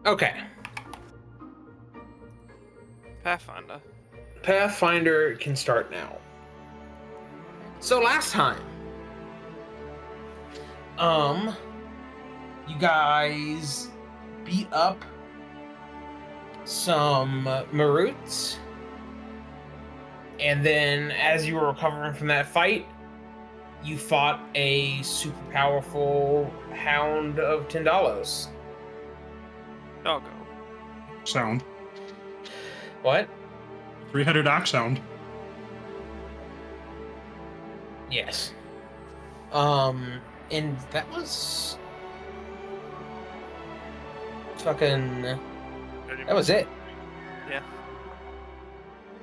Okay. Pathfinder. Pathfinder can start now. So last time, you guys beat up some Maroots, and then as you were recovering from that fight, you fought a super powerful hound of Tindalos. Doggo. Sound. What? Three-headed ox sound. Yes. And that was fucking. That was it. Yeah.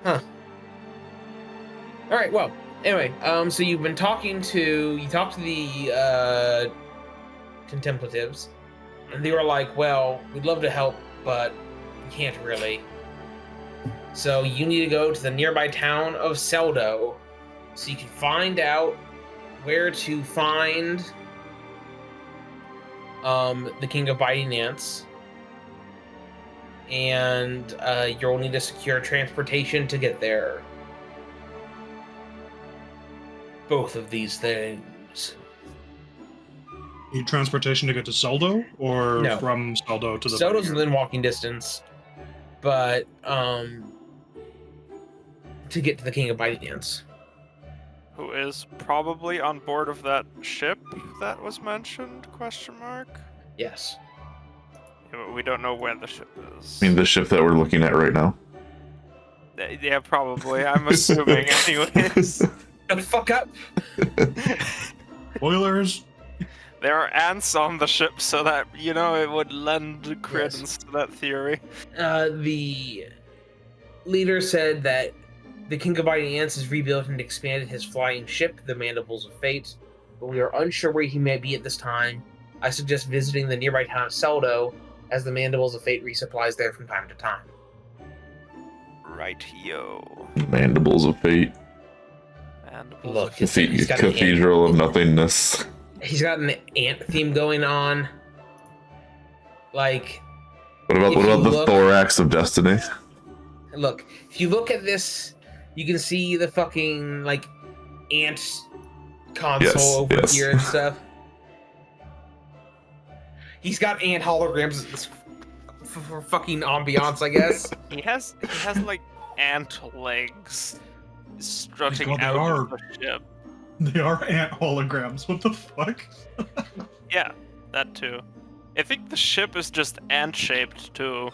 Huh. All right. Well. Anyway. So you've been talking to. You talked to the contemplatives, and they were like, "Well, we'd love to help, but we can't really. So you need to go to the nearby town of Seldo, so you can find out where to find the King of Biting Ants, and you'll need to secure transportation to get there. Both of these things. Need transportation to get to Seldo, or No. from Seldo to the Seldo's Biting within walking distance, but to get to the King of Biting Ants. Who is probably on board of that ship that was mentioned? Question mark. Yes. Yeah, but we don't know where the ship is. I mean, the ship that we're looking at right now. Yeah, probably. I'm assuming, anyways. Shut the fuck up. Spoilers. There are ants on the ship, so that, you know, it would lend credence to that theory. The leader said that the King of Biting Ants has rebuilt and expanded his flying ship, the Mandibles of Fate, but we are unsure where he may be at this time. I suggest visiting the nearby town of Seldo, as the Mandibles of Fate resupplies there from time to time. Right, yo. Mandibles of Fate. Mandibles Look, of he's got Cathedral of Nothingness. He's got an ant theme going on. Like, What about the thorax of destiny? Look, if you look at this, you can see the fucking like ant console over here and stuff. He's got ant holograms for fucking ambiance, I guess. He has like ant legs strutting God, out of the ship. They are ant holograms. What the fuck? Yeah, that too. I think the ship is just ant-shaped too.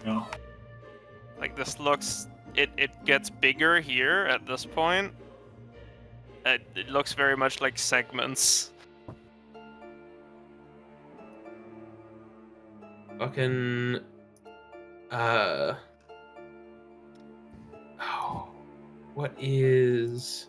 Yeah. Like this looks, it gets bigger here at this point. It looks very much like segments. Fucking oh, what is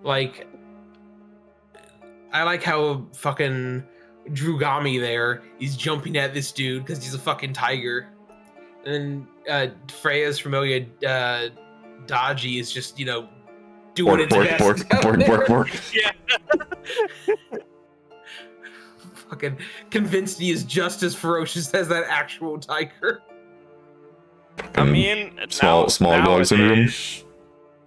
like, I like how fucking Drugami there is jumping at this dude because he's a fucking tiger, and then Freya's familiar Dodgy is just, you know, doing its best. Bork. Yeah. Fucking convinced he is just as ferocious as that actual tiger. I mean, small dog syndrome.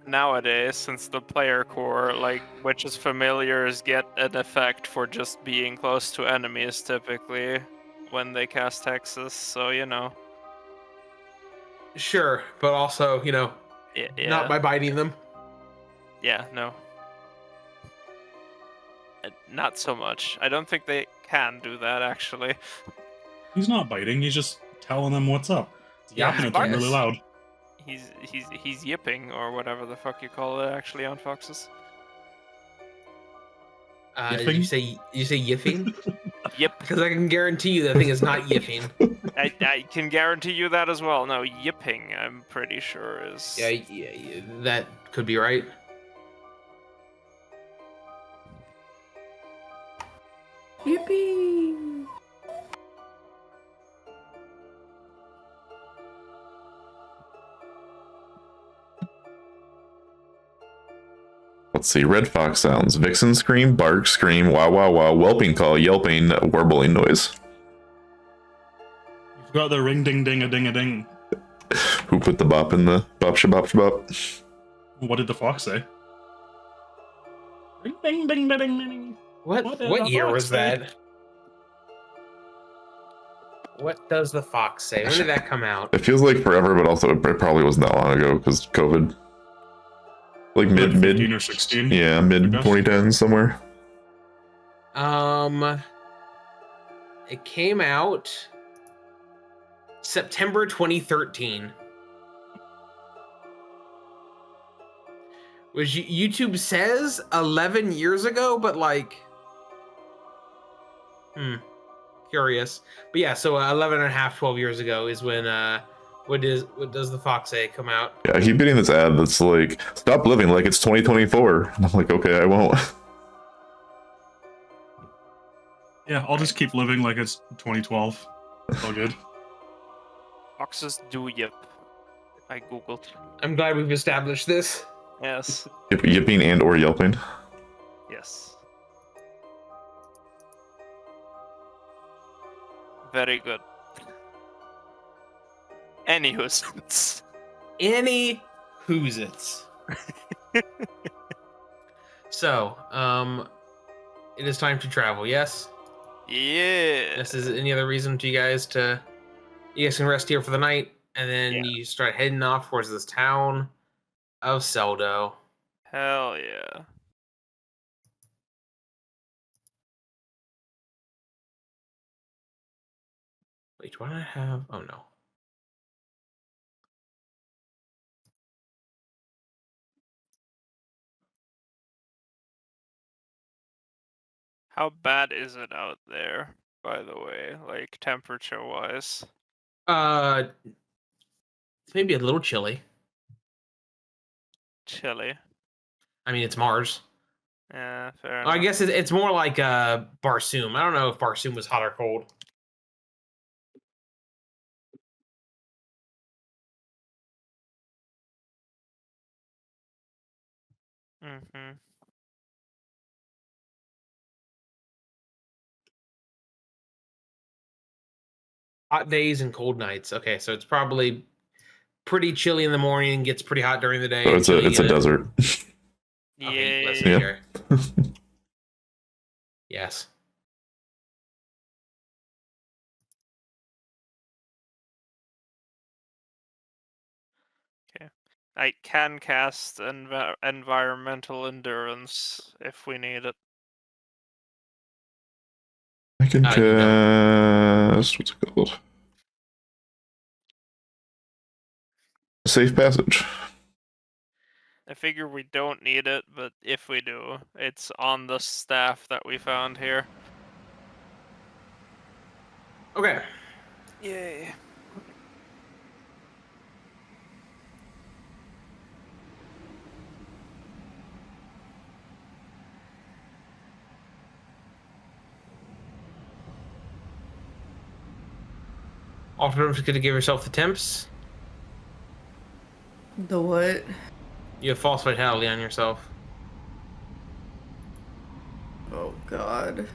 Nowadays, since the player core, like, witches familiars get an effect for just being close to enemies typically when they cast hexes, so you know. Sure, but also, you know, yeah. not by biting them. Yeah, no. Not so much. I don't think they can do that, actually. He's not biting, he's just telling them what's up. Yapping at them really loud. He's yipping, or whatever the fuck you call it, actually, on foxes. Did you say yiffing? Yip. Because I can guarantee you that thing is not yipping. I can guarantee you that as well. No, yipping, I'm pretty sure is... Yeah, that could be right. Yippee! Let's see. Red fox sounds. Vixen scream, bark, scream, wow, wow, wow, whelping call, yelping, warbling noise. You've got the ring ding ding a ding a ding. Who put the bop in the bop shabop shabop? What did the fox say? Ring ding ding ding ding ding. What year was that? What does the fox say? When did that come out? It feels like forever, but also it probably wasn't that long ago because COVID. Like mid 15 or 16. Yeah, mid 2010s somewhere. It came out September 2013. Which YouTube says 11 years ago, but like, curious. But yeah, so 11 and a half, 12 years ago is when what does the fox say come out? Yeah, I keep getting this ad that's like, stop living like it's 2024. And I'm like, okay, I won't. Yeah, I'll just keep living like it's 2012. It's all good. Foxes do yip. I googled. I'm glad we've established this. Yes. Yipping and or yelping. Yes. Very good. Anywho, Any who's-its. So, it is time to travel, yes? yeah. This is any other reason to you guys can rest here for the night, and then Yeah. you start heading off towards this town of Seldo. Hell yeah. Wait, do I have? Oh no. How bad is it out there, by the way, like temperature wise? It's maybe a little chilly. Chilly. I mean, it's Mars. Yeah, fair I enough. guess it's more like Barsoom. I don't know if Barsoom was hot or cold. Mm-hmm. Hot days and cold nights. Okay, so it's probably pretty chilly in the morning and gets pretty hot during the day. So and it's a chilly it's a again. desert. Okay, Yeah. listen Yeah. here. Yes. I can cast environmental endurance if we need it. I can You don't. cast what's it called? Safe passage. I figure we don't need it, but if we do, it's on the staff that we found here. Okay. Yay. Alternative to give yourself the temps. The what? You have false vitality on yourself. Oh god.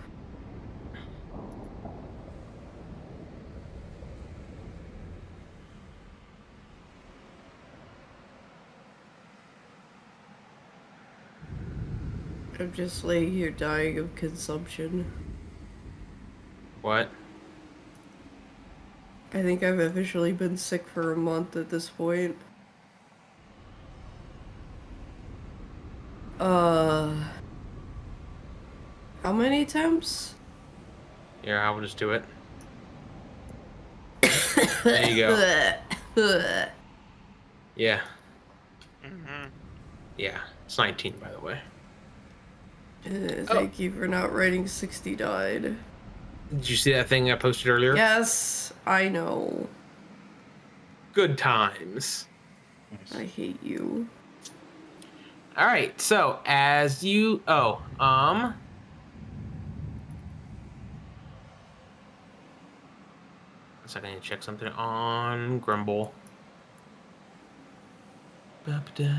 I'm just laying here dying of consumption. What? I think I've officially been sick for a month at this point. How many attempts? Yeah, I will just do it. There you go. Yeah. Mm-hmm. Yeah. It's 19, by the way. Thank you for not writing 60 died. Did you see that thing I posted earlier? Yes, I know. Good times. I hate you. All right. So as you, a second, I need to check something on Grumble. Ba-ba-da.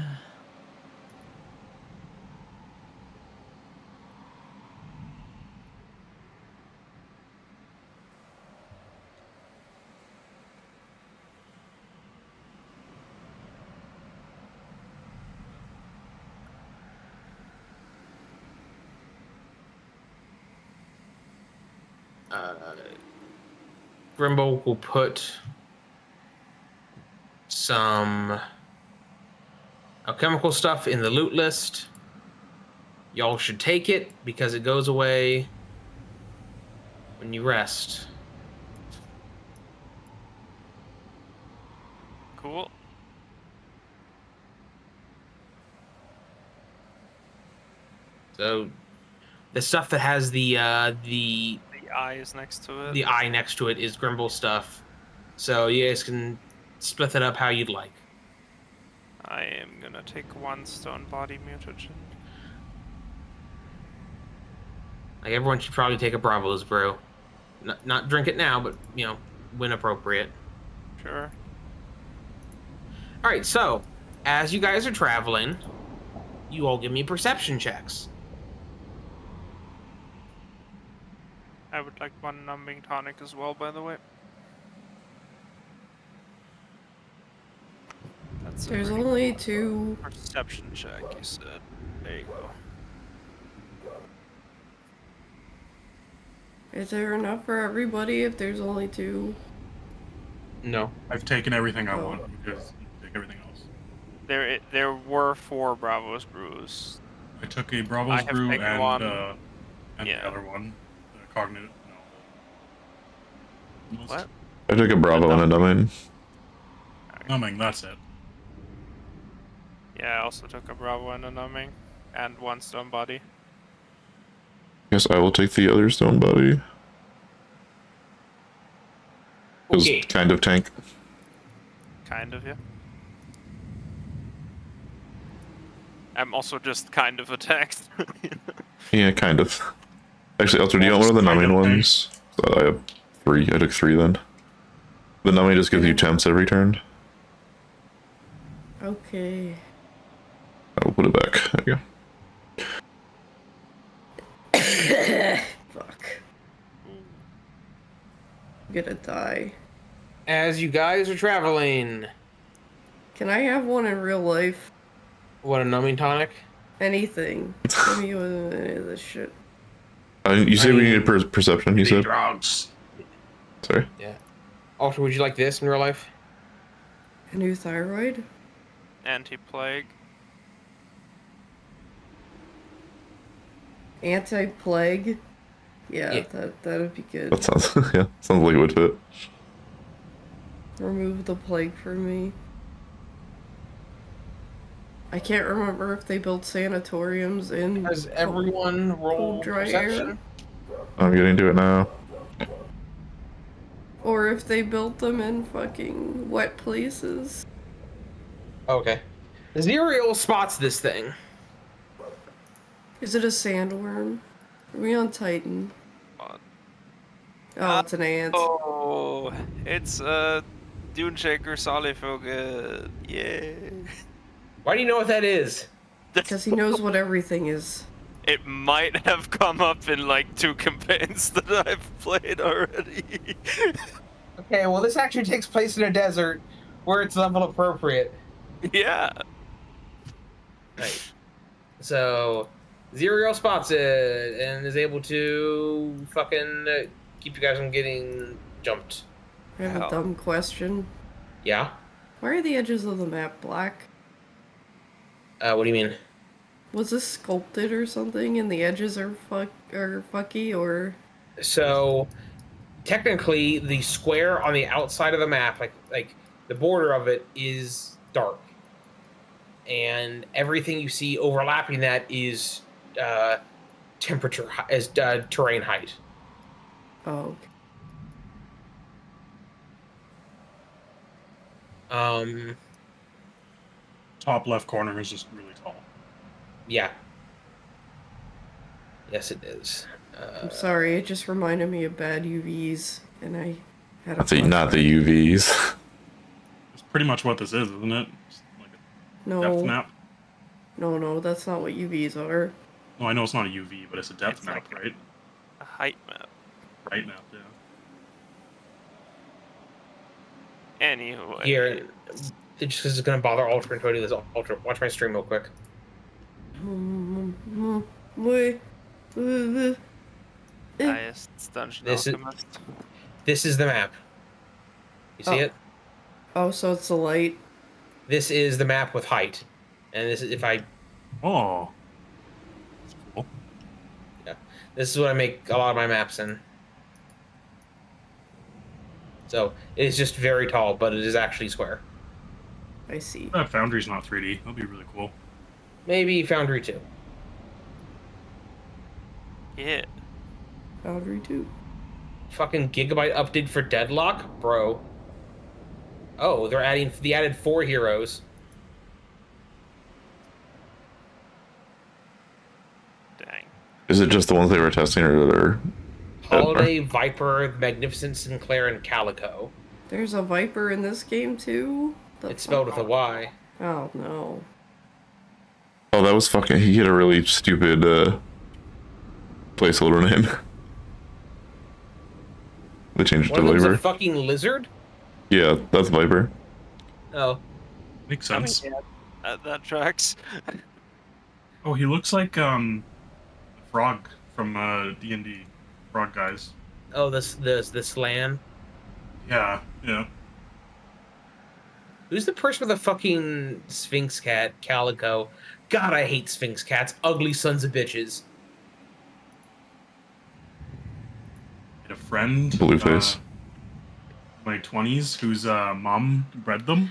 Grimble will put some alchemical stuff in the loot list. Y'all should take it because it goes away when you rest. Cool. So the stuff that has the The eye is next to it. the eye next to it is Grimble stuff. So you guys can split that up how you'd like. I am gonna take 1 stone body mutagen. Like everyone should probably take a Bravos brew. Not drink it now, but you know, when appropriate. Sure. All right, so as you guys are traveling, you all give me perception checks. I would like 1 numbing tonic as well, by the way. That's a There's pretty only cool 2. perception check, you said. There you go. Is there enough for everybody if there's only 2? No. I've taken everything I Oh. want. You guys take everything else. There were 4 Bravos brews. I took a I Bravos have brew taken and one. the other one, the cognitive. No. What? I took a Bravo and a numbing. Numbing. That's it. Yeah, I also took a Bravo and a numbing. And 1 stone body. Guess I will take the other stone body. It was Okay. kind of tank. Kind of, yeah. I'm also just kind of attacked. Yeah, kind of. Actually, Alter, do you want one of the Kind numbing of tank. ones? So I have 3. I took 3 then. The numbing just gives you temps every turn. Okay. I will put it back. There you go. Fuck. I'm gonna die. As you guys are traveling, Can I have one in real life? what, a numbing tonic? Anything. Give me one of any of this shit. You said we needed perception, you said? Drugs. Sorry. Yeah. Alter, would you like this in real life? A new thyroid? Anti-plague. Anti-plague? Yeah, Yeah. that'd be good. That sounds, yeah, sounds like it would fit. Remove the plague from me. I can't remember if they built sanatoriums in Has everyone roll dry perception? I'm getting to it now. or if they built them in fucking wet places. Okay. Zireael spots this thing. Is it a sandworm? Are we on Titan? What? Oh, it's an ant. Oh, it's a Dune Shaker Solifoged. Yay. Why do you know what that is? Because he knows what everything is. It might have come up in like 2 campaigns that I've played already. Okay, well this actually takes place in a desert where it's level appropriate. Yeah. Right. So, Zireael spots it and is able to fucking keep you guys from getting jumped. I have Hell. a dumb question. Yeah? Why are the edges of the map black? What do you mean? Was this sculpted or something and the edges are fucky or... So, technically, the square on the outside of the map, like the border of it, is dark, and everything you see overlapping that is temperature as terrain height. Oh, okay. Top left corner is just really tall. Yeah. Yes, it is. I'm sorry, it just reminded me of bad UVs, and I had a Not the flashback. UVs. It's pretty much what this is, isn't it? It's like a depth No, map. no, that's not what UVs are. No, I know it's not a UV, but it's a depth It's map, like- right? A height map. Right map, yeah. Anyway. Here, it's just gonna bother Alter until I do this. Alter, watch my stream real quick. Nice. It's Dungeon This is- Alchemist. This is the map. You see Oh. it? Oh, so it's the light. This is the map with height. And this is if I Oh. That's cool. this is what I make a lot of my maps in. So it is just very tall, but it is actually square. I see. That Foundry's not 3D. That'd be really cool. Maybe Foundry too. Yeah. Boundary 2. Fucking Gigabyte update for Deadlock, bro. Oh, they added 4 heroes. Dang. Is it just the ones they were testing, or are Holiday, Viper, Magnificent Sinclair, and Calico. There's a Viper in this game too? It's spelled with a Y. Oh no. Oh, that was fucking. He had a really stupid placeholder name. They changed it One to of them's a Viper. fucking lizard? Yeah, that's Viper. Oh. Makes I mean, sense. yeah, that tracks. Oh, he looks like Frog from D&D. Frog guys. Oh, this land. Yeah, yeah. Who's the person with the fucking Sphinx cat, Calico? God, I hate Sphinx cats. Ugly sons of bitches. I had a friend. Blueface. My 20s, whose mom bred them,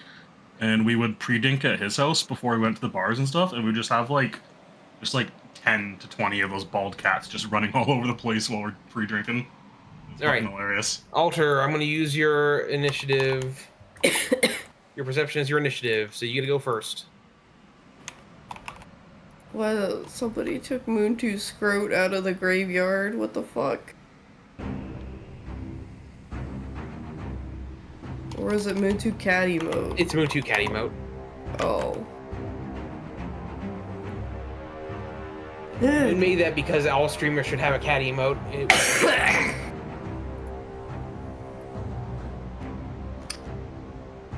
and we would pre-dink at his house before we went to the bars and stuff, and we'd just have like 10 to 20 of those bald cats just running all over the place while we're pre-drinking. It's All right. fucking hilarious. Alter, I'm gonna use your initiative. Your perception is your initiative, so you gotta go first. Well, somebody took Moon 2's scrote out of the graveyard. What the fuck? Or is it Moon 2 cat emote? It's Moon 2 cat emote. Oh. It made that because all streamers should have a cat emote.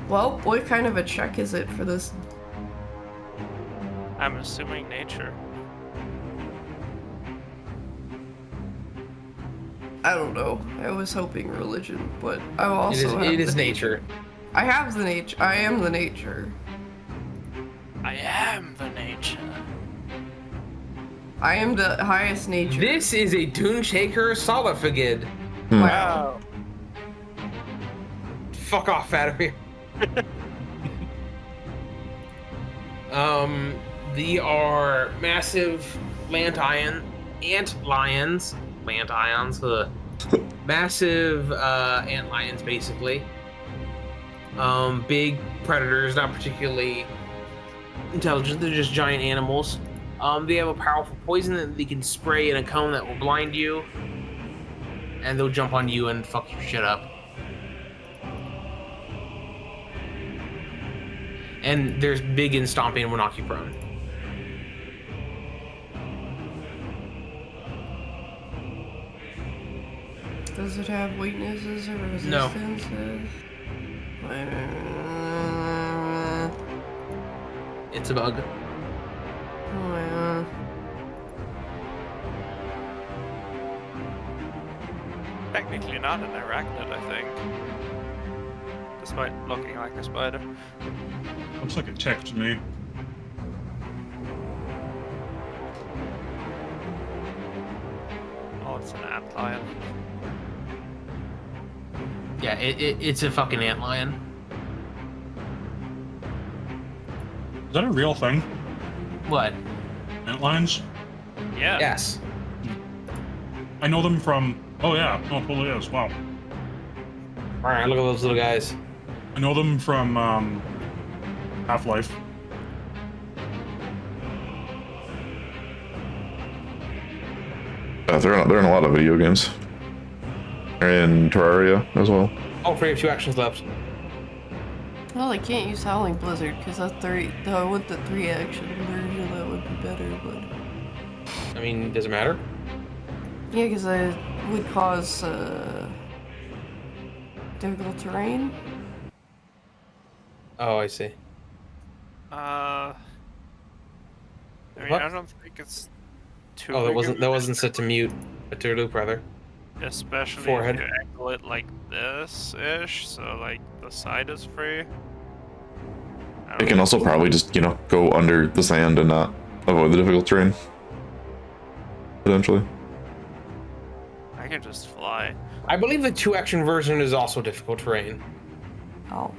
Well, what kind of a check is it for this? I'm assuming nature. I don't know. I was hoping religion, but I also have it is the nature. I have the nature. I am the nature. I am the nature. I am the highest nature. This is a Dune Shaker Solifagid. Hmm. Wow. Fuck off, Fatomir. They are massive ant lions. Massive ant lions, basically. Big predators, not particularly intelligent. They're just giant animals. They have a powerful poison that they can spray in a cone that will blind you, and they'll jump on you and fuck your shit up. And there's big and stomping and will knock you prone. Does it have weaknesses or No. resistances? It's a bug. Oh yeah. Technically not an arachnid, I think. Despite looking like a spider. Looks like a check to me. Oh, it's an antlion. Yeah, it's a fucking antlion. Is that a real thing? What? Antlions? Yeah. Yes. I know them from... Oh yeah, no, it totally is. Wow. Alright, look at those little guys. I know them from Half-Life. They're in a lot of video games. They're in Terraria as well. Oh, we have 2 actions left. Well, I can't use Howling Blizzard because that's 3. I want the 3 action version. That would be better, but I mean, does it matter? yeah, because it would cause difficult terrain. Oh, I see. I mean, What? I don't think it's too. Oh, big of that an wasn't issue. set to mute. A to loop, rather. Especially Forehead. if you angle it like this-ish, so like the side is free. I It don't can know. also probably just, go under the sand and not avoid the difficult terrain. Potentially. I can just fly. I believe the 2-action version is also difficult terrain. Oh.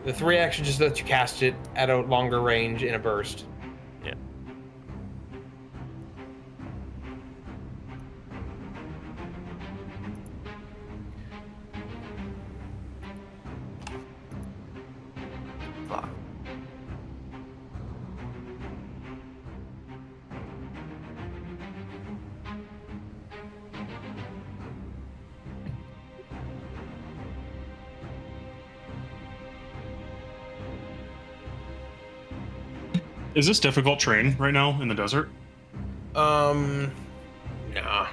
The 3-action just lets you cast it at a longer range in a burst. Yeah. Fuck. Is this difficult terrain right now in the desert? Nah.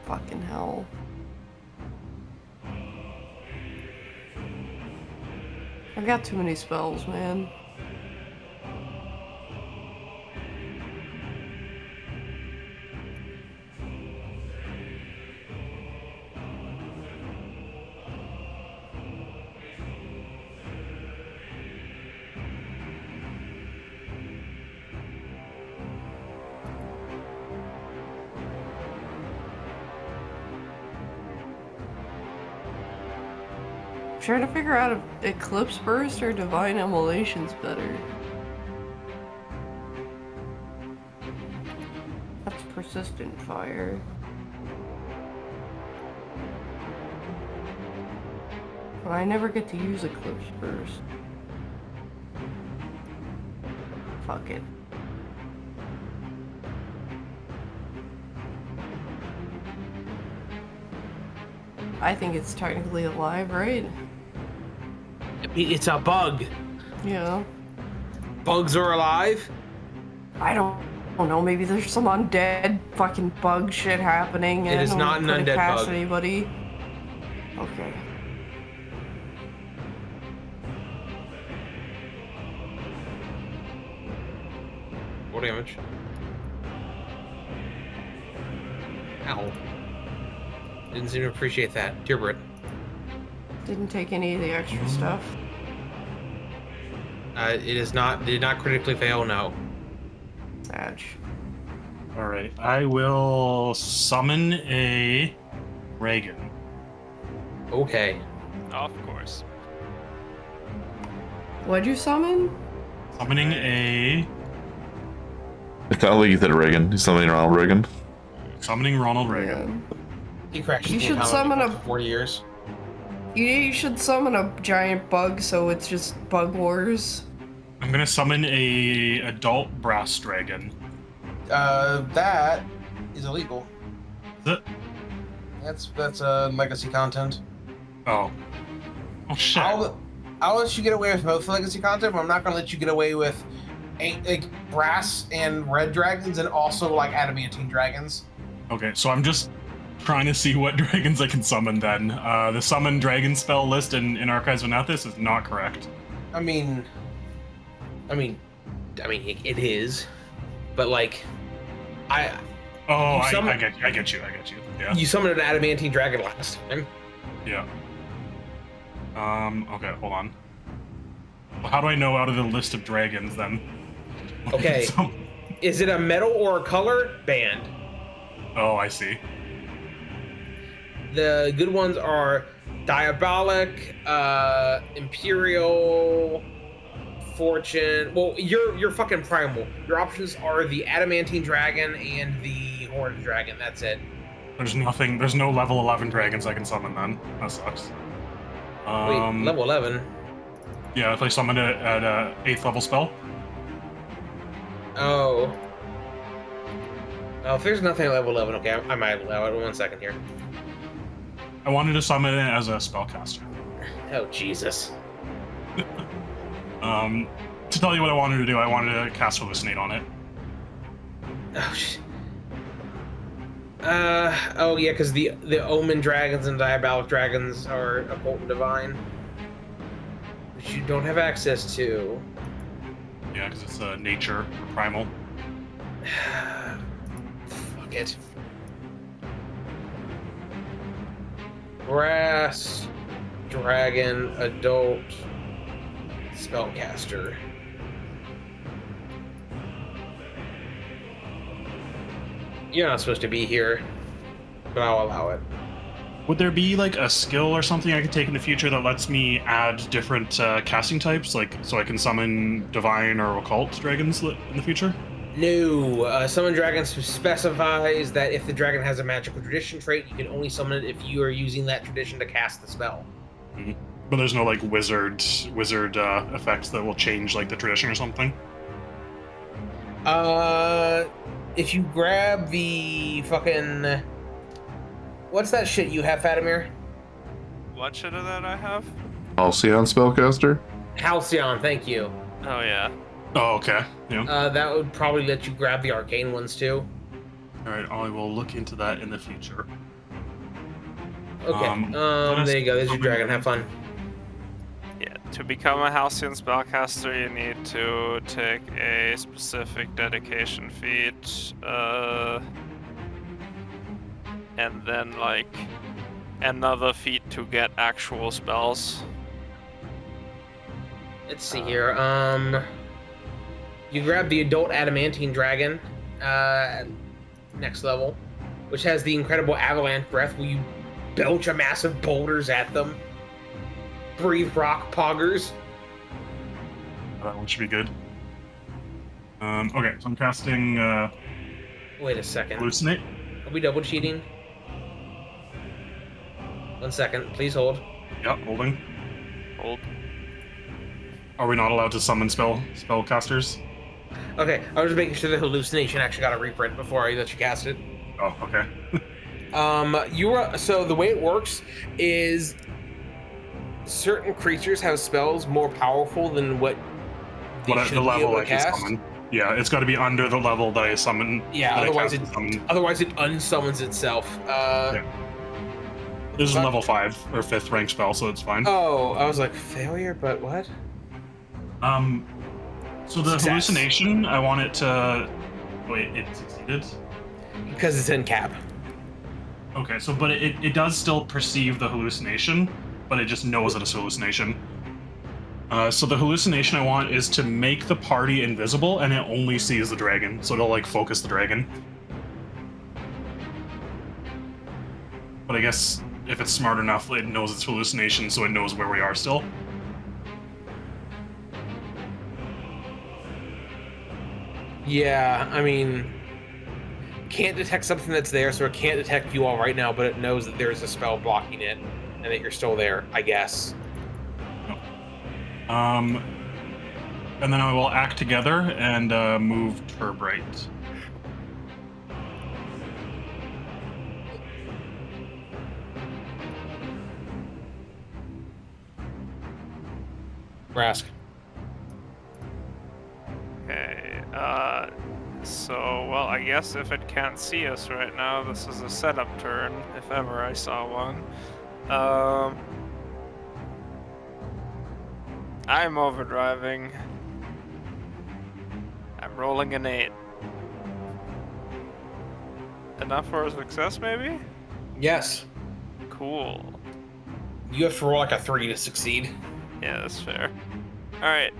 Fucking hell. I've got too many spells, man. Trying to figure out if Eclipse Burst or Divine Immolation's better. That's Persistent Fire. But I never get to use Eclipse Burst. Fuck it. I think it's technically alive, right? It's a bug. Yeah. Bugs are alive? I don't know. Maybe there's some undead fucking bug shit happening. And It is I not an couldn't undead cast bug. anybody. Okay. What damage? Ow. Didn't seem to appreciate that. Tyrbrit. Didn't take any of the extra stuff. Did not critically fail, no. Sag. All right, I will summon a Reagan. Okay. Of course. What'd you summon? Summoning a It sounded like you said Reagan. He's something Ronald Reagan. summoning Ronald Reagan. He crashed You the should economy summon for a- 4 years. You should summon a giant bug so it's just bug wars. I'm gonna summon a adult brass dragon. That is illegal. Is it? That's legacy content. Oh. Oh shit. I'll let you get away with most legacy content, but I'm not gonna let you get away with brass and red dragons and also like adamantine dragons. Okay, so I'm just trying to see what dragons I can summon then. The summon dragon spell list in Archives of Nathis is not correct. I mean, it is, but like, Oh, You summon- I get you. Yeah. you summoned an adamantine dragon last time. Yeah. Okay, hold on. Well, how do I know out of the list of dragons then? Okay. Is it a metal or a color band? Oh, I see. The good ones are Diabolic, Imperial, Fortune. Well, you're fucking primal. Your options are the Adamantine Dragon and the Horned Dragon. That's it. There's no level 11 dragons I can summon then. That sucks. Wait, level 11. Yeah, if I summon it at 8th level spell. Oh. Oh, if there's nothing at level 11, okay, I might allow it. 1 second here. I wanted to summon it as a spellcaster. Oh, Jesus. To tell you what I wanted to do, I wanted to cast Hallucinate on it. Oh, shit. Oh yeah, because the Omen Dragons and Diabolic Dragons are Occult and Divine. which you don't have access to. Yeah, because it's nature or primal. Fuck it. Brask, dragon, adult, spellcaster. You're not supposed to be here, but I'll allow it. Would there be like a skill or something I could take in the future that lets me add different casting types, like so I can summon divine or occult dragons in the future? No, summon dragon specifies that if the dragon has a magical tradition trait, you can only summon it if you are using that tradition to cast the spell. Mm-hmm. But there's no like wizard effects that will change like the tradition or something. If you grab the fucking, what's that shit you have, Fatomir? What shit is that I have? Halcyon spellcaster? Halcyon, thank you. Oh yeah. Oh, okay. Yeah. That would probably let you grab the arcane ones too. All right. I will look into that in the future. Okay. There you go. There's your dragon. Have fun. Yeah. To become a Halcyon spellcaster, you need to take a specific dedication feat, and then like another feat to get actual spells. Let's see here. You grab the adult adamantine dragon, next level, which has the incredible avalanche breath where you belch a massive boulders at them. Breathe rock poggers. That one should be good. Okay, so I'm casting Wait a second. hallucinate. Are we double cheating? 1 second, please hold. Yeah, holding. Hold. Are we not allowed to summon spellcasters? Okay, I was just making sure the hallucination actually got a reprint before I let you cast it. Oh, okay. So the way it works is certain creatures have spells more powerful than what they What should the be level able I to can cast. summon? Yeah, it's got to be under the level that I summon. Yeah, that I otherwise cast to summon. otherwise it unsummons itself. This is a fuck? level 5 or 5th rank spell, so it's fine. Oh, I was like, failure, but what? So the Success. hallucination, I want it to. Wait, it succeeded. Because it's in cap. Okay, so but it does still perceive the hallucination, but it just knows that it's a hallucination. So the hallucination I want is to make the party invisible, and it only sees the dragon, so it'll like focus the dragon. But I guess if it's smart enough, it knows it's hallucination, so it knows where we are still. Yeah, I mean, can't detect something that's there, so it can't detect you all right now, but it knows that there's a spell blocking it, and that you're still there, I guess. And then I will act together and move Tyrbrit. Brask. Okay, well, I guess if it can't see us right now, this is a setup turn, if ever I saw one. I'm overdriving. I'm rolling an 8. Enough for a success, maybe? Yes. Cool. You have to roll like a 3 to succeed. Yeah, that's fair. Alright,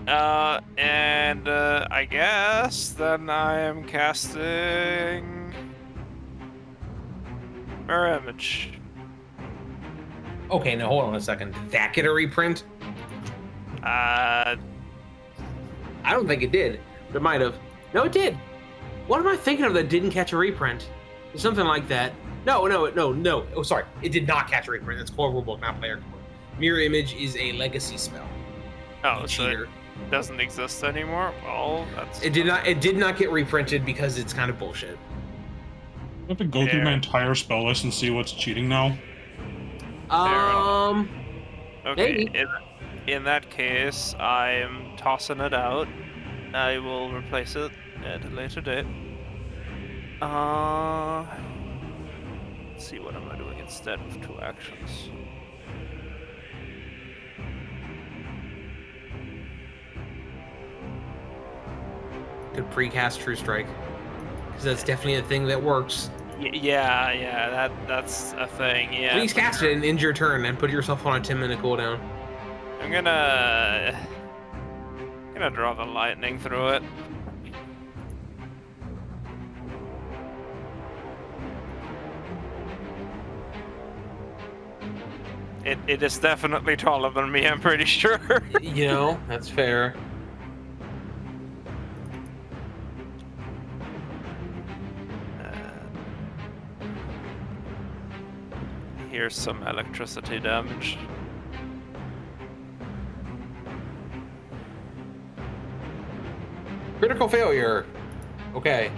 and I guess then I am casting Mirror Image. Okay, now hold on a second. Did that get a reprint? I don't think it did, but it might have. No, it did. What am I thinking of that didn't catch a reprint? Or something like that. No. Oh, sorry. It did not catch a reprint. That's core rulebook, not player core. Mirror Image is a legacy spell. Oh, You so cheater. it doesn't exist anymore? Well, that's... It did not get reprinted because it's kind of bullshit. I have to go through my Yeah. entire spell list and see what's cheating now. Okay, maybe. in that case, I am tossing it out. I will replace it at a later date. Let's see, what am I doing instead of 2 actions? could precast True Strike. Because that's definitely a thing that works. Yeah, that's a thing. Yeah. Please cast it and end your turn and put yourself on a 10-minute cooldown. I'm gonna draw the lightning through it. It is definitely taller than me, I'm pretty sure. You know, that's fair. Here's some electricity damage. Critical failure. Okay.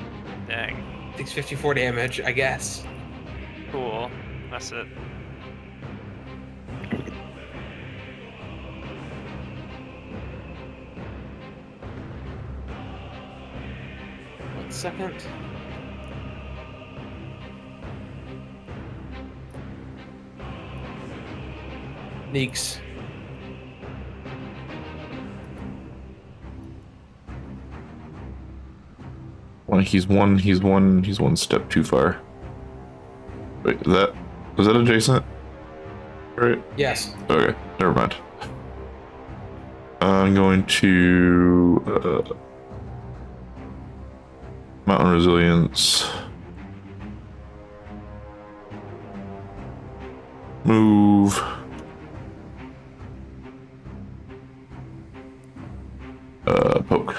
Dang. Takes 54 damage, I guess. Cool. That's it. One second. Gneakz. Well, he's one step too far. Wait, was that adjacent? Right? Yes. Okay, never mind. I'm going to Mountain Resilience. Move. Poke.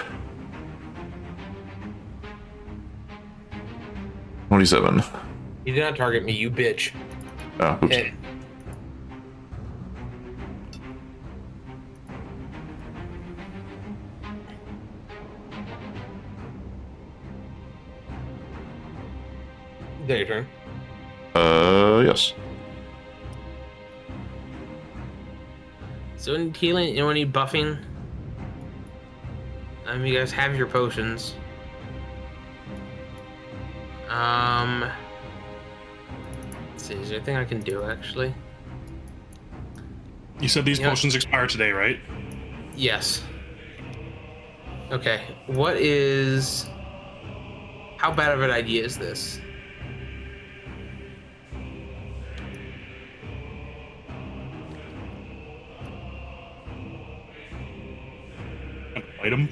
27. You did not target me, you bitch. Oh, oops. Hit. There, your turn. Yes. So in healing, anyone need buffing? You guys have your potions. Let's see, is there anything I can do actually? You said these Yeah. potions expire today, right? Yes. Okay, how bad of an idea is this? Item.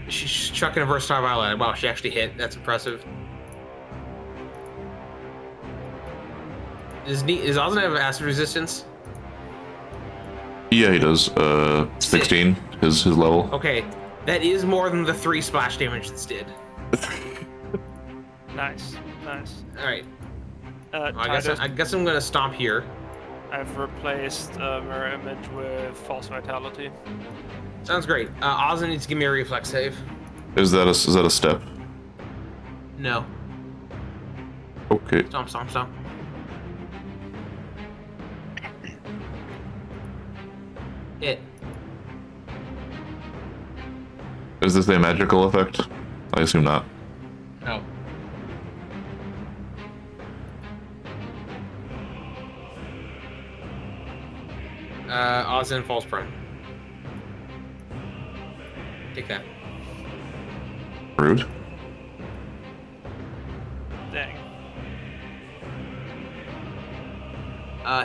She's chucking a versatile violet. Wow, she actually hit. That's impressive. Does Ozan have acid resistance? Yeah, he does. 16, his level. Okay, that is more than the 3 splash damage this did. Nice. All right. Titus, I guess I'm gonna stop here. I've replaced Mirror Image with False Vitality. Sounds great. Ozan needs to give me a reflex save. Is that a step? No. Okay. Stomp. Hit. Is this a magical effect? I assume not. No. Ozan falls prone. Take that. Rude. Dang.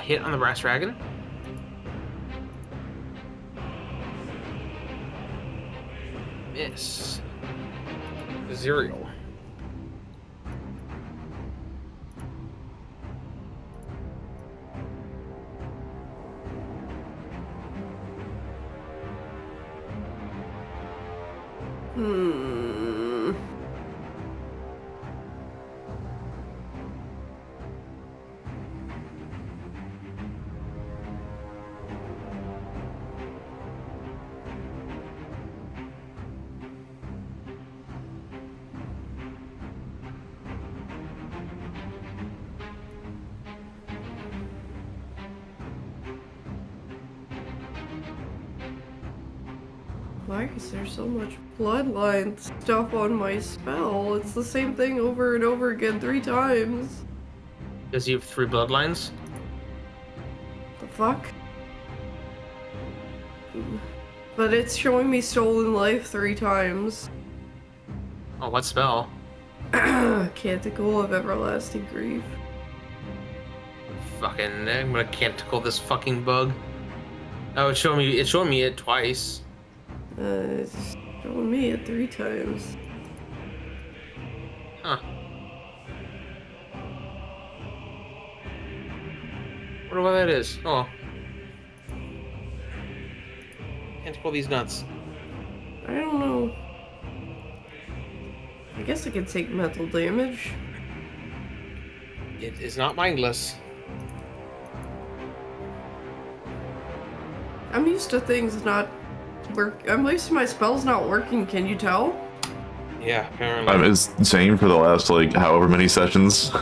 Hit on the brass dragon. Miss. Zireael. Why is there so much bloodline stuff on my spell? It's the same thing over and over again 3 times. Does he have 3 bloodlines? The fuck? But it's showing me stolen life 3 times. Oh, what spell? Canticle of Everlasting Grief. Fucking, I'm gonna canticle this fucking bug. Oh, it's showing me it twice. It's showing me it 3 times. Huh. Wonder what that is. Oh. Canticle these nuts. I don't know. I guess I could take mental damage. It is not mindless. I'm used to things not work. I'm used to my spells not working. Can you tell? Yeah, apparently. It's the same for the last, like, however many sessions.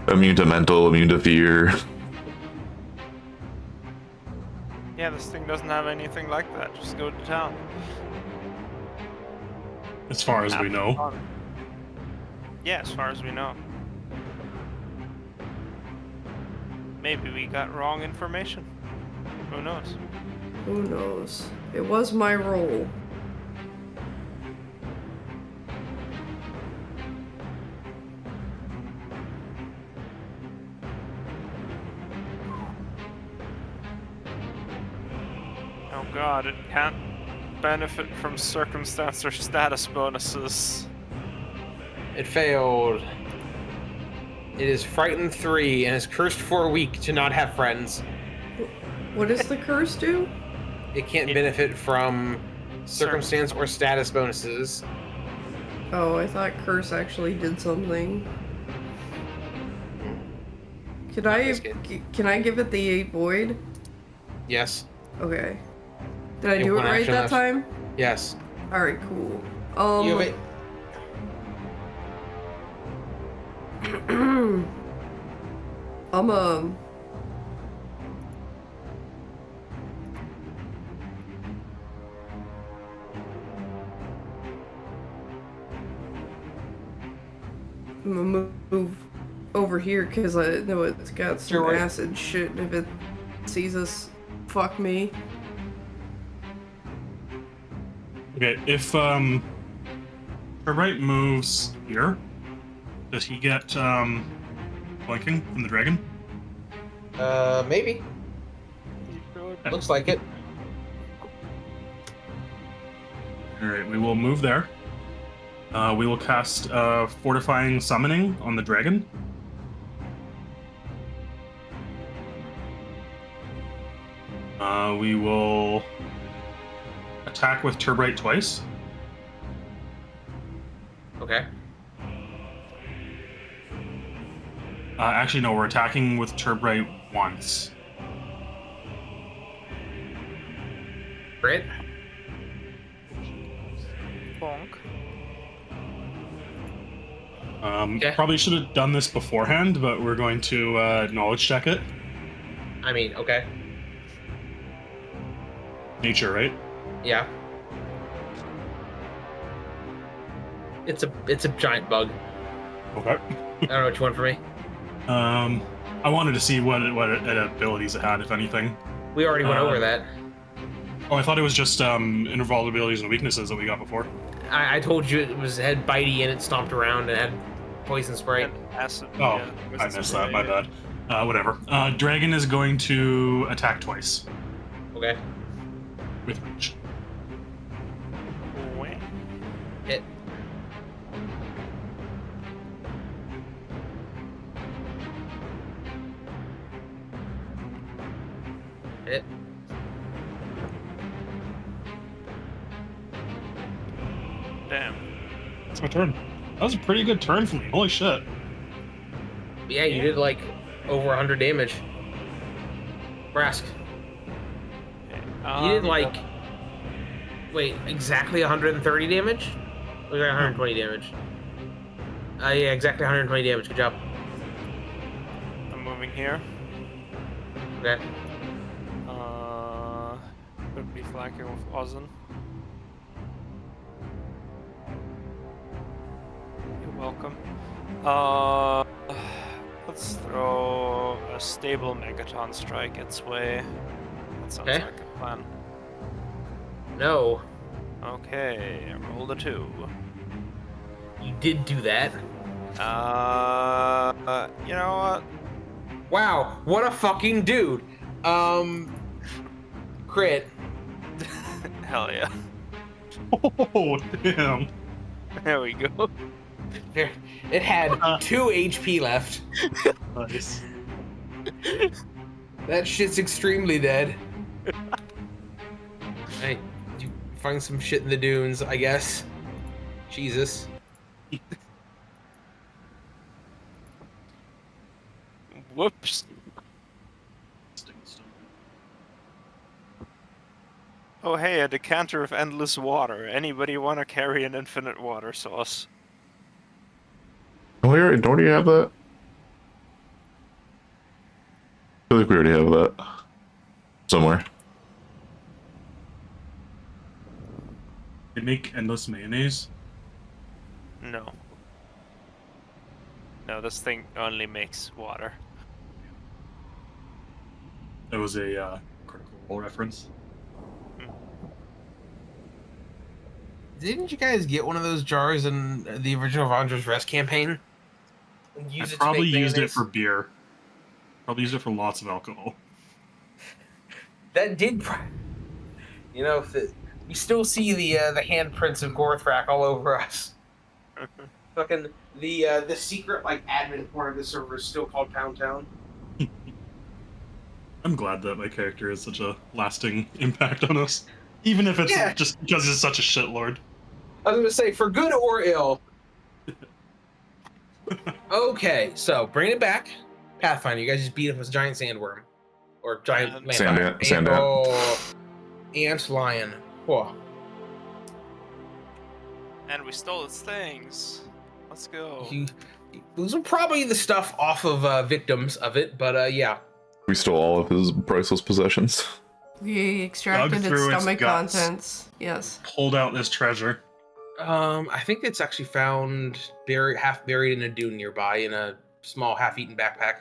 Immune to mental, immune to fear. Yeah, this thing doesn't have anything like that. Just go to town. As far as we know. Fun. Yeah, as far as we know. Maybe we got wrong information. Who knows? Who knows? It was my role. Oh god, it can't benefit from circumstance or status bonuses. It failed. It is frightened 3 and is cursed for a week to not have friends. What does the curse do? It can't benefit from circumstance or status bonuses. Oh, I thought curse actually did something. Can I give it the 8 void? Yes. Okay. Did I You have do it one right action that left. time? Yes. All right, cool. You have it. I'm gonna move over here because I know it's got some Sure. acid shit. And if it sees us, fuck me. Okay, if Tyrbrit moves here, does he get flanking from the dragon? Maybe. Looks like it. Alright, we will move there. We will cast Fortifying Summoning on the dragon. We will attack with Tyrbrit twice. Okay. Actually, no, we're attacking with Tyrbrit once. Crit. Bonk. Okay. Probably should have done this beforehand, but we're going to knowledge check it. I mean, okay. Nature, right? Yeah. It's a giant bug. Okay. I don't know what you want from me. I wanted to see what abilities it had, if anything. We already went over that. Oh, I thought it was just interval abilities and weaknesses that we got before. I told you it had bitey and it stomped around and had poison spray. And acid. Oh, yeah, I missed that. My bad. Whatever. Dragon is going to attack twice Okay. with reach. Wait. Hit. Hit. Damn. It's my turn. That was a pretty good turn for me. Holy shit. Yeah, you did like over 100 damage. Brask. You did like, wait, exactly 130 damage? Or 120 damage? Yeah, exactly 120 damage. Good job. I'm moving here. Okay. Could be flanking with Ozin. You're welcome. Let's throw a stable Megaton strike its way. That sounds Okay. like a plan. No. Okay, roll the 2. You did do that. You know what? Wow, what a fucking dude. Crit. Hell yeah. Oh, damn. There we go. There, it had 2 HP left. Nice. That shit's extremely dead. Hey, you find some shit in the dunes, I guess. Jesus. Whoops. Oh hey, a decanter of endless water. Anybody want to carry an infinite water source? Oh, we already, don't you have that? I feel like we already have that somewhere. They make endless mayonnaise. No. No, this thing only makes water. That was a Critical Role reference. Didn't you guys get one of those jars in the original Vandra's Rest campaign? I probably used it for beer. Probably used it for lots of alcohol. That did. You know, we still see the handprints of Gorthrak all over us. Fucking the secret like admin corner of the server is still called Pound Town. I'm glad that my character has such a lasting impact on us. Even if it's just because he's such a shitlord. I was gonna say, for good or ill. Okay, so bringing it back. Pathfinder, you guys just beat up this giant sandworm. Or giant Sand ant. Oh, ant lion. Whoa. And we stole its things. Let's go. Those are probably the stuff off of victims of it, but yeah. We stole all of his priceless possessions. We extracted its through its stomach guts. contents. Yes. Pulled out this treasure. I think it's actually found half buried in a dune nearby in a small half-eaten backpack.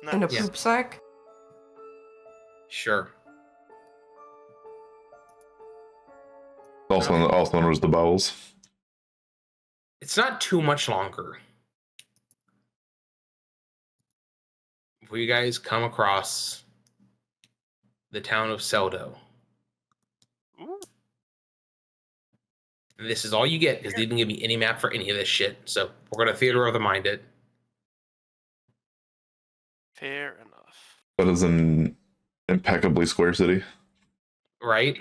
In a Nice. poop sack? Sure. Also known as the bowels. It's not too much longer. Before you guys come across the town of Seldo. Ooh. And this is all you get, because they didn't give me any map for any of this shit. So we're gonna theater of the mind it. Fair enough. That is an impeccably square city. Right?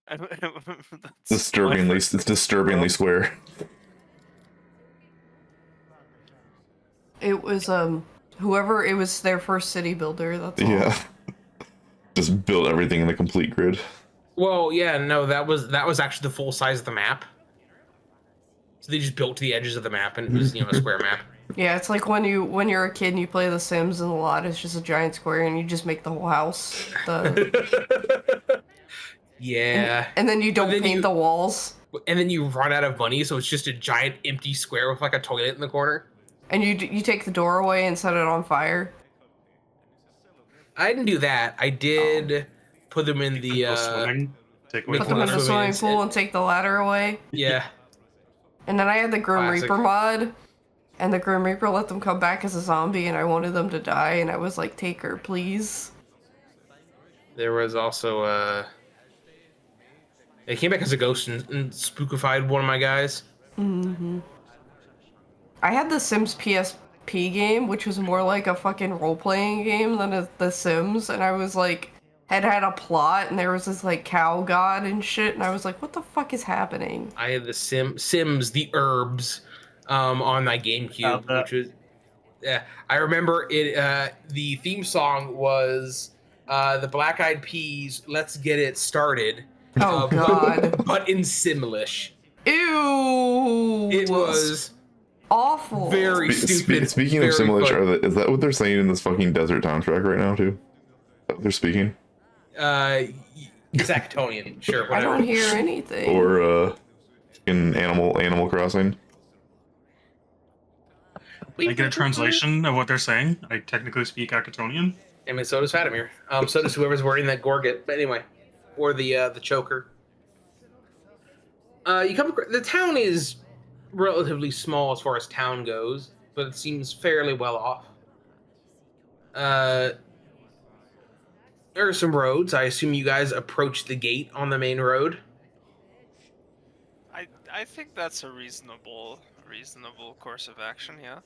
That's It's disturbingly square. It was, whoever, it was their first city builder, that's all. Yeah. Just built everything in the complete grid. Well, yeah, no, that was actually the full size of the map. So they just built to the edges of the map, and it was, a square map. Yeah, it's like when you're a kid and you play The Sims and the lot is just a giant square and you just make the whole house. Yeah. And then you don't paint the walls. And then you run out of money, so it's just a giant empty square with like a toilet in the corner. And you take the door away and set it on fire. I didn't do that. I did put them in the swimming. Take away Put Put them in the swimming swimming pool and take the ladder away. Yeah. And then I had the Grim Classic. Reaper mod. And the Grim Reaper let them come back as a zombie, and I wanted them to die, and I was like, take her, please. There was also it came back as a ghost and spookified one of my guys. Mm-hmm. I had the Sims PSP game, which was more like a fucking role-playing game than The Sims, and I was like, had a plot, and there was this like cow god and shit, and I was like, what the fuck is happening? I had the Sims, the herbs, on my GameCube, which was, yeah, I remember it. The theme song was the Black Eyed Peas, "Let's Get It Started." Oh god. But in Simlish. Ew. It was awful. very stupid. Speaking of Simlish, is that what they're saying in this fucking desert soundtrack right now too? They're speaking. Zacatonian, sure. Whatever. I don't hear anything. Or in Animal Crossing. I get a translation of what they're saying. I technically speak Acatonian. I mean, so does Fatomir. So does whoever's wearing that gorget. But anyway, or the choker. The town is relatively small as far as town goes, but it seems fairly well off. There are some roads. I assume you guys approach the gate on the main road. I think that's a reasonable course of action. Yeah.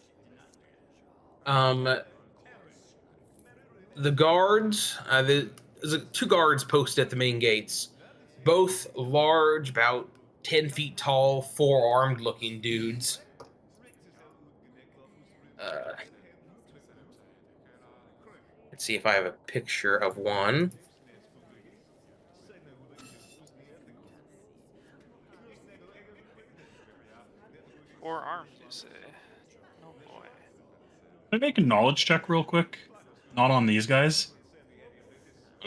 The guards, there's two guards posted at the main gates, both large, about 10 feet tall, four-armed looking dudes. Let's see if I have a picture of one. Or armed, you say? Oh boy. Can I make a knowledge check real quick? Not on these guys.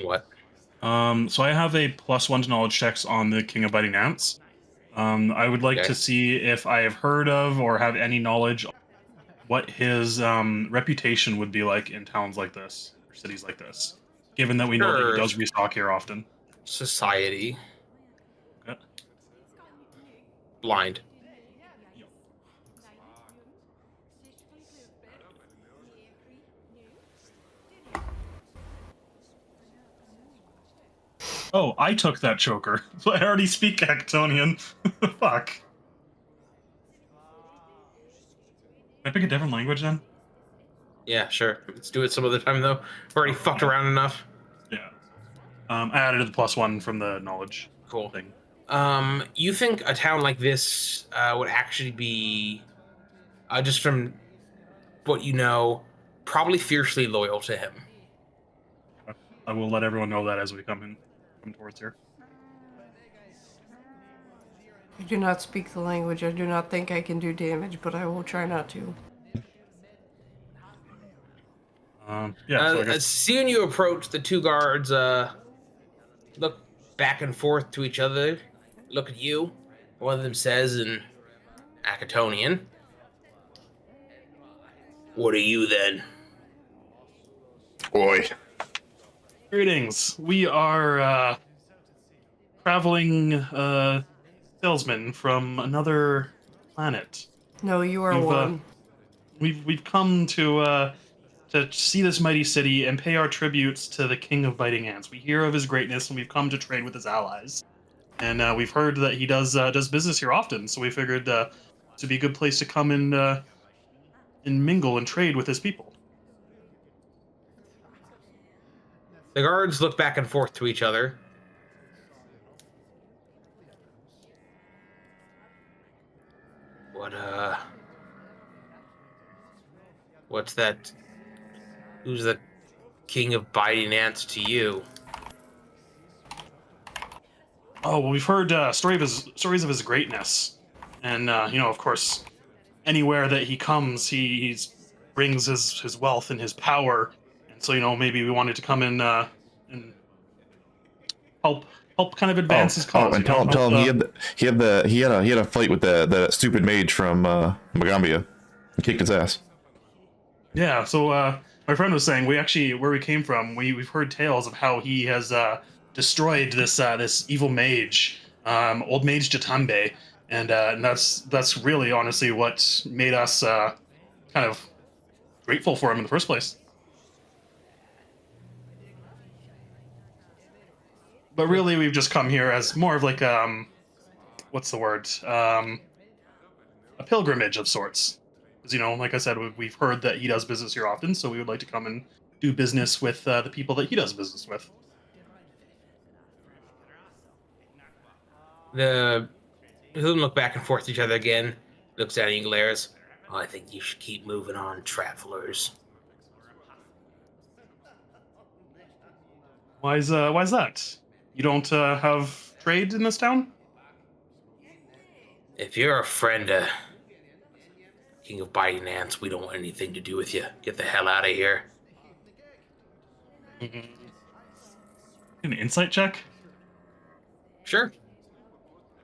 What? So I have a +1 to knowledge checks on the King of Biting Ants. I would like Okay. to see if I have heard of or have any knowledge of what his reputation would be like in towns like this, or cities like this, given that we know that Sure. he does restock here often. Society. Okay. Blind. Oh, I took that choker, so I already speak Actonian. Fuck. Can I pick a different language then? Yeah, sure. Let's do it some other time, though. We've already fucked around enough. Yeah. I added the +1 from the knowledge Cool. thing. You think a town like this would actually be, just from what you know, probably fiercely loyal to him. I will let everyone know that as we come towards here. I do not speak the language. I do not think I can do damage, but I will try not to. Yeah, so I guess... Seeing you approach, the two guards look back and forth to each other, look at you. One of them says in Acatonian, "What are you then?" Oi. Greetings. We are traveling salesmen from another planet. No, you are We've, one. We've come to see this mighty city and pay our tributes to the King of Biting Ants. We hear of his greatness, and we've come to trade with his allies. And we've heard that he does business here often, so we figured this would be a good place to come and mingle and trade with his people. The guards look back and forth to each other. What's that? Who's the King of Biting Ants to you? Oh, well, we've heard stories of his greatness. And, of course, anywhere that he comes, he brings his wealth and his power. And so, maybe we wanted to come in and help kind of advance his cause. And tell him he had a fight with that stupid mage from Magambia and kicked his ass. Yeah, so my friend was saying where we came from, we've heard tales of how he has destroyed this evil mage, old mage Jatambe, and that's really honestly what made us kind of grateful for him in the first place. But really, we've just come here as more of like what's the word? A pilgrimage of sorts. Because, like I said, we've heard that he does business here often, so we would like to come and do business with the people that he does business with. The two of them look back and forth to each other again. Looks at you and glares. "Oh, I think you should keep moving on, travelers." Why's that? You don't have trade in this town? If you're a friend of King of Biting Ants, we don't want anything to do with you. Get the hell out of here. Mm-hmm. An insight check? Sure.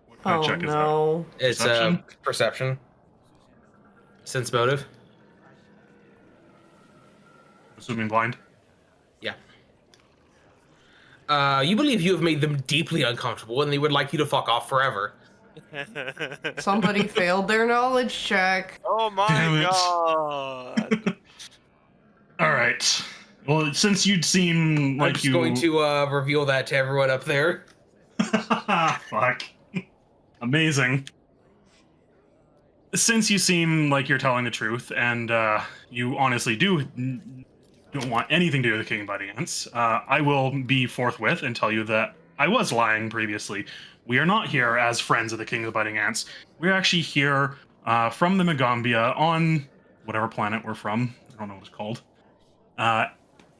What kind of check is that? It's Perception? Perception. Sense motive. Assuming blind? Yeah. You believe you have made them deeply uncomfortable and they would like you to fuck off forever. Somebody failed their knowledge check. Oh Damn my it. god! All right. Well, since you'd seem I'm like just you going to reveal that to everyone up there. fuck. Amazing. Since you seem like you're telling the truth, and you honestly don't want anything to do with the King of Biting Ants, I will be forthwith and tell you that I was lying previously. We are not here as friends of the King of the Biting Ants. We're actually here from the Megambia on whatever planet we're from. I don't know what it's called.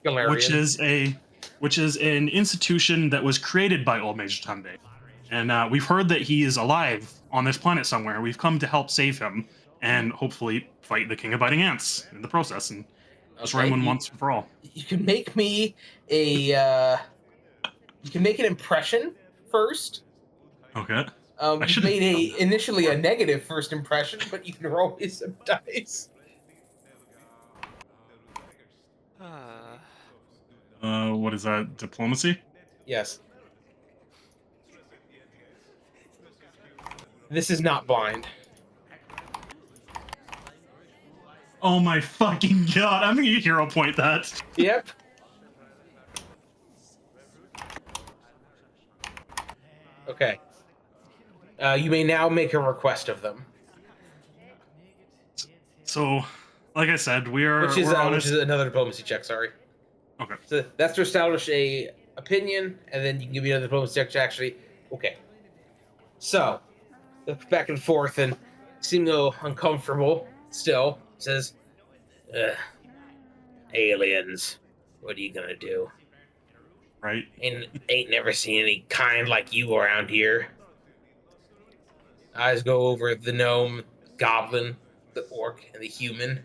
Which Galarian. is an institution that was created by Old Mage Tunde. And we've heard that he is alive on this planet somewhere. We've come to help save him and hopefully fight the King of Biting Ants in the process and destroy him once and for all. You can make me a. You can make an impression first. Okay. You made initially a negative first impression, but you can roll me some dice. What is that? Diplomacy? Yes. This is not blind. Oh my fucking god! I'm gonna hero point that. Yep. Okay. You may now make a request of them. So, like I said, we're Which is honest. another diplomacy check, sorry. Okay. So that's to establish a opinion, and then you can give me another diplomacy check to actually. Okay. So, back and forth and seem a little uncomfortable still. Says, aliens, what are you gonna do? Right. Ain't never seen any kind like you around here. Eyes go over the gnome, goblin, the orc, and the human.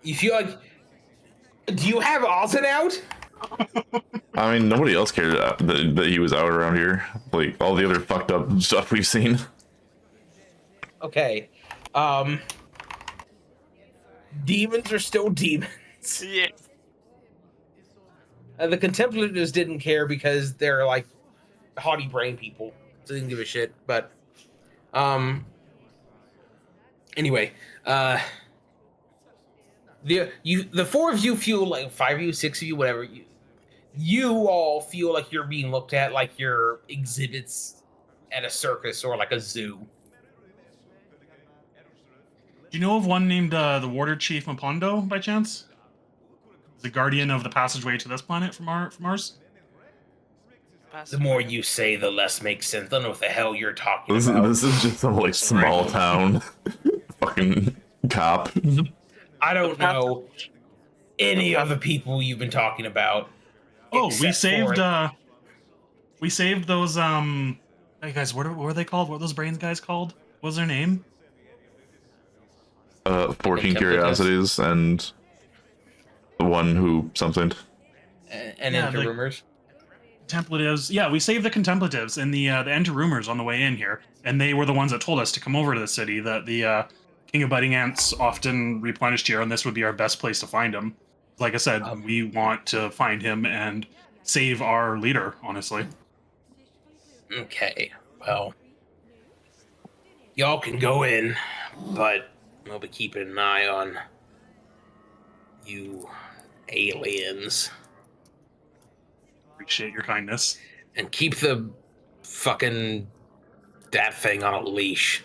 You feel like... Do you have Ozin out? I mean, nobody else cared that he was out around here. Like all the other fucked up stuff we've seen. Okay. Demons are still demons. Yeah. The contemplatives didn't care because they're like haughty brain people, so they didn't give a shit. But anyway, the four of you feel like 5 of you, 6 of you, whatever you all feel like you're being looked at like you're exhibits at a circus or like a zoo. Do you know of one named the Warder Chief Mapondo by chance? The guardian of the passageway to this planet from Mars? The more you say, the less makes sense. I don't know what the hell you're talking about. This is just some like small town fucking cop. I don't know any of the people you've been talking about. Oh, we except for- saved those hey guys, what were they called? What were those brains guys called? What was their name? 14 curiosities and the one who something. and Yeah, into like- rumors. Contemplatives. Yeah, we saved the Contemplatives and the Enter Rumors on the way in here, and they were the ones that told us to come over to the city. That the King of Biting Ants often replenished here, and this would be our best place to find him. Like I said, we want to find him and save our leader. Honestly. Okay, well, y'all can go in, but I'll be keeping an eye on you aliens. Appreciate your kindness. And keep the fucking that thing on a leash.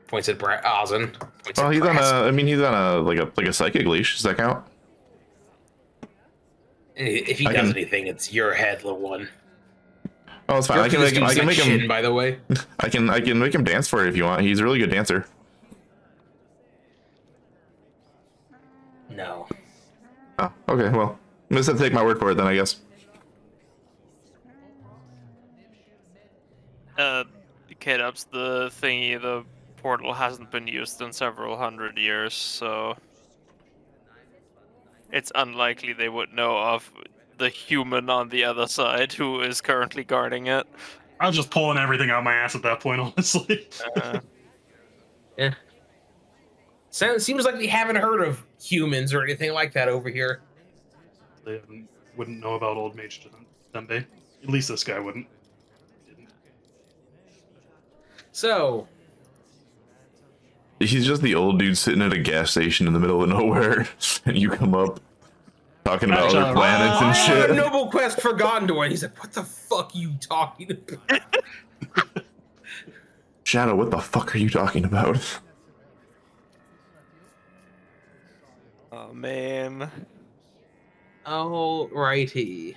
Points at Ozin. Points Oh, at he's on Brask. a. I mean, he's on a like a psychic leash. Does that count? If he I does can- anything, it's your head, little one. Oh, it's fine. I can make him. I can make Chin, him. by the way. I can make him dance for you if you want. He's a really good dancer. No. Oh, okay. Well, I'm just have to take my word for it then, I guess. Kdubs, the thingy, the portal hasn't been used in several hundred years, so it's unlikely they would know of the human on the other side who is currently guarding it. I was just pulling everything out my ass at that point, honestly. Yeah. Seems like we haven't heard of humans or anything like that over here. They wouldn't know about Old Mage Dembe. At least this guy wouldn't. So, He's just the old dude sitting at a gas station in the middle of nowhere, and you come up talking about Actually, other planets I and have a shit. noble quest for Gondor. And he's like, what the fuck are you talking about? Shadow, what the fuck are you talking about? Oh man. Alrighty.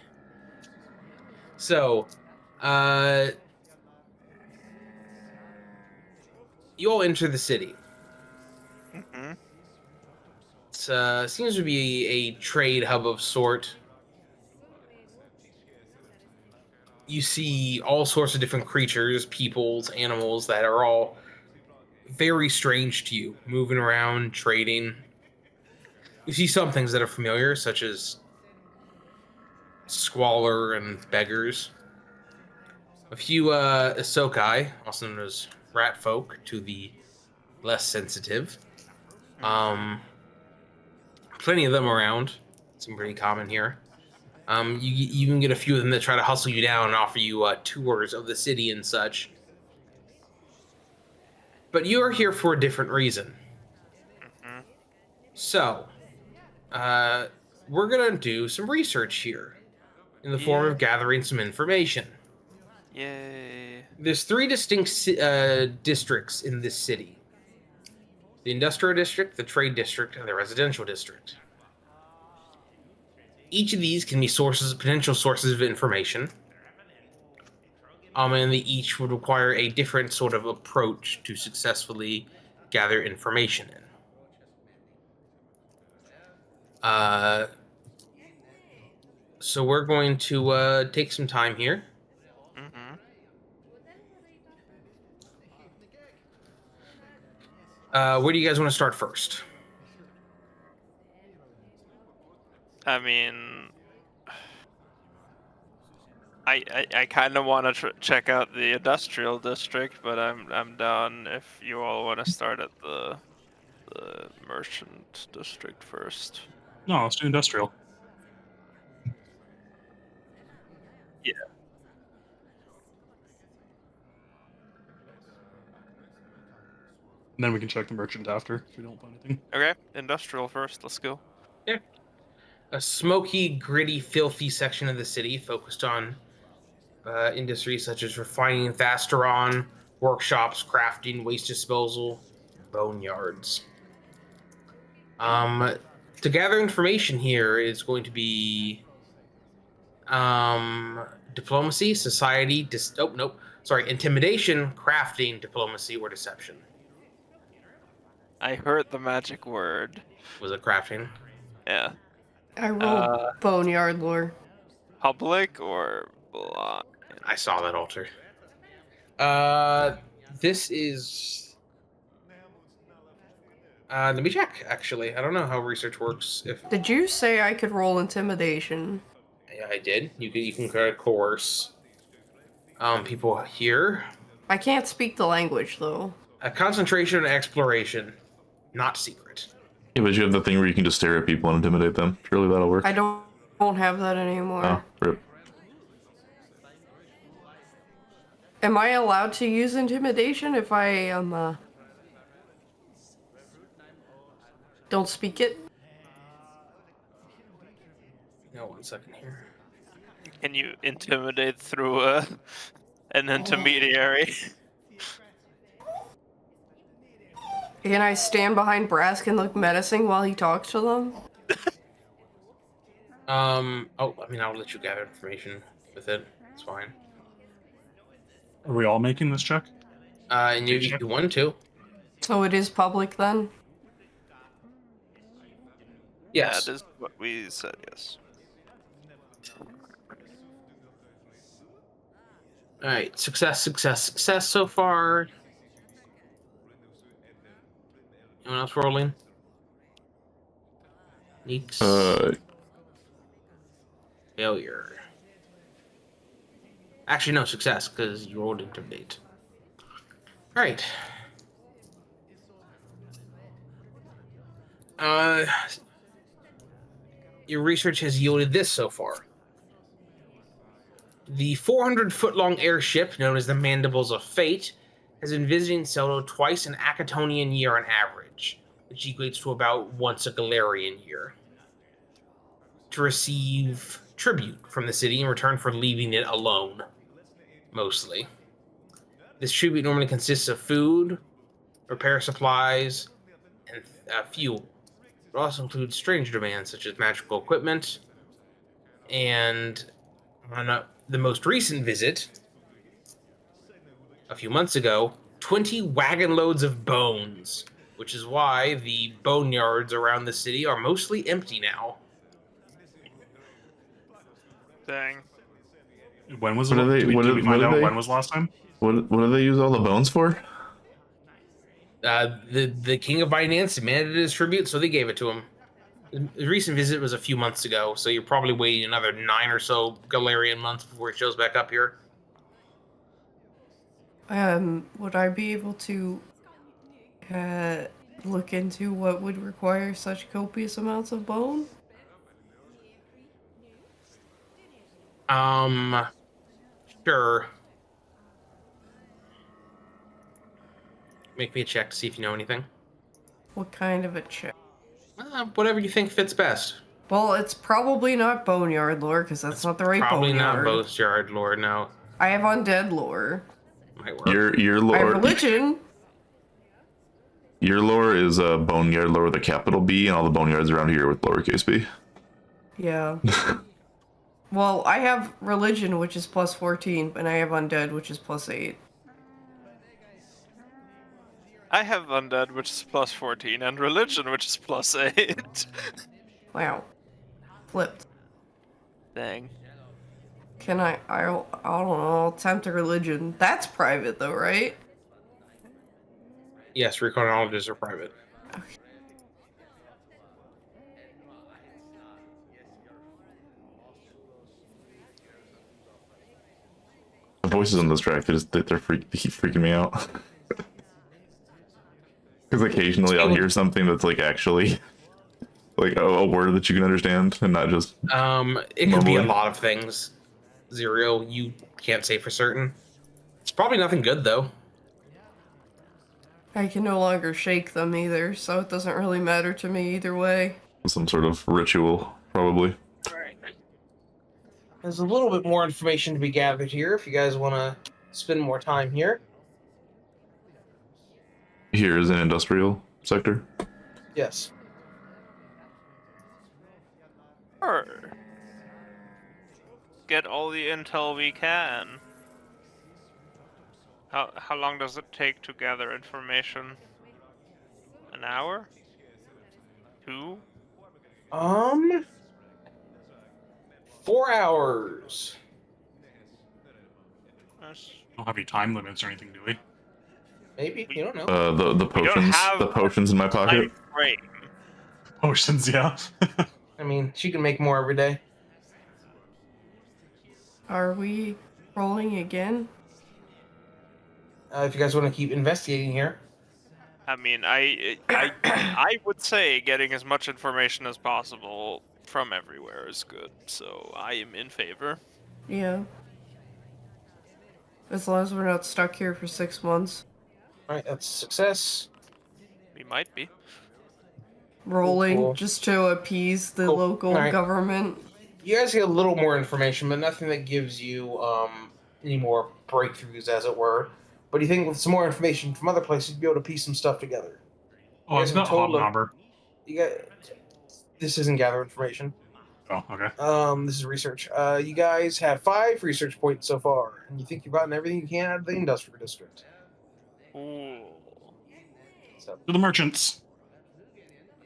So, you all enter the city. Mm-hmm. It seems to be a trade hub of sort. You see all sorts of different creatures, peoples, animals that are all very strange to you, moving around, trading. You see some things that are familiar, such as squalor and beggars. A few isokai, also known as rat folk, to the less sensitive. Plenty of them around. Some pretty common here. You even get a few of them that try to hustle you down and offer you tours of the city and such. But you are here for a different reason. Mm-hmm. So, we're gonna do some research here in the form of gathering some information. Yay. There's 3 distinct districts in this city: the industrial district, the trade district, and the residential district. Each of these can be potential sources of information. And they each would require a different sort of approach to successfully gather information in. So we're going to take some time here. Mm-hmm. Where do you guys want to start first? I mean, I kind of want to check out the industrial district, but I'm down if you all want to start at the merchant district first. No, let's do industrial. Yeah. And then we can check the merchant after if we don't find anything. Okay, industrial first. Let's go. Yeah. A smoky, gritty, filthy section of the city focused on industries such as refining, fasteron, workshops, crafting, waste disposal, boneyards. To gather information here is going to be diplomacy, society, intimidation, crafting, diplomacy, or deception. I heard the magic word. Was it crafting? Yeah. I rolled boneyard lore. Public or blind? I saw that altar. This is. Let me check. Actually, I don't know how research works. If Did you say I could roll intimidation? yeah, I did. You can coerce people here. I can't speak the language though. A concentration and exploration, not secret. Yeah, but you have the thing where you can just stare at people and intimidate them. Surely that'll work. I don't have that anymore. Oh, rip. Am I allowed to use intimidation if I am don't speak it? No, 1 second here. Can you intimidate through an intermediary? Can I stand behind Brask and look menacing while he talks to them? I'll let you gather information with it. It's fine. Are we all making this check? And you want to? So it is public then? Yes. That is what we said, yes. All right. Success so far. Anyone else rolling? Gneakz. Failure. Actually, no, success, because you rolled intimidate. Alright. Your research has yielded this so far. The 400-foot-long airship, known as the Mandibles of Fate, has been visiting Solo twice an Acatonian year on average, which equates to about once a Galarian year, to receive tribute from the city in return for leaving it alone, mostly. This tribute normally consists of food, repair supplies, and fuel. It also includes strange demands such as magical equipment, and on the most recent visit, a few months ago, 20 wagon loads of bones, which is why the boneyards around the city are mostly empty now. Dang. When was What it? do they- Did we, what did do- we what find do out they- when was last time? What do they use all the bones for? The king of Binance demanded his tribute, so they gave it to him. The recent visit was a few months ago, so you're probably waiting another 9 or so Galarian months before he shows back up here. Would I be able to look into what would require such copious amounts of bone? Sure. Make me a check to see if you know anything. What kind of a check? Whatever you think fits best. Well, it's probably not boneyard lore, because that's not the right Probably not boneyard. Boastyard lore, no. I have undead lore. Might work. Your I have lore. religion. Your lore is boneyard lore with a capital B, and all the boneyards around here with lowercase b. Yeah. Well, I have religion, which is plus 14, and I have undead, which is plus 8. I have undead, which is plus 14, and religion, which is plus 8. Wow. Flipped. Dang. Can I don't know, I'll attempt a religion. That's private though, right? Yes, reconnologists are private. The voices on this track, they keep freaking me out. Because occasionally I'll hear something that's like actually like a word that you can understand and not just It could be a Normally. lot of things. Zireael, you can't say for certain. It's probably nothing good though. I can no longer shake them either, so it doesn't really matter to me either way. some sort of ritual, probably. Right. There's a little bit more information to be gathered here if you guys want to spend more time here. Here is an industrial sector. Yes. Sure. Get all the intel we can. How long does it take to gather information? An hour? 2? 4 hours. That's- We don't have any time limits or anything, do we? Maybe, you don't know. The potions, have the potions in my pocket. Right. Potions, yeah. I mean, she can make more every day. Are we rolling again? If you guys want to keep investigating here. I mean, I would say getting as much information as possible from everywhere is good, so I am in favor. Yeah. As long as we're not stuck here for 6 months. Alright, that's a success. We might be. Rolling Cool. just to appease the Cool. local Alright. government. You guys get a little more information, but nothing that gives you any more breakthroughs, as it were. But you think with some more information from other places, you'd be able to piece some stuff together. Oh, it's Here's a not total of- Hobnobber. You got this isn't gather information. Oh, okay. This is research. You guys have 5 research points so far, and you think you've gotten everything you can out of the industrial district. Ooh. So, To the merchants.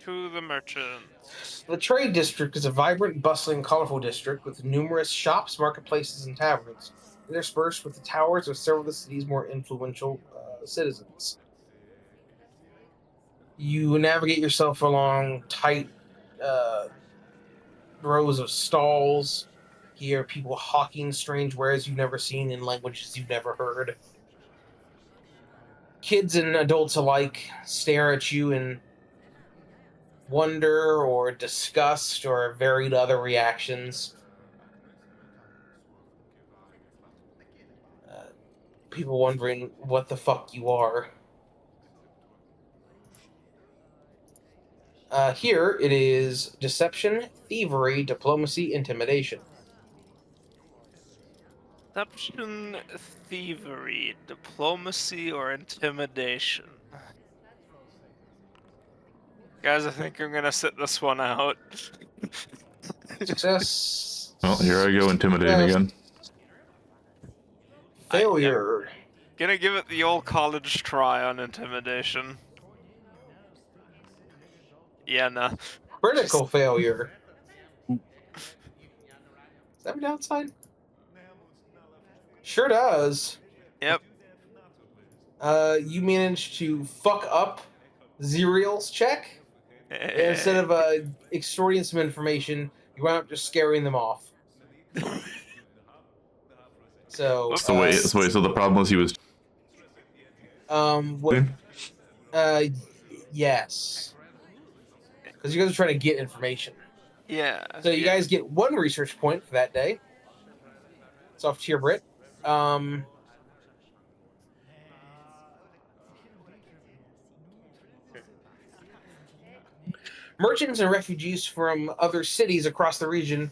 To the merchants. the trade district is a vibrant, bustling, colorful district with numerous shops, marketplaces, and taverns, interspersed with the towers of several of the city's more influential citizens. You navigate yourself along tight rows of stalls. Hear people hawking strange wares you've never seen in languages you've never heard. Kids and adults alike stare at you in wonder or disgust or varied other reactions. people wondering what the fuck you are. Here it is deception, thievery, diplomacy, intimidation. Deception, thievery, diplomacy, or intimidation. Guys, I think I'm gonna sit this one out. Success. Well, here I go intimidating again. Failure. Gonna give it the old college try on intimidation. Yeah, nah. Critical failure. Is that a downside? Sure does. Yep. You managed to fuck up Zireael's check. And instead of extorting some information, you wound up just scaring them off. So So the problem was he was. what? Yes, because you guys are trying to get information. Yeah. So you guys get 1 research point for that day. It's off Tyrbrit. Merchants and refugees from other cities across the region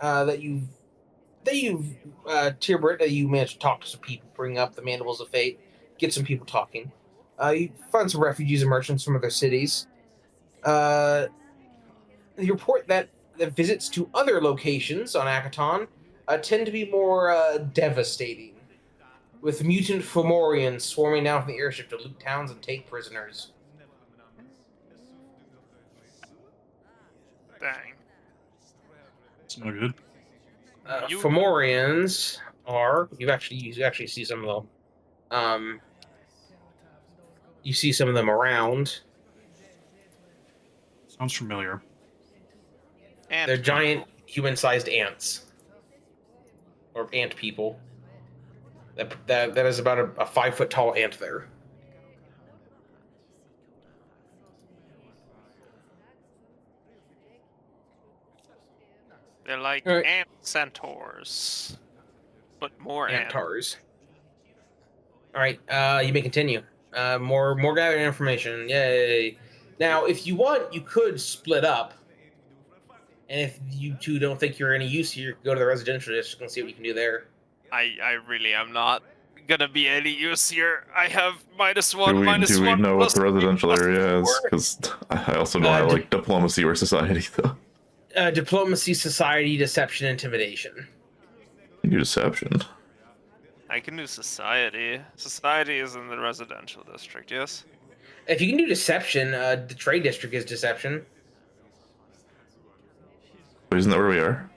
that you've Tyrbrit, that you managed to talk to some people, bring up the Mandibles of Fate, get some people talking. You find some refugees and merchants from other cities. You report that the visits to other locations on Akaton tend to be more devastating, with mutant Fomorians swarming down from the airship to loot towns and take prisoners. Dang. It's no good. Fomorians are you actually see some of them. You see some of them around. Sounds familiar. And They're giant human-sized ants, or ant people. That is about a 5-foot tall ant there. They're like Alright. ant centaurs, but more ant. Antars. All right, you may continue. More gathering information. Yay! Now, if you want, you could split up. And if you two don't think you're any use here, go to the residential district and see what you can do there. I really am not gonna be any use here. I have -1, Do we -1. know what the +3, residential area is? +4. Because I also know I like diplomacy or society though. Diplomacy, society, deception, intimidation. You deception. I can do society. Society is in the residential district, yes? If you can do deception, the trade district is deception. But isn't that where we are?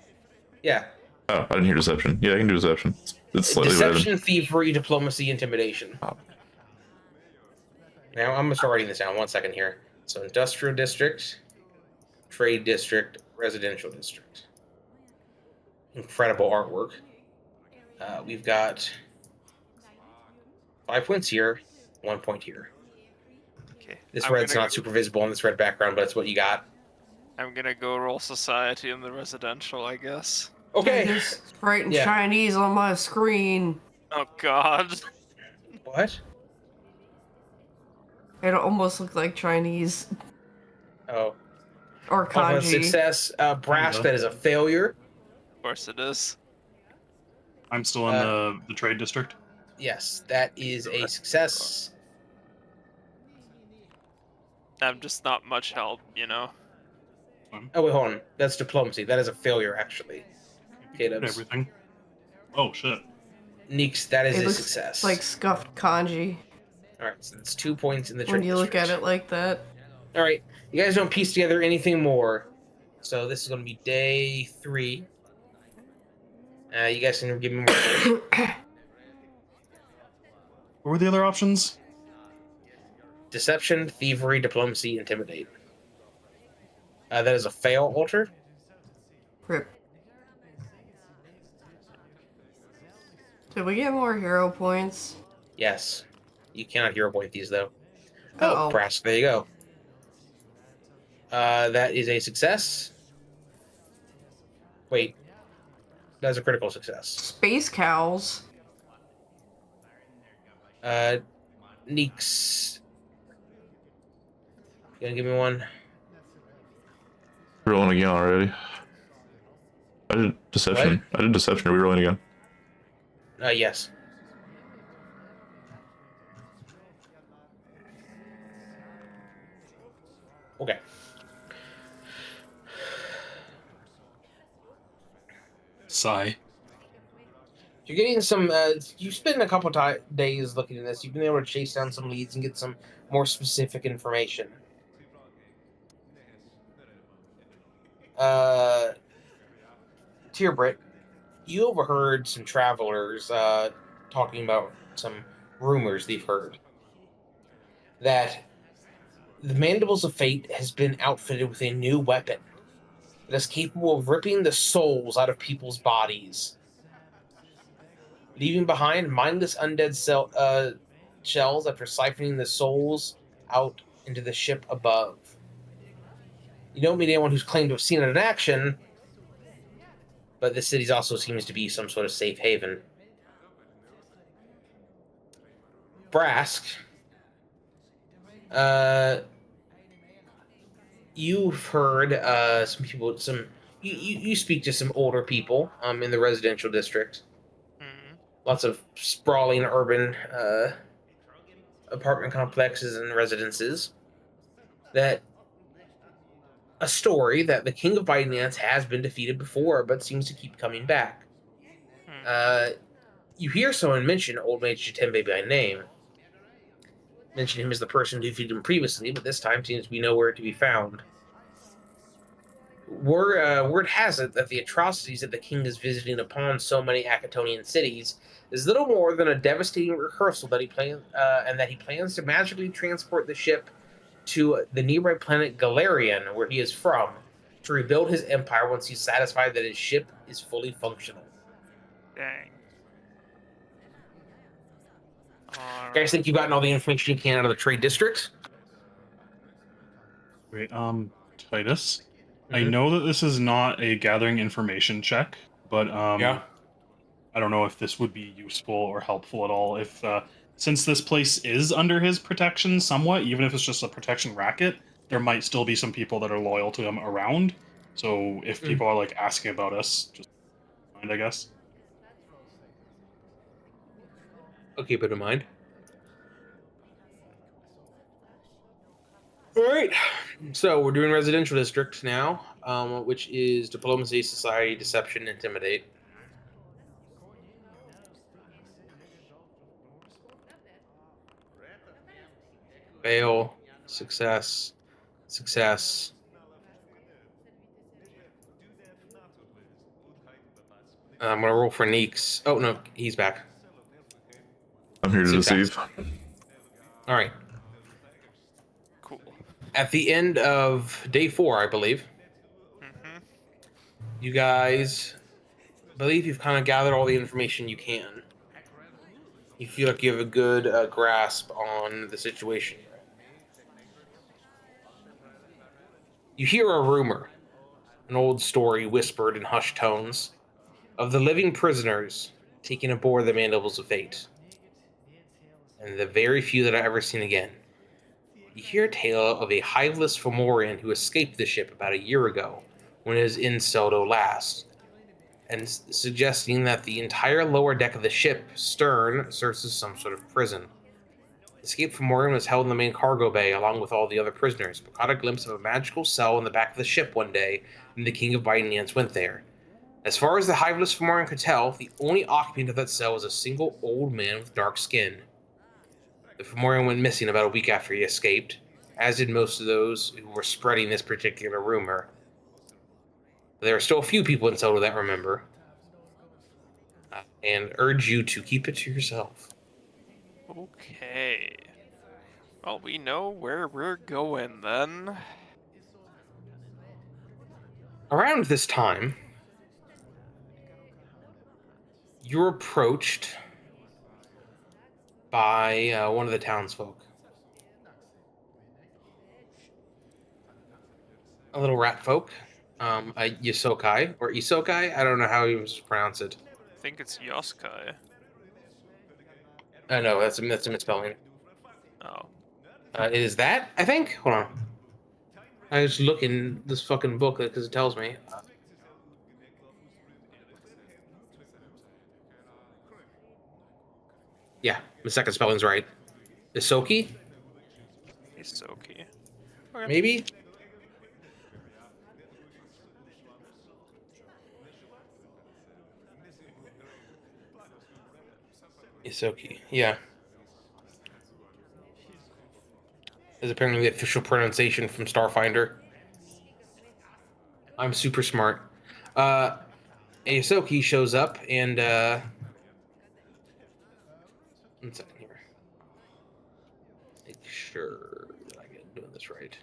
Yeah. Oh, I didn't hear deception. Yeah, I can do deception. It's slightly Deception, thievery, diplomacy, intimidation. Oh. Now, I'm going to start writing this down. 1 second here. So, industrial district, trade district, residential district. Incredible artwork. We've got 5 points here, 1 point here. Okay. This red's not super visible on this red background, but it's what you got. I'm gonna go roll society in the residential, I guess. Okay. It's writing Yeah. Chinese on my screen. Oh god. What? It almost looked like Chinese Oh. or Off on a kanji. success. Brask, that is a failure. Of course it is. I'm still in the trade district. Yes, that is a success. I'm just not much help, you know? Oh, wait, hold on. That's diplomacy. That is a failure, actually. Kdubs. Everything. Oh shit. Gneakz, that is It a looks success. like scuffed kanji All right, so that's 2 points in the when trade you look at district. it like that. All right, you guys don't piece together anything more. So this is going to be day 3. You guys can give me more. What were the other options? Deception, thievery, diplomacy, intimidate. That is a fail, Alter. Rip. Did we get more hero points? Yes. You cannot hero point these, though. Uh-oh. Oh, Brask, there you go. That is a success. Wait. That's a critical success. Space cows. Gneakz. You gonna give me one? Rolling again already. I did deception. I did deception. Are we rolling again? Yes. Okay. Sigh. You're getting some. You spend a couple days looking at this. You've been able to chase down some leads and get some more specific information. Tyrbrit, you overheard some travelers talking about some rumors they've heard that the Mandibles of Fate has been outfitted with a new weapon that is capable of ripping the souls out of people's bodies, leaving behind mindless undead shells after siphoning the souls out into the ship above. You don't meet anyone who's claimed to have seen it in action, but this city also seems to be some sort of safe haven. Brask, you've heard some people, you speak to some older people in the residential district. Lots of sprawling urban apartment complexes and residences. That a story that the King of Binance has been defeated before, but seems to keep coming back. You hear someone mention Old Mage Jatembe by name. Mention him as the person who defeated him previously, but this time seems to be nowhere to be found. Word has it that the atrocities that the king is visiting upon so many Akatonian cities is little more than a devastating rehearsal that he plans to magically transport the ship to the nearby planet Galarian, where he is from, to rebuild his empire once he's satisfied that his ship is fully functional. Dang. You guys think you've gotten all the information you can out of the trade district? Wait, Titus. I know that this is not a gathering information check, but Yeah. I don't know if this would be useful or helpful at all. If since this place is under his protection somewhat, even if it's just a protection racket, there might still be some people that are loyal to him around. So if people are like asking about us, just mind, I guess. I'll keep it in mind. All right, so we're doing residential district now, which is diplomacy, society, deception, intimidate. Fail, success, success. I'm gonna roll for Gneakz. Oh no, he's back. I'm here to Success. deceive. All right. Cool. At the end of day 4, I believe, you guys believe you've kind of gathered all the information you can. You feel like you have a good grasp on the situation. You hear a rumor, an old story whispered in hushed tones, of the living prisoners taken aboard the Mandibles of Fate, and the very few that I've ever seen again. You hear a tale of a hiveless Fomorian who escaped the ship about a year ago when it was in Seldo last, and suggesting that the entire lower deck of the ship, stern, serves as some sort of prison. Escape from Morgan was held in the main cargo bay along with all the other prisoners, but caught a glimpse of a magical cell in the back of the ship one day when the King of Binance went there. As far as the hiveless Fomorian could tell, the only occupant of that cell was a single old man with dark skin. The Fomorian went missing about a week after he escaped, as did most of those who were spreading this particular rumor. There are still a few people in Soto that remember, and urge you to keep it to yourself. Okay. Well, we know where we're going then. Around this time, you're approached by one of the townsfolk. A little rat folk, a Yosokai, or Isokai, I don't know how you pronounce it. I think it's Yoskai. No, that's a misspelling. Oh. It is that, I think? Hold on. I just look in this fucking book because it tells me. Yeah, the second spelling's right. Isoki? Isoki. Okay. Maybe? Isoki, yeah. Is apparently the official pronunciation from Starfinder. I'm super smart. Isoki shows up and, one second here. Make sure that I get doing this right.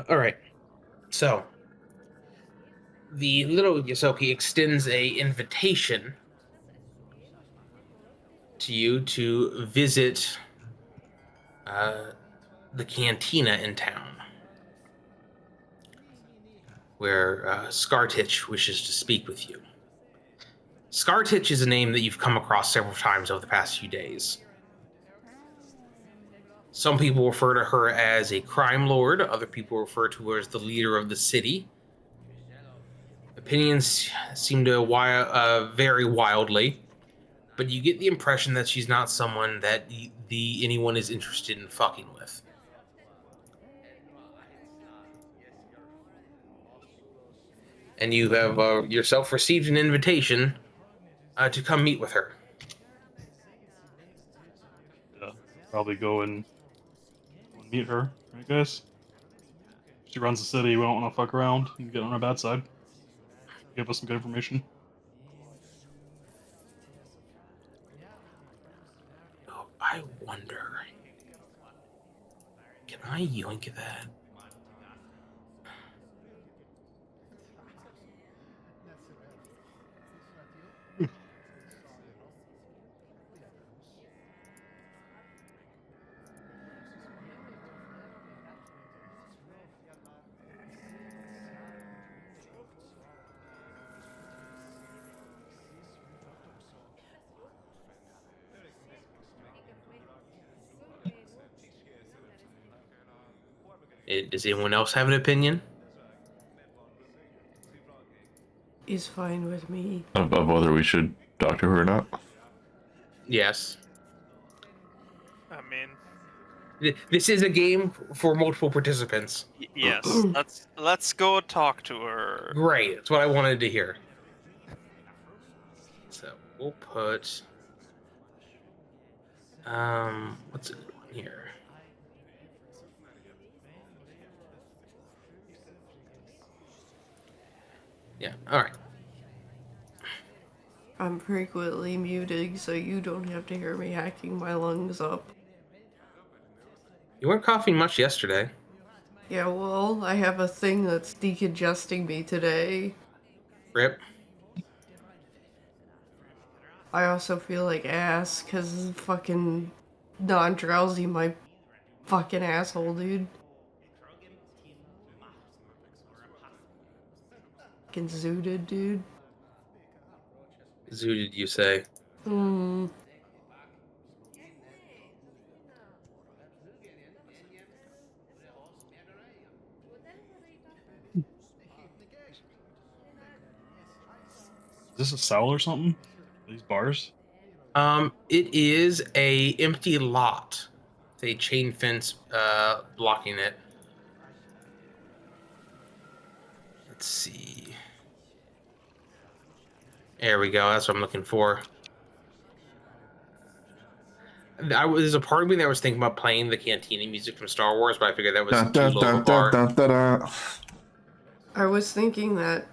All right. So, the little Yosoki extends a invitation to you to visit the cantina in town, where Skartich wishes to speak with you. Skartich is a name that you've come across several times over the past few days. Some people refer to her as a crime lord, other people refer to her as the leader of the city. Opinions seem to vary wildly, but you get the impression that she's not someone that anyone is interested in fucking with. And you have yourself received an invitation to come meet with her. Yeah, probably go and meet her, I guess. She runs the city, we don't want to fuck around and get on our bad side. Give us some good information. Oh, I wonder. Can I yoink that? Does anyone else have an opinion? Is fine with me. Of whether we should talk to her or not. Yes. I mean, This is a game for multiple participants. yes. Let's go talk to her. Great. That's what I wanted to hear. So we'll put what's a good one here? Yeah, alright. I'm frequently muting, so you don't have to hear me hacking my lungs up. You weren't coughing much yesterday. Yeah, well, I have a thing that's decongesting me today. Rip. I also feel like ass, cause fucking non-drowsy my fucking asshole, dude. Fucking zooted, dude. Zooted, you say? Is this a cell or something? These bars? It is a empty lot. It's a chain fence blocking it. Let's see. There we go. That's what I'm looking for. There's a part of me that was thinking about playing the Cantina music from Star Wars, but I figured that was too low of a bar. I was thinking that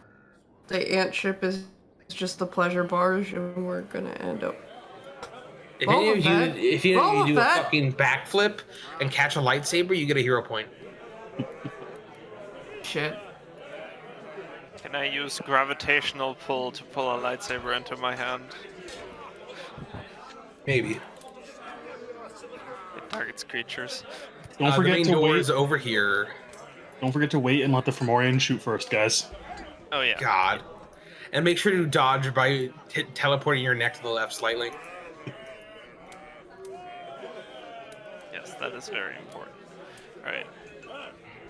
the ant ship is just the pleasure bars, and we're gonna end up. If any of you do a fucking backflip and catch a lightsaber, you get a hero point. Shit. Can I use gravitational pull to pull a lightsaber into my hand? Maybe. It targets creatures. Don't The forget main to door wait. is over here. Don't forget to wait and let the Fomorian shoot first, guys. Oh yeah. God. And make sure to dodge by teleporting your neck to the left slightly. Yes, that is very important. Alright.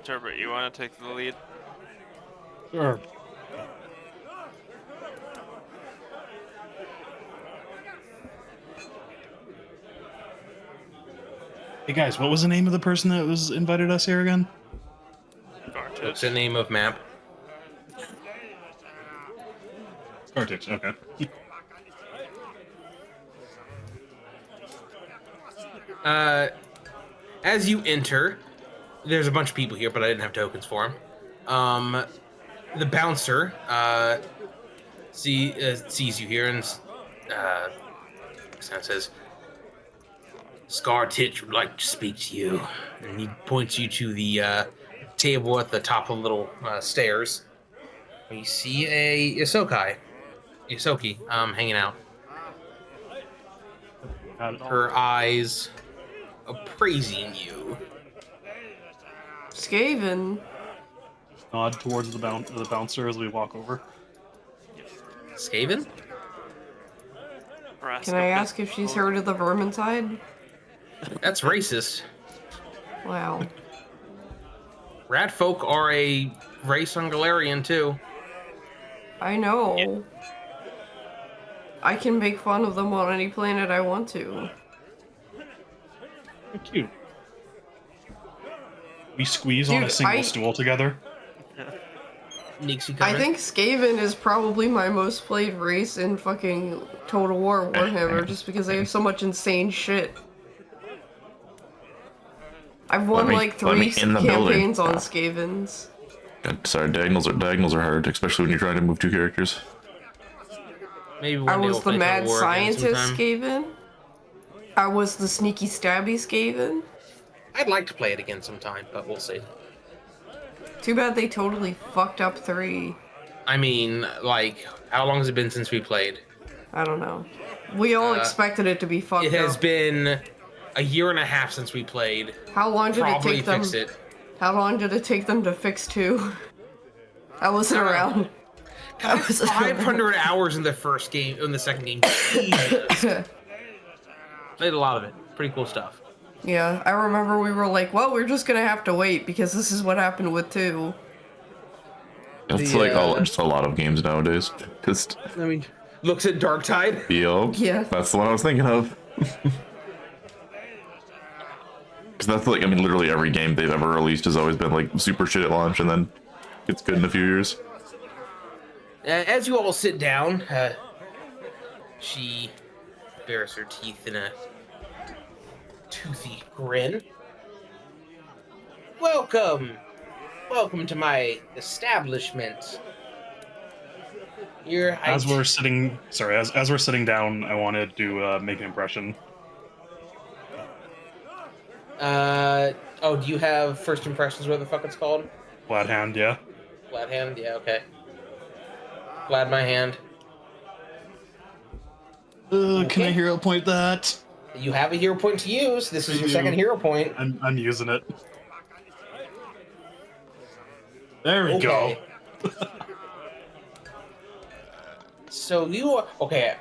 Tyrbrit, you want to take the lead? Sure. Hey guys, what was the name of the person that was invited us here again? What's the name of map? Cartix, okay. As you enter, there's a bunch of people here, but I didn't have tokens for them. The bouncer sees you here and says, "Scar Titch would like to speak to you." And he points you to the table at the top of the little stairs. You see a Yosoki hanging out. Her eyes appraising you. Skaven. Nod towards the bouncer as we walk over. Skaven? Brask Can I up ask his if she's pull. heard of the Vermintide? That's racist. Wow. Rat folk are a race on Galarian too. I know. Yeah. I can make fun of them on any planet I want to. They're cute. We squeeze on a Dude, single stool together. Gneakz, you I coming? think Skaven is probably my most played race in fucking Total War Warhammer, just because they have so much insane shit. I've won me- like let me 3 in the building. campaigns on Skavens. Sorry, diagonals are hard, especially when you're trying to move two characters. Maybe one I day was we'll the play Total mad War again scientist sometime. Skaven. I was the sneaky stabby Skaven. I'd like to play it again sometime, but we'll see. Too bad they totally fucked up 3. I mean, like, how long has it been since we played? I don't know. We all expected it to be fucked It has up. been a year and a half since we played. How long did it Probably take them? fix it. How long did it take them to fix 2? I wasn't around. I was 500 hours in the first game, in the second game. Jesus. Played a lot of it. Pretty cool stuff. Yeah, I remember we were like, well, we're just gonna have to wait because this is what happened with 2. It's The, like just a lot of games nowadays. Just I mean, looks at Darktide. yo, Yeah. that's the one I was thinking of. Because that's like, I mean, literally every game they've ever released has always been like super shit at launch, and then it's good in a few years. As you all sit down, she bares her teeth in a toothy grin. Welcome! Welcome to my establishment. As we're sitting, sorry, as we're sitting down, I wanted to make an impression. Oh, do you have first impressions, what the fuck it's called? Flat hand, yeah. Glad hand? Yeah, okay. Glad my hand. Can I hero point that? You have a hero point to use. This is your second hero point. I'm using it. There we go. So you are okay.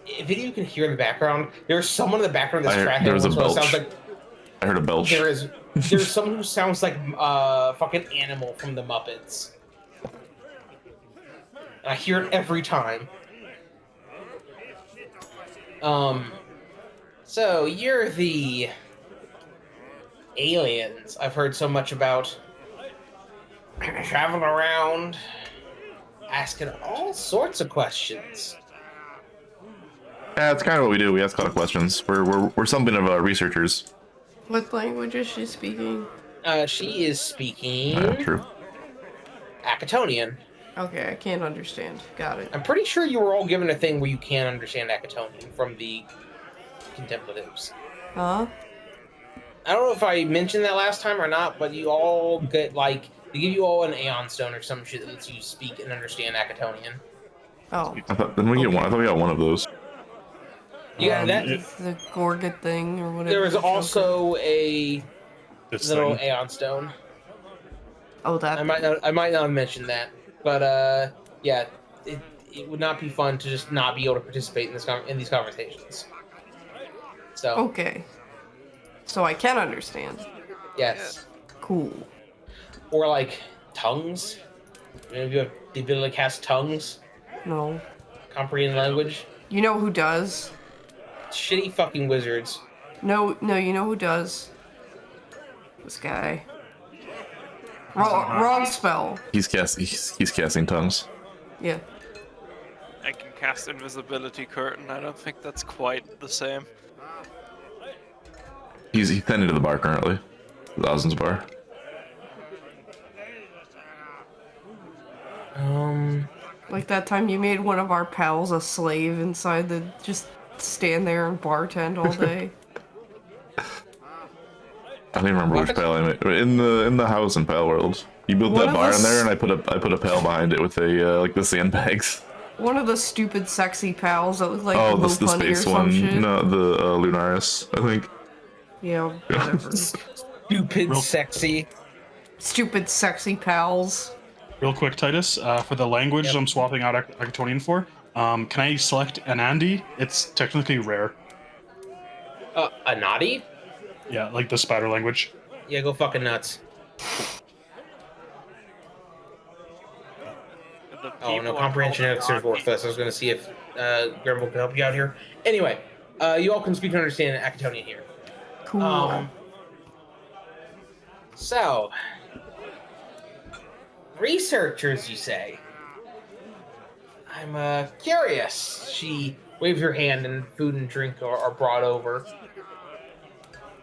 If you can hear in the background, there's someone in the background that's tracking. There's a so it belch. sounds like I heard a belch. there's someone who sounds like fucking animal from the Muppets. And I hear it every time. So you're the aliens I've heard so much about. Traveling around, asking all sorts of questions. Yeah, it's kind of what we do. We ask a lot of questions. We're something of researchers. What language is she speaking? She is speaking True. Acatonian. Okay, I can't understand. Got it. I'm pretty sure you were all given a thing where you can understand Acatonian from the Contemplatives. Huh? I don't know if I mentioned that last time or not, but you all get like they give you all an Aeon Stone or some shit that lets you speak and understand Akatonian. Oh, I thought then we get Okay. one. I thought we got one of those. Yeah, that it's the Gorget thing or whatever. there was the fuck also a This little thing. Aeon Stone. Oh, that. I might not have mentioned that, but yeah, it would not be fun to just not be able to participate in these conversations. So Okay. So I can understand. yes, Cool. or like tongues. Maybe you have the ability to cast tongues, No. comprehend language. You know who does? Shitty fucking wizards. No, you know who does? This guy. Wrong spell. He's casting tongues. Yeah. I can cast Invisibility Curtain. I don't think that's quite the same. He's tending to the bar currently. Thousands bar. Like that time you made one of our pals a slave inside the just stand there and bartend all day. I don't even remember which What? pal I made. In the house in Pal World. You built One that of bar us- in there, and I put a pail behind it with a like the sandbags. One of the stupid sexy pals that was like Oh, low the punny or space some one. shit. No, the Lunaris, I think. Yeah, whatever. Stupid, Real- sexy. Stupid sexy pals. Real quick, Titus, for the language Yep. I'm swapping out Akatonian for, can I select Anandi? It's technically rare. A naughty? Yeah, like the spider language. Yeah, go fucking nuts. The Oh no, people comprehension are elixir is worthless. I was gonna see if Grimble can help you out here. Anyway, you all can speak and understand Akatonian here. Cool. So, researchers, you say? I'm curious. She waves her hand, and food and drink are brought over.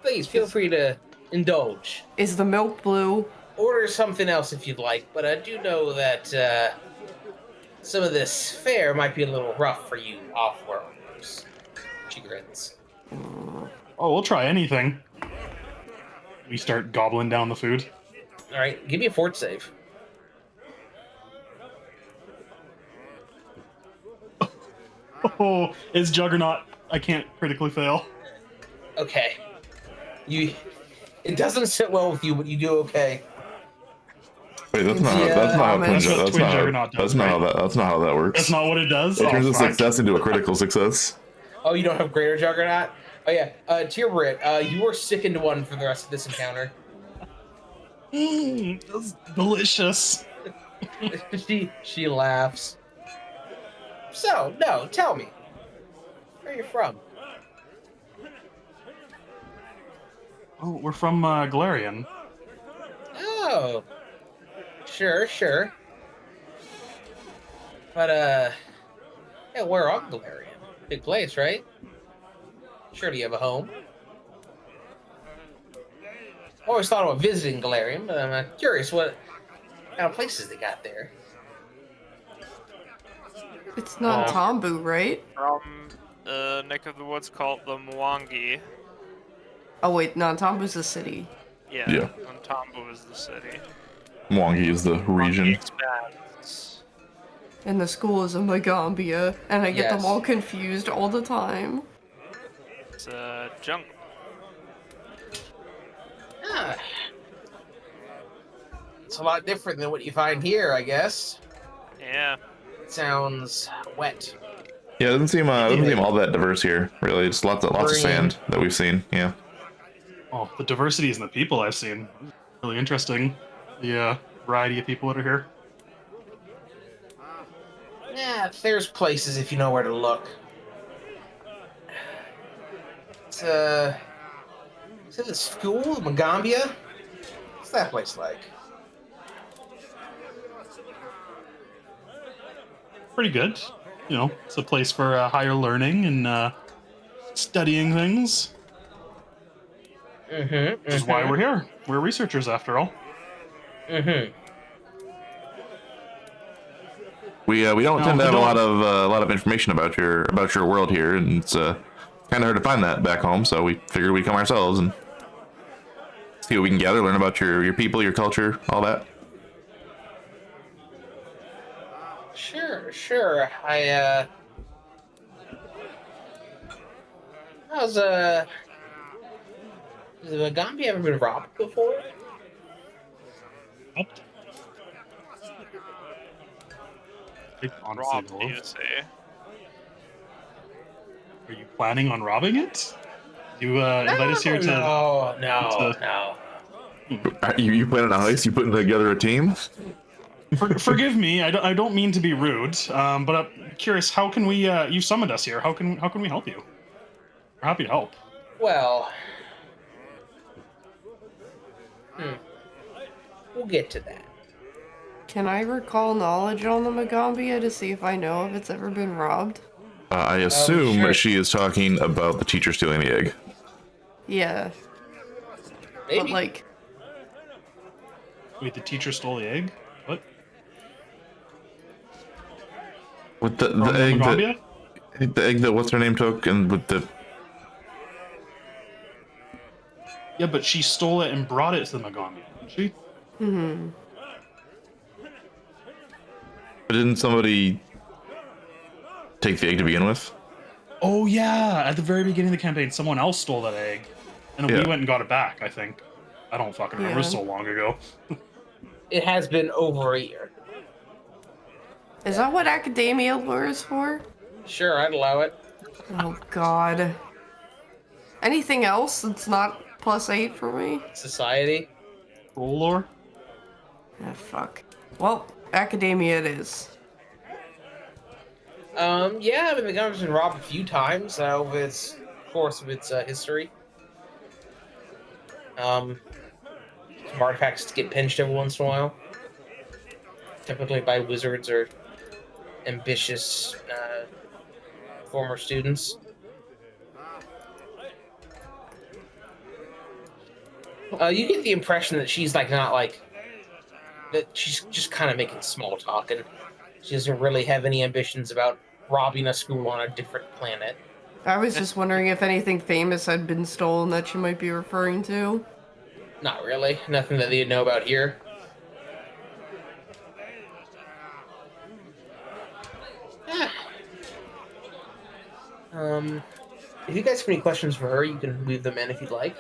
Please feel free to indulge. Is the milk blue? Order something else if you'd like, but I do know that some of this fare might be a little rough for you off-worlders. She grins. Oh, we'll try anything. We start gobbling down the food. All right, give me a fort save. Oh, it's Juggernaut. I can't critically fail. Okay. It doesn't sit well with you, but you do okay. Wait, that's not Yeah, that's not how that's what that's Twin not Juggernaut does, that's not how that works. That's not what it does. It turns a fuck. success into a critical success. Oh, you don't have greater juggernaut? Oh yeah, Tyrbrit, you are sickened one for the rest of this encounter. That's delicious. she laughs. So, no, tell me. Where are you from? Oh, we're from Galarian. Oh. Sure. But, yeah, we're on Galarian. Big place, right? Surely you have a home. Always thought about visiting Galarian, but I'm curious what kind of places they got there. It's not Tombu, right? From a neck of the woods called the Mwangi. Oh wait, no, Tombu's a city. Yeah. Yeah. And Tombu is the city. Mwangi is the region. Mwangi expands. And the school is in Magambia, and I get Yes. them all confused all the time. It's a jungle. Ah. It's a lot different than what you find here, I guess. Yeah. It sounds wet. Yeah, it doesn't seem all that diverse here. Really, just lots of Green. sand that we've seen. Yeah. Oh, the diversities in the people I've seen. Really interesting. The variety of people that are here. Yeah, there's places if you know where to look. It's is it a school, Magambia? What's that place like? Pretty good. You know, it's a place for higher learning and studying things. Which is why we're here. We're researchers, after all. We don't No, tend to we have don't. a lot of information about your world here, and it's kind of hard to find that back home. So we figured we'd come ourselves and See what we can gather, learn about your people, your culture, all that. Sure. How's has the Gambia ever been robbed before? Helped. I honestly Rob, know do of. you say? Are you planning on robbing it? You invite us here to. No. You planning a heist? You putting together a team? Forgive me. I don't mean to be rude. But I'm curious. How can we? You summoned us here. How can we help you? We're happy to help. Well, we'll get to that. Can I recall knowledge on the Magambia to see if I know if it's ever been robbed? I assume sure. she is talking about the teacher stealing the egg. Yeah, Maybe. but like, Wait, the teacher stole the egg. What? With the From egg Magambia? that the egg that what's her name took, and with the Yeah, but she stole it and brought it to the Magambia, didn't she? didn't somebody take the egg to begin with? Oh yeah, at the very beginning of the campaign, someone else stole that egg, and we Yeah. went and got it back. I think. I don't fucking remember. It was Yeah. so long ago. It has been over a year. is that what academia lure is for? Sure, I'd allow it. Oh god. Anything else that's not +8 for me? Society. Roll lore. Ah, fuck. Well, academia it is. Yeah, I mean, the government's been robbed a few times over its course of its history. Some artifacts get pinched every once in a while. Typically by wizards or ambitious former students. You get the impression that she's like not like that. She's just kind of making small talk, and she doesn't really have any ambitions about robbing a school on a different planet. I was just wondering if anything famous had been stolen that you might be referring to. Not really. Nothing that they know about here. If you guys have any questions for her, you can leave them in if you'd like.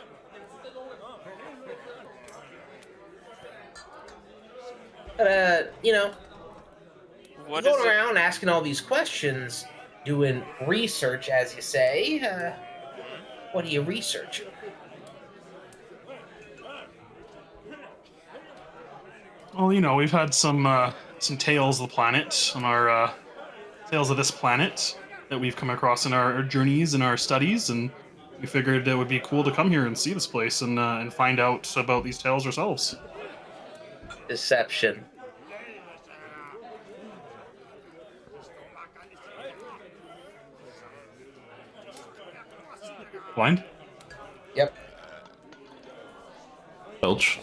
But, What going is it? around asking all these questions, doing research, as you say. What are you researching? Well, we've had some tales of the planet on our tales of this planet that we've come across in our journeys and our studies, and we figured it would be cool to come here and see this place and find out about these tales ourselves. Deception. Blind? Yep. Belch.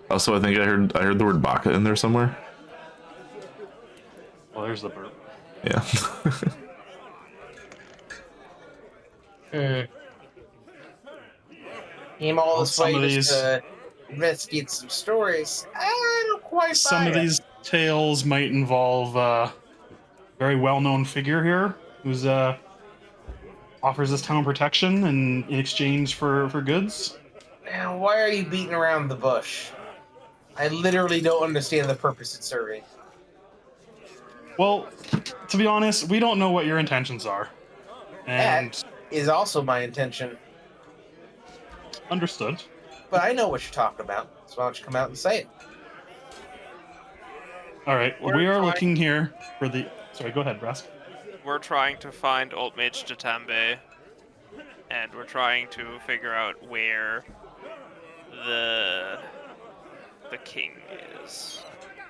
Also, I think I heard the word baka in there somewhere. Well, there's the burp. Yeah. Came all this Some way of just these- to investigate some stories. I don't quite Some buy of it. these tales might involve a very well-known figure here who's offers this town protection in exchange for goods. Now, why are you beating around the bush? I literally don't understand the purpose it's serving. Well, to be honest, we don't know what your intentions are. And That is also my intention. understood. But I know what you're talking about, so why don't you come out and say it? All right, We're we are trying- looking here for the. Sorry, go ahead, Brask. We're trying to find Old Mage Jatambe, and we're trying to figure out where the king is.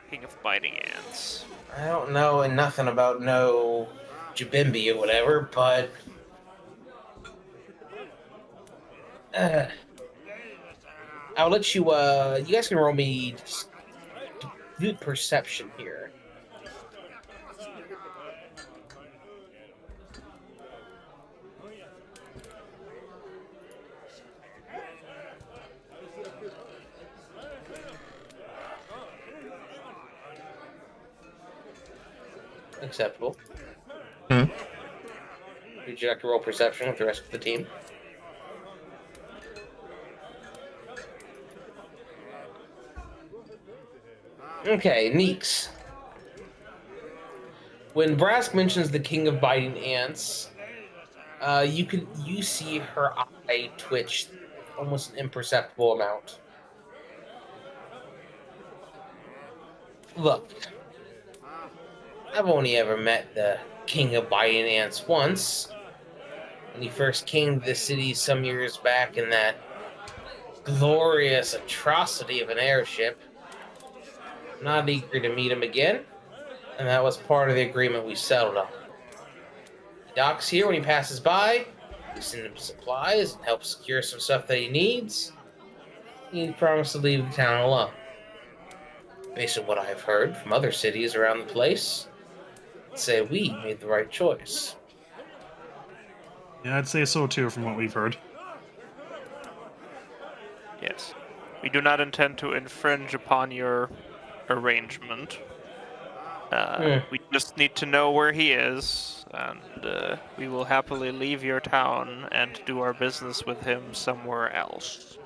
King of Biting Ants. I don't know nothing about no Jabimbi or whatever, but I'll let you. You guys can roll me just good perception here. Acceptable. Hmm. Would you like to roll perception with the rest of the team? Okay, Gneakz. When Brask mentions the king of biting ants, you see her eye twitch almost an imperceptible amount. Look, I've only ever met the king of biting ants once. When he first came to the city some years back in that glorious atrocity of an airship. Not eager to meet him again, and that was part of the agreement we settled on. He docks here when he passes by. We send him supplies and help secure some stuff that he needs. He promised to leave the town alone. Based on what I've heard from other cities around the place, I'd say we made the right choice. Yeah, I'd say so too, from what we've heard. Yes. We do not intend to infringe upon your arrangement. We just need to know where he is, and we will happily leave your town and do our business with him somewhere else.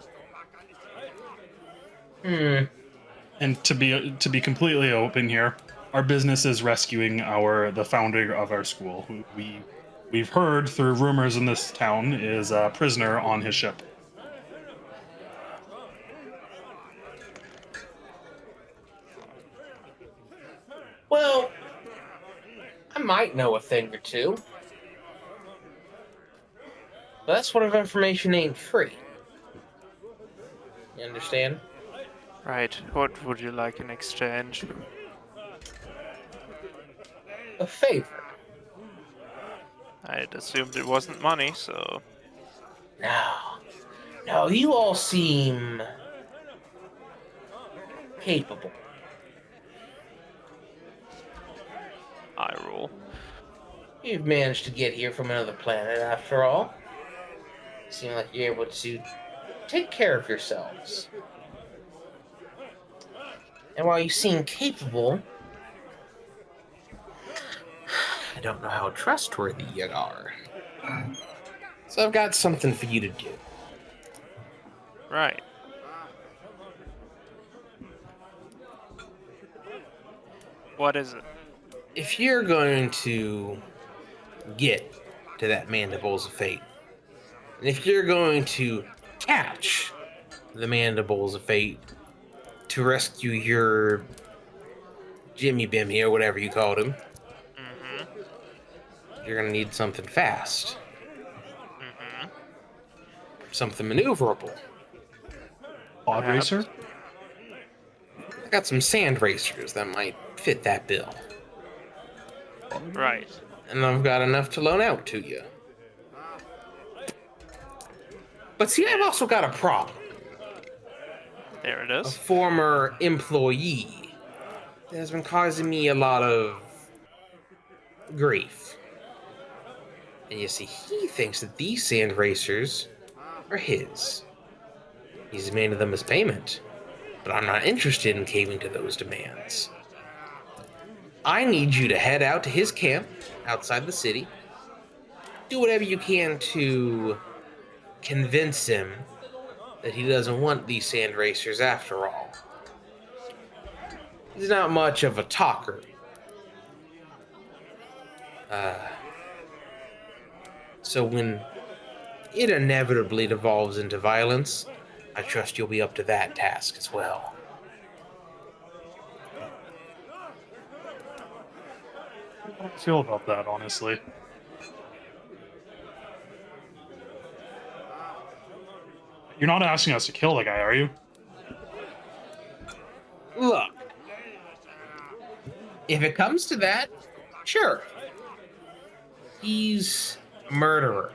And to be completely open here, our business is rescuing the founder of our school, who we've heard through rumors in this town is a prisoner on his ship. Well, I might know a thing or two. But that sort of information ain't free. You understand? Right. What would you like in exchange? A favor. I'd assumed it wasn't money, so... No, you all seem capable. I rule. You've managed to get here from another planet, after all. You seem like you're able to take care of yourselves. And while you seem capable, I don't know how trustworthy you are. So I've got something for you to do. Right. What is it? If you're going to get to that Mandibles of Fate, and if you're going to catch the Mandibles of Fate to rescue your Jimmy Bimmy or whatever you called him, you're going to need something fast. Something maneuverable. Pod racer? I got some sand racers that might fit that bill. Right. And I've got enough to loan out to you. But see, I've also got a problem. There it A is. former employee that has been causing me a lot of grief. And you see, he thinks that these sand racers are his. He's demanded them as payment, but I'm not interested in caving to those demands. I need you to head out to his camp outside the city. Do whatever you can to convince him that he doesn't want these sand racers after all. He's not much of a talker. So when it inevitably devolves into violence, I trust you'll be up to that task as well. How do you feel about that, honestly? You're not asking us to kill the guy, are you? Look, if it comes to that, sure. He's a murderer.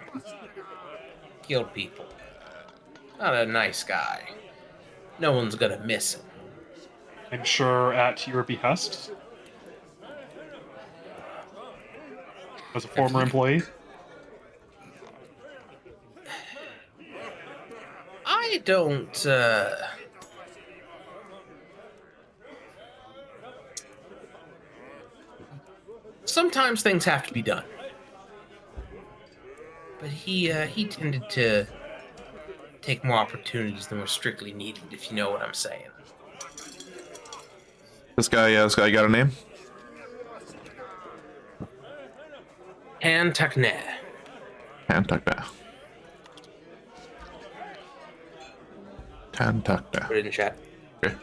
Killed people. Not a nice guy. No one's gonna miss him. I'm sure at your behest. As a former employee. I don't, Sometimes things have to be done. But he tended to take more opportunities than were strictly needed, if you know what I'm saying. This guy got a name? Antakne. Tantakna. Tantakna. Put it in chat. Okay.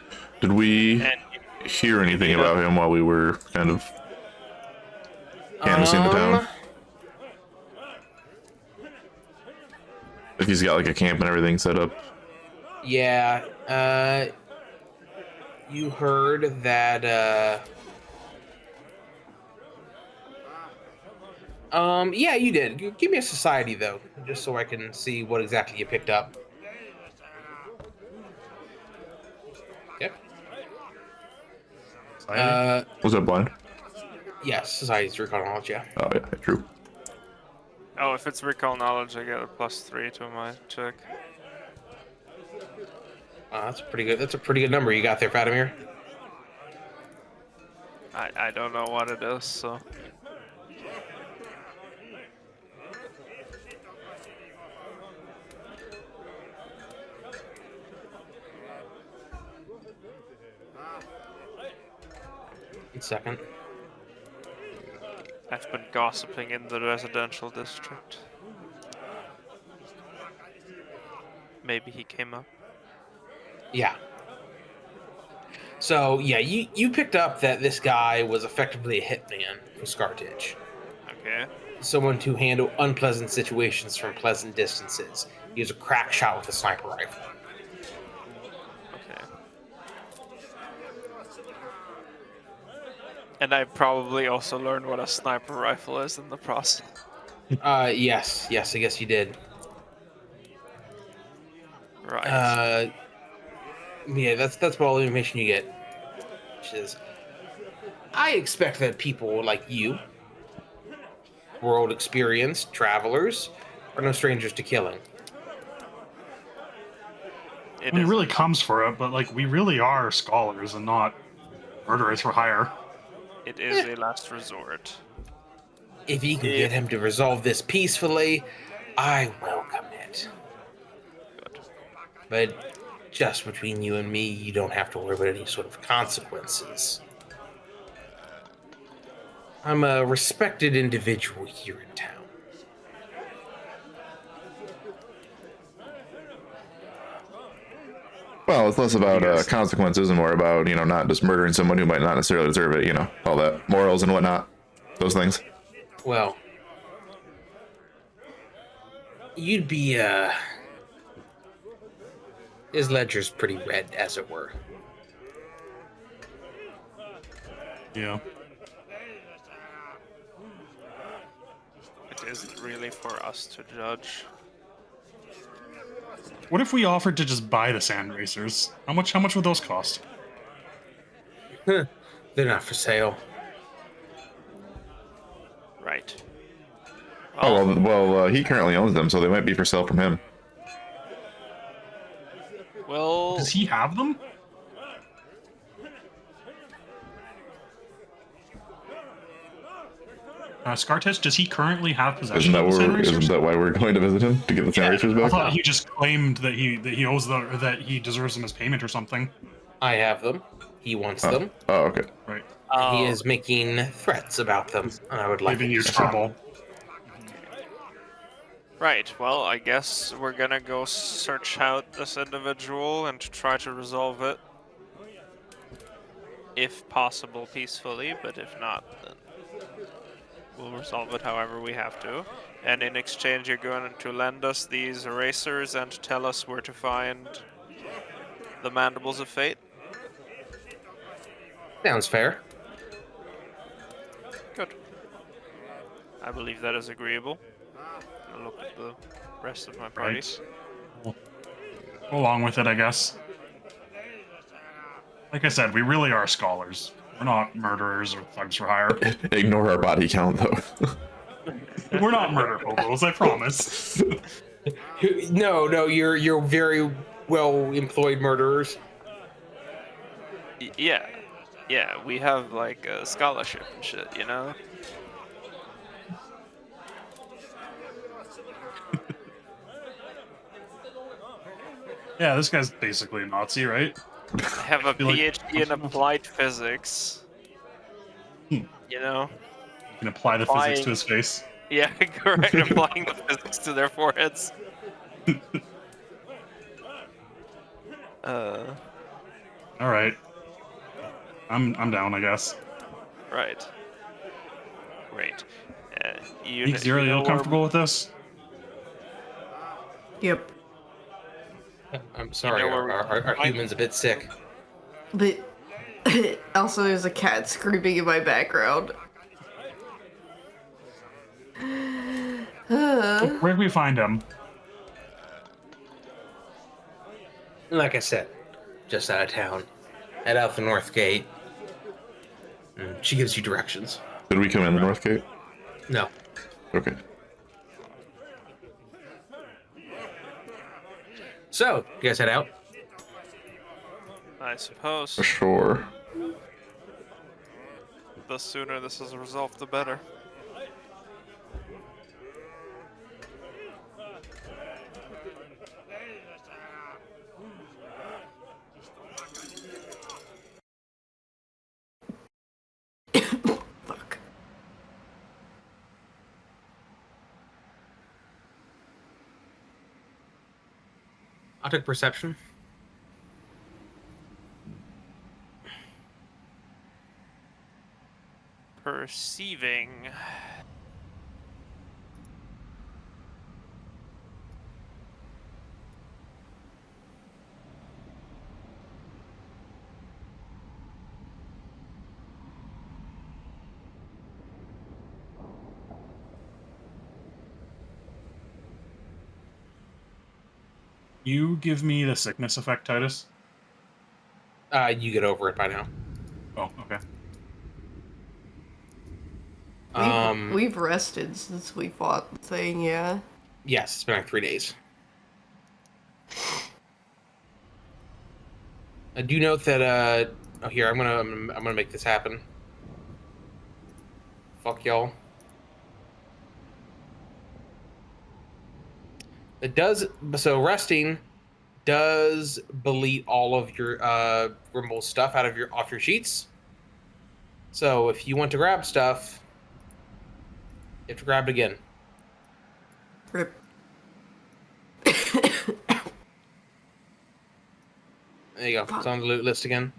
Did we And hear anything about him while we were kind of canvassing the town? If he's got like a camp and everything set up. Yeah, you heard that, yeah, you did. Give me a society, though, just so I can see what exactly you picked up. Okay. Was that blind? Yes, society's recall knowledge, yeah. Oh yeah, true. oh, if it's recall knowledge, I get a +3 to my check. That's pretty good. That's a pretty good number you got there, Fatomir. I don't know what it is, so. One second. I've been gossiping in the residential district. Maybe he came up. Yeah. So, yeah, you picked up that this guy was effectively a hitman for Scartitch. Okay. Someone to handle unpleasant situations from pleasant distances. He was a crack shot with a sniper rifle. Okay. And I probably also learned what a sniper rifle is in the process. Yes, I guess you did. Right. Yeah, that's all the information you get. Which is, I expect that people like you, world experienced travelers, are no strangers to killing. I mean, it really comes for it, but like we really are scholars and not murderers for hire. It is a last resort. If you can get him to resolve this peacefully, I welcome it. Good. But just between you and me, you don't have to worry about any sort of consequences. I'm a respected individual here in town. Well, it's less about consequences and more about, not just murdering someone who might not necessarily deserve it, all that morals and whatnot, those things. Well, you'd be, his ledger's pretty red, as it were. Yeah. It isn't really for us to judge. What if we offered to just buy the sand racers? How much would those cost? They're not for sale. Right. Well, he currently owns them, so they might be for sale from him. Well, Does he have them? Scartitch, does he currently have possession of the sand racers? Isn't that why we're going to visit him to get the sand racers I back? thought he just claimed that he owes them, or that he deserves them as payment or something. I have them. He wants them. Oh, okay. Right. He is making threats about them, and I would like Giving him you to stop. trouble. right. Well, I guess we're gonna go search out this individual and try to resolve it. If possible, peacefully, but if not, then we'll resolve it however we have to. And in exchange, you're going to lend us these erasers and tell us where to find the Mandibles of Fate? Sounds fair. Good. I believe that is agreeable. I'll look at the rest of my parties. Go along with it, I guess. Like I said, we really are scholars. We're not murderers or thugs for hire. Ignore our body count, though. We're not murder hobos, I promise. No, you're very well employed murderers. Yeah. Yeah, we have like a scholarship and shit, you know? Yeah, this guy's basically a Nazi, right? I have a feel like- PhD in applied physics. Hmm. You know? You can apply the physics to his face. Yeah, correct. Applying the physics to their foreheads. All right. I'm down, I guess. Right. Great. You Gneakz, Zireael, you comfortable with this? Yep. I'm sorry, where we our can find- human's a bit sick. But also, there's a cat screaming in my background. Where can we find him? Like I said, just out of town. Head out the north gate. And she gives you directions. Did we come in the north gate? No. Okay. So, you guys head out? I suppose. For sure. The sooner this is resolved, the better. Fuck. I'll take perception. Perceiving. You give me the sickness effect, Titus. You get over it by now. Oh, okay. We've rested since we fought the thing, yeah. Yes, it's been like 3 days. I do note that, oh, here, I'm gonna make this happen. Fuck y'all. It does, so resting does delete all of your, removal stuff off your sheets. So if you want to grab stuff, you have to grab it again. Rip. There you go. It's on the loot list again.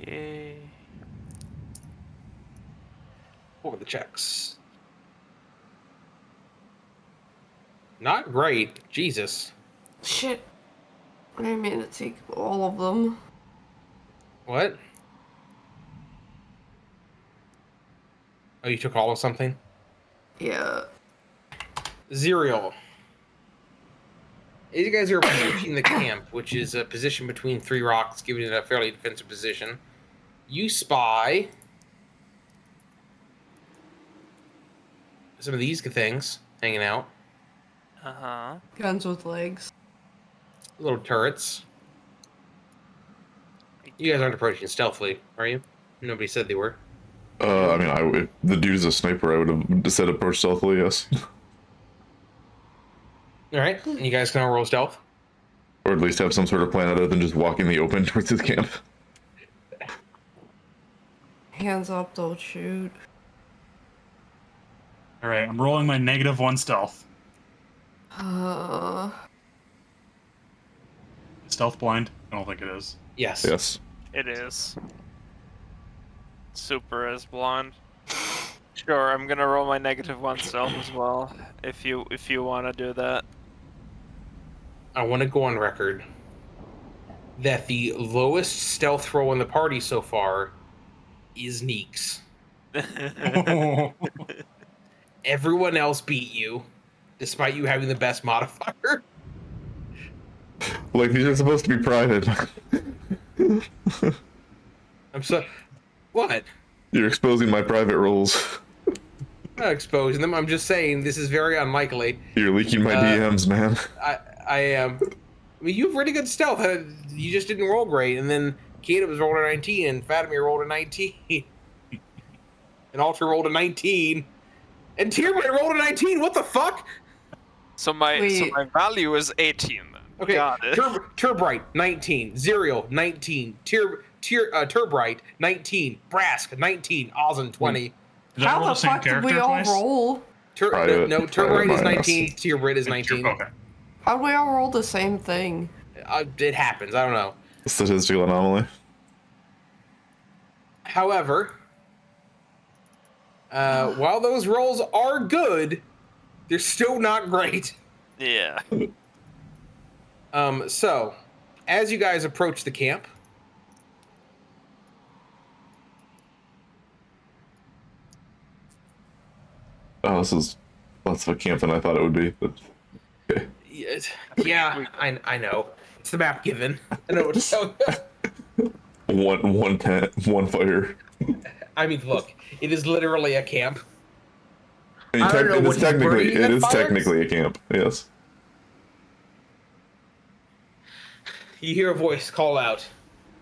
Yay. What were the checks? Not great. Jesus. Shit. I didn't mean to take all of them. What? Oh, you took all of something? Yeah. Zireael. As you guys are approaching the camp, which is a position between 3 rocks, giving it a fairly defensive position, you spy some of these things hanging out. Uh-huh. Guns with legs. Little turrets. You guys aren't approaching stealthily, are you? Nobody said they were. I mean, if the dude is a sniper, I would have said approach stealthily, yes. Alright, and you guys can all roll stealth. Or at least have some sort of plan other than just walking the open towards his camp. Hands up, don't shoot. Alright, I'm rolling my -1 stealth. Stealth blind? I don't think it is. Yes. Yes. It is. Super is blonde. Sure, I'm gonna roll my -1 stealth as well, if you want to do that. I want to go on record that the lowest stealth roll in the party so far is Gneakz. Everyone else beat you, despite you having the best modifier. Like, these are supposed to be private. I'm so... What? You're exposing my private rolls. I'm not exposing them. I'm just saying this is very unlikely. You're leaking my DMs, man. I am... I mean, you have really good stealth. You just didn't roll great, and then Kdubs rolled a 19, and Fatomir rolled a 19. And Alter rolled a 19. And Tyrbrit rolled a 19. What the fuck? So my value is 18 then. Okay, Got it. Tyrbrit 19, Zireael 19, Tyrbrit 19, Brask 19, Ozin 20. Did I How roll the same fuck did we character all twice? roll? Tyrbrit is minus. 19, Tyrbrit is 19. Okay. How'd we all roll the same thing? It happens. I don't know. Statistical anomaly. However, while those rolls are good, they're still not great. Yeah. So, as you guys approach the camp, Oh, this is less of a camp than I thought it would be. But, okay. yeah, I know. It's the map given. I know what to tell you. One tent, one fire. I mean, look, it is literally a camp. I mean, I don't know it what is he's bringing it that is fires. technically a camp. Yes. You hear a voice call out,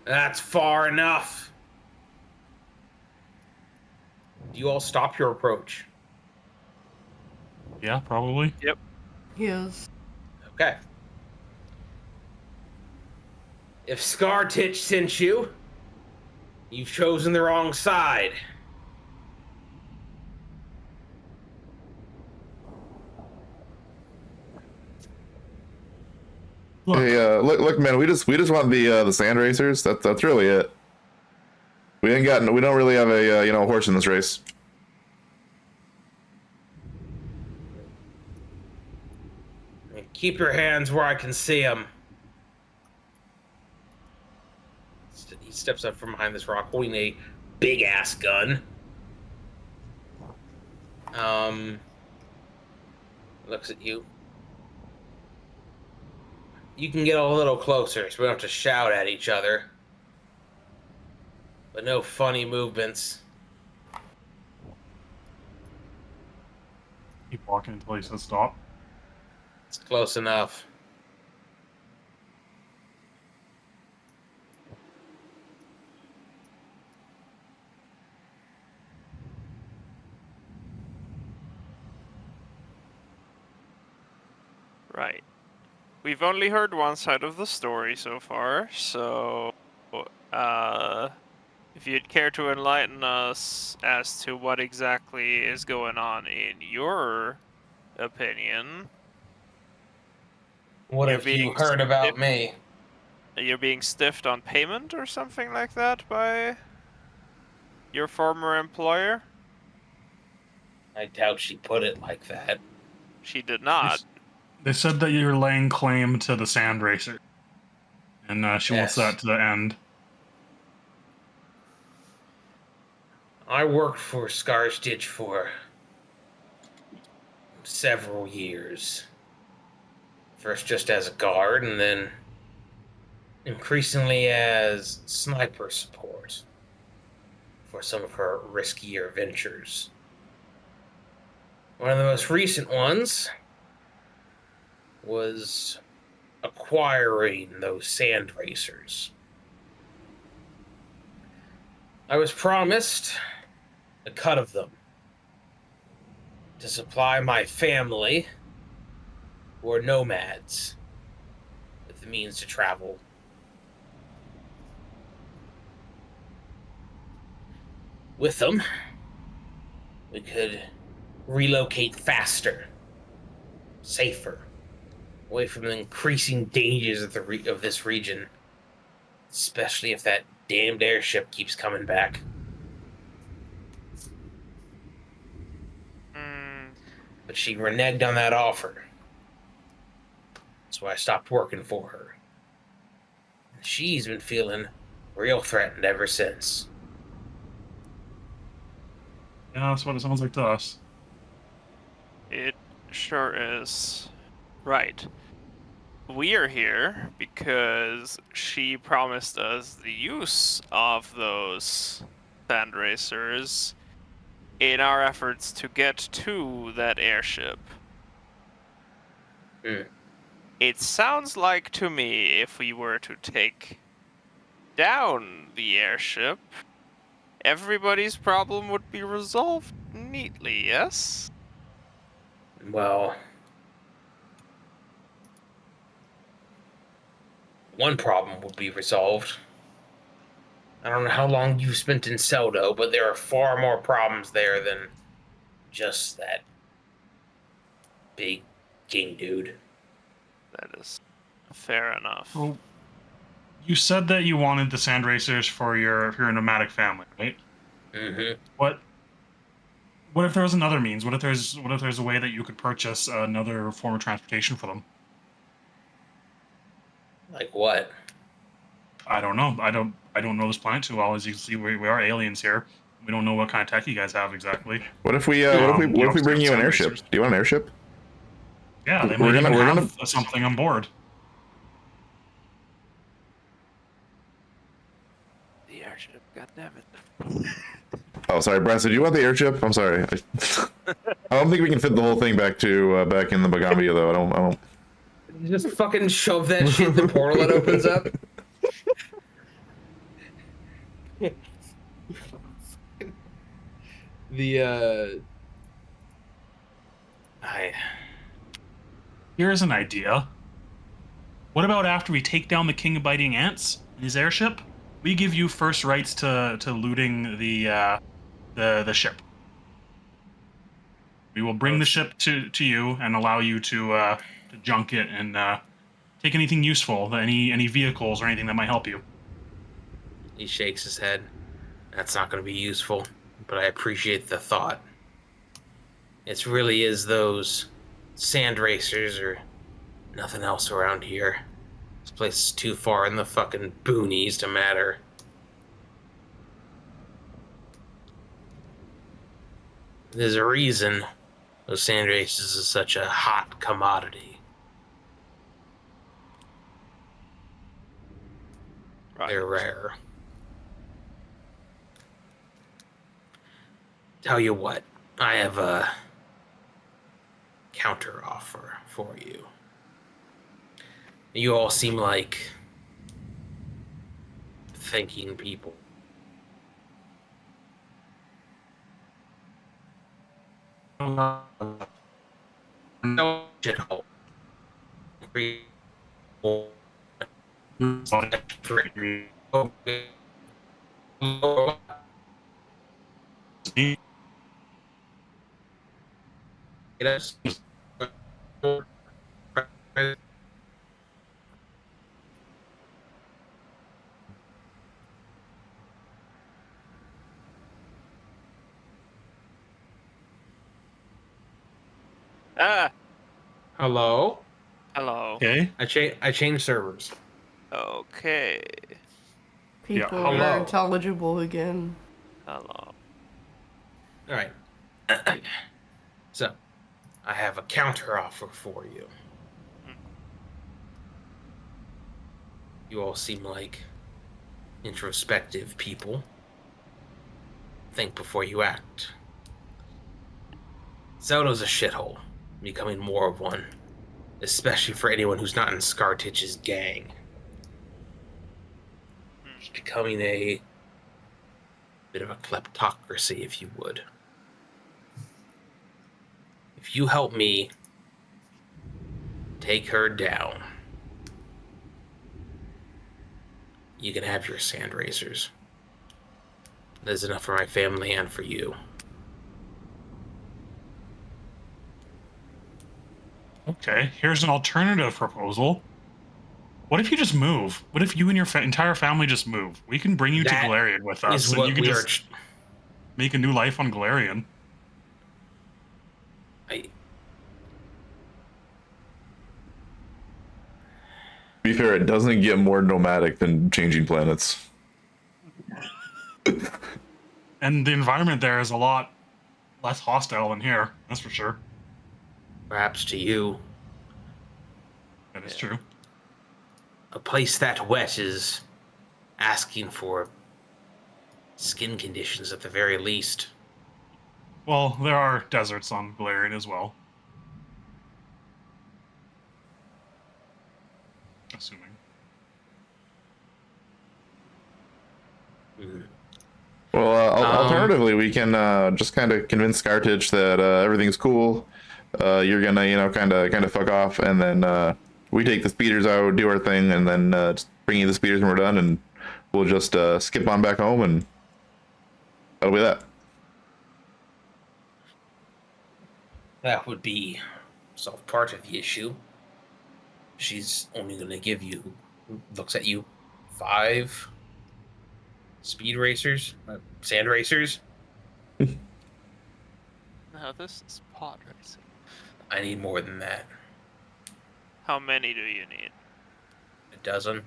"That's far enough." Do you all stop your approach? Yeah, probably. Yep. Yes. Okay. If Scartitch sent you, you've chosen the wrong side. Look, Hey, look, man. We just want the sand racers. That's really it. We don't really have a horse in this race. Keep your hands where I can see them. He steps up from behind this rock, holding a big ass gun. Looks at you. You can get a little closer, so we don't have to shout at each other. But no funny movements. keep walking until he says stop. It's close enough. Right. We've only heard one side of the story so far, so if you'd care to enlighten us as to what exactly is going on in your opinion. What You're have you being heard about stiff- me? You're being stiffed on payment or something like that by your former employer? I doubt she put it like that. She did not. They said that you're laying claim to the sand racer, and she wants Yes. that to the end. I worked for Scarstitch for several years. First just as a guard, and then increasingly as sniper support for some of her riskier ventures. One of the most recent ones was acquiring those sand racers. I was promised a cut of them to supply my family, who are nomads, with the means to travel. With them, we could relocate faster, safer, away from the increasing dangers of of this region, especially if that damned airship keeps coming back. But she reneged on that offer. So I stopped working for her. She's been feeling real threatened ever since. Yeah, that's what it sounds like to us. It sure is. Right. We are here because she promised us the use of those sand racers in our efforts to get to that airship. Hmm. It sounds like to me, if we were to take down the airship, everybody's problem would be resolved neatly, yes? Well, one problem would be resolved. I don't know how long you've spent in Seldo, but there are far more problems there than just that big king dude. That is fair enough. Well, you said that you wanted the sand racers for your nomadic family, right? Mm-hmm. What if there was another means? What if there's a way that you could purchase another form of transportation for them? Like what? I don't know. I don't know this planet too well. As you can see, we are aliens here. We don't know what kind of tech you guys have exactly. What if we bring you an airship? Do you want an airship? Yeah, they We're might gonna- even we're have something on board. The airship, goddammit. Oh, sorry, Brask. Did you want the airship? I'm sorry. I don't think we can fit the whole thing back in the Bagambia though. I don't. Just fucking shove that shit in the portal that opens up. Here's an idea. What about after we take down the King of Biting Ants in his airship, we give you first rights to looting the ship. We will bring the ship to you and allow you to junk it and take anything useful, any vehicles or anything that might help you. He shakes his head. That's not going to be useful, but I appreciate the thought. It really is those sand racers or nothing else around here. This place is too far in the fucking boonies to matter. There's a reason those sand racers is such a hot commodity. Right. They're rare. Tell you what, I have a counter offer for you. You all seem like thinking people. No shithole. Ah, Hello? hello. Okay. I changed servers. Okay. People Yeah, are hello. intelligible again. Hello. All right. So, I have a counter offer for you. You all seem like introspective people. Think before you act. Zelda's a shithole, becoming more of one, especially for anyone who's not in Scartitch's gang. It's becoming a bit of a kleptocracy, if you would. If you help me take her down, you can have your sand racers. There's enough for my family and for you. Okay. Here's an alternative proposal. What if you just move? What if you and your entire family just move? We can bring you to That Galarian with us, Is and what you can we are. just make a new life on Galarian. I, To be fair, it doesn't get more nomadic than changing planets. And the environment there is a lot less hostile than here. That's for sure. perhaps to you, That is true. a place that wet is asking for skin conditions at the very least. Well, there are deserts on Galarian as well. Assuming. Mm. Well, alternatively, we can just kind of convince Scartich that everything's cool. You're gonna, kind of fuck off, and then we take the speeders out, do our thing, and then just bring you the speeders when we're done, and we'll just skip on back home, and that'll be that. That would be solve part of the issue. She's only going to give you, looks at you, 5 speed racers, sand racers. No, this is pod racing. I need more than that. How many do you need? A dozen.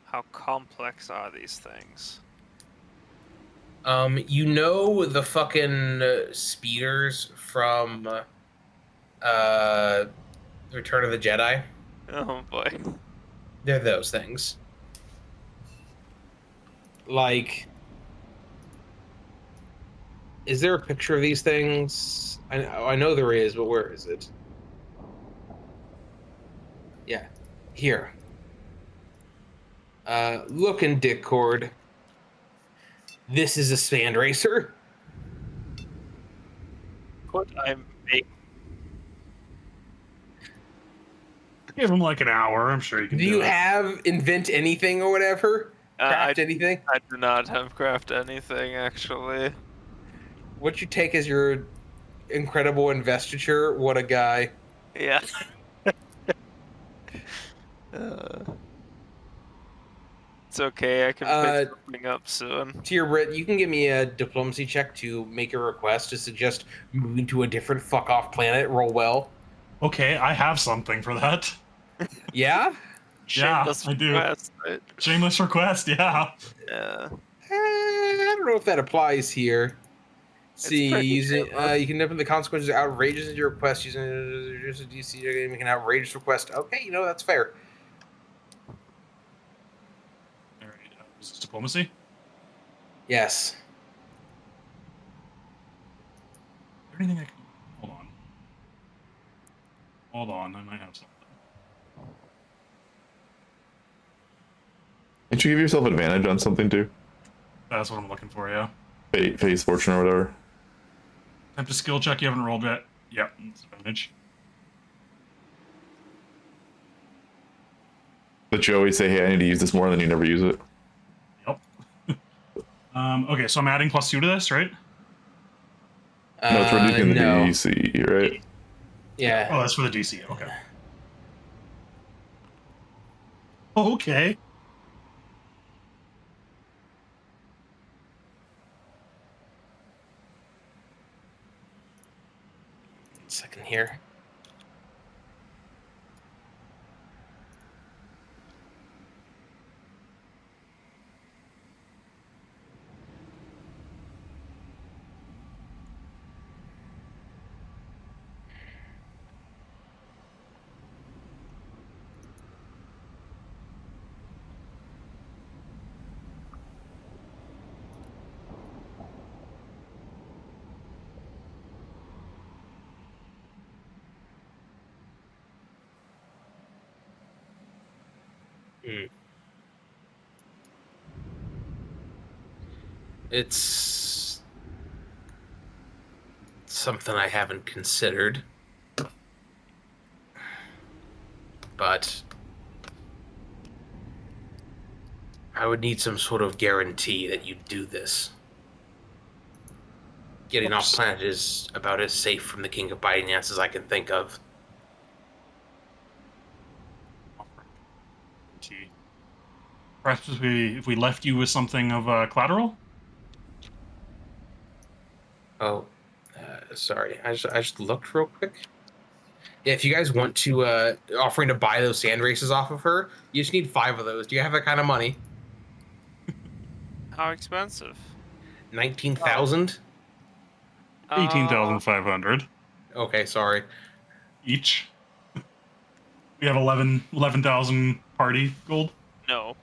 How complex are these things? You know the fucking speeders from Return of the Jedi? Oh boy. They're those things. Like, is there a picture of these things? I know there is, but where is it? Yeah, here. Look in Discord. This is a sand racer. Could I make? Give him like an hour. I'm sure you can Do do you it. have invent anything or whatever? Craft I anything? I do not have craft anything actually. What you take as your incredible investiture? What a guy. Yeah. uh, it's okay. I can pick something up soon. Tyrbrit, you can give me a diplomacy check to make a request to suggest moving to a different fuck off planet. Roll well. Okay, I have something for that. Yeah? Shameless I do. request, right? Shameless request, yeah. Yeah. I don't know if that applies here. See, pretty using shameless. you can implement the consequences of outrageous in your request using reduce a DC to make an outrageous request. Okay, that's fair. All right, is this diplomacy? Yes. Is there anything I can... Hold on. Hold on, I might have something. Can't you give yourself advantage on something too? That's what I'm looking for, yeah. Face, fortune, or whatever. Attempt to skill check you haven't rolled yet. Yep, it's advantage. But you always say, hey, I need to use this more, and then you never use it. Yep. Okay, so I'm adding +2 to this, right? No, it's reducing the no. DC, right? Yeah. Oh, that's for the DC, okay. Okay. Second here. It's something I haven't considered, but I would need some sort of guarantee that you do this. Getting off planet is about as safe from the King of Biting Ants as I can think of. Perhaps if we left you with something of collateral? Oh, sorry. I just looked real quick. Yeah, if you guys want to offering to buy those sand races off of her, you just need 5 of those. Do you have that kind of money? How expensive? 19,000? 18,500 Okay, sorry. each. We have 11,000 party gold. No.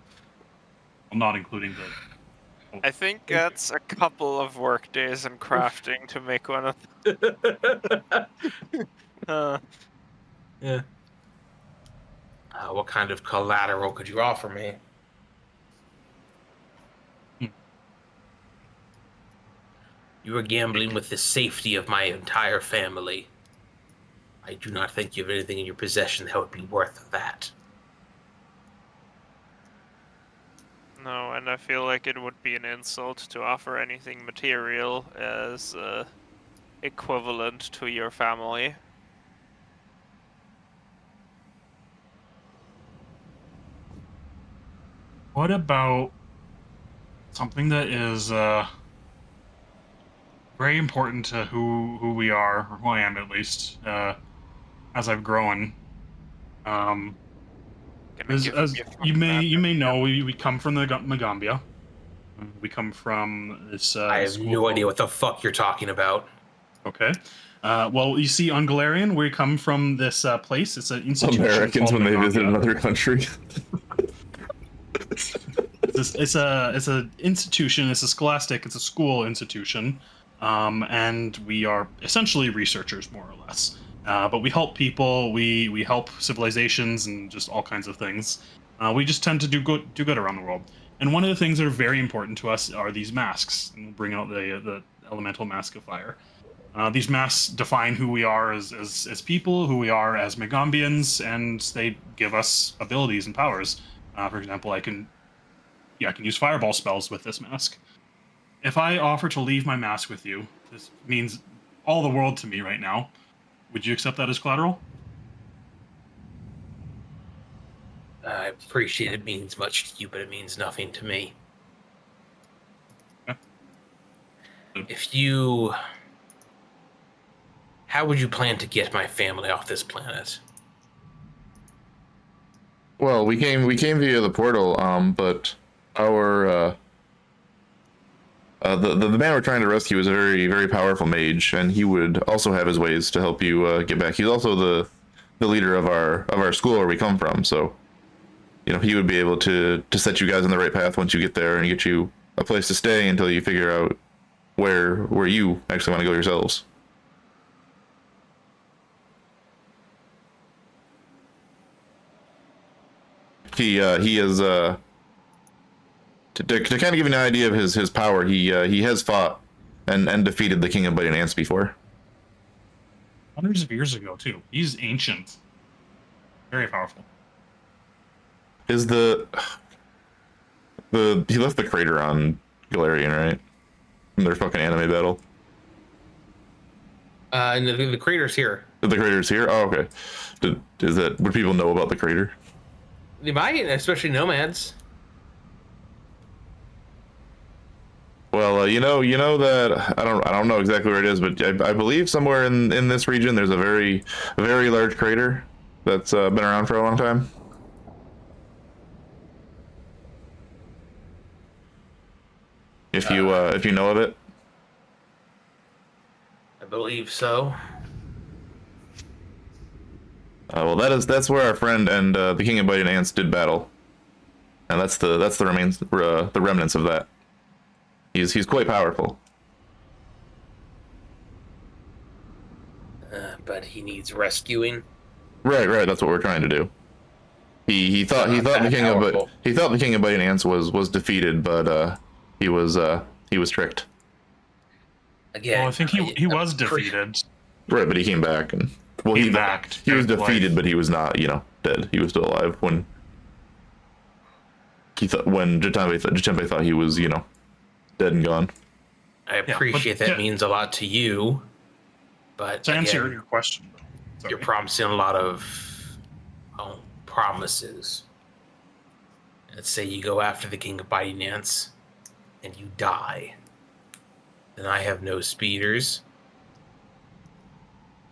I'm not including the... I think that's a couple of work days in crafting to make one of Yeah. What kind of collateral could you offer me? You are gambling with the safety of my entire family. I do not think you have anything in your possession that would be worth that. No, and I feel like it would be an insult to offer anything material as equivalent to your family. What about something that is very important to who we are, or who I am at least, as I've grown. As you may know, we come from the Magambia. We come from this. I have no idea what the fuck you're talking about. Okay. Well, you see, on Galarian, we come from this place. It's an institution. Americans when they visit Magambia. another country. It's a institution. It's a scholastic. It's a school institution, and we are essentially researchers, more or less. But we help people. We help civilizations and just all kinds of things. We just tend to do good around the world. And one of the things that are very important to us are these masks. And we'll bring out the elemental mask of fire. These masks define who we are as people, who we are as Megambians, and they give us abilities and powers. For example, I can use fireball spells with this mask. If I offer to leave my mask with you, this means all the world to me right now. Would you accept that as collateral? I appreciate it means much to you, but it means nothing to me. Okay. If you... How would you plan to get my family off this planet? Well, we came via the portal, but our the man we're trying to rescue is a very, very powerful mage, and he would also have his ways to help you get back. He's also the leader of our school where we come from, so he would be able to set you guys on the right path once you get there and get you a place to stay until you figure out where you actually want to go yourselves. He is to kind of give you an idea of his power. He has fought and defeated the King of Biting Ants before. Hundreds of years ago too. He's ancient, very powerful. Is he left the crater on Galarian, right? From their fucking anime battle. And the crater's here. The crater's here. Oh, okay. Would people know about the crater? They might, especially nomads. Well, you know that I don't know exactly where it is, but I believe somewhere in this region there's a very large crater that's been around for a long time. If you know of it. I believe so. Well, that's where our friend and the King of Biting Ants did battle, and that's the remnants of that. He's quite powerful. But he needs rescuing. Right. That's what we're trying to do. He thought the King of Biting Ants was defeated, but he was tricked. Again, Well, I think he was defeated. Right, but he came back and he was defeated, but he was not dead. He was still alive when Jatembe thought he was dead and gone. I appreciate that means a lot to you, but To answer again, your question, though. you're promising a lot of promises. Let's say you go after the King of Biting Ants and you die. Then I have no speeders.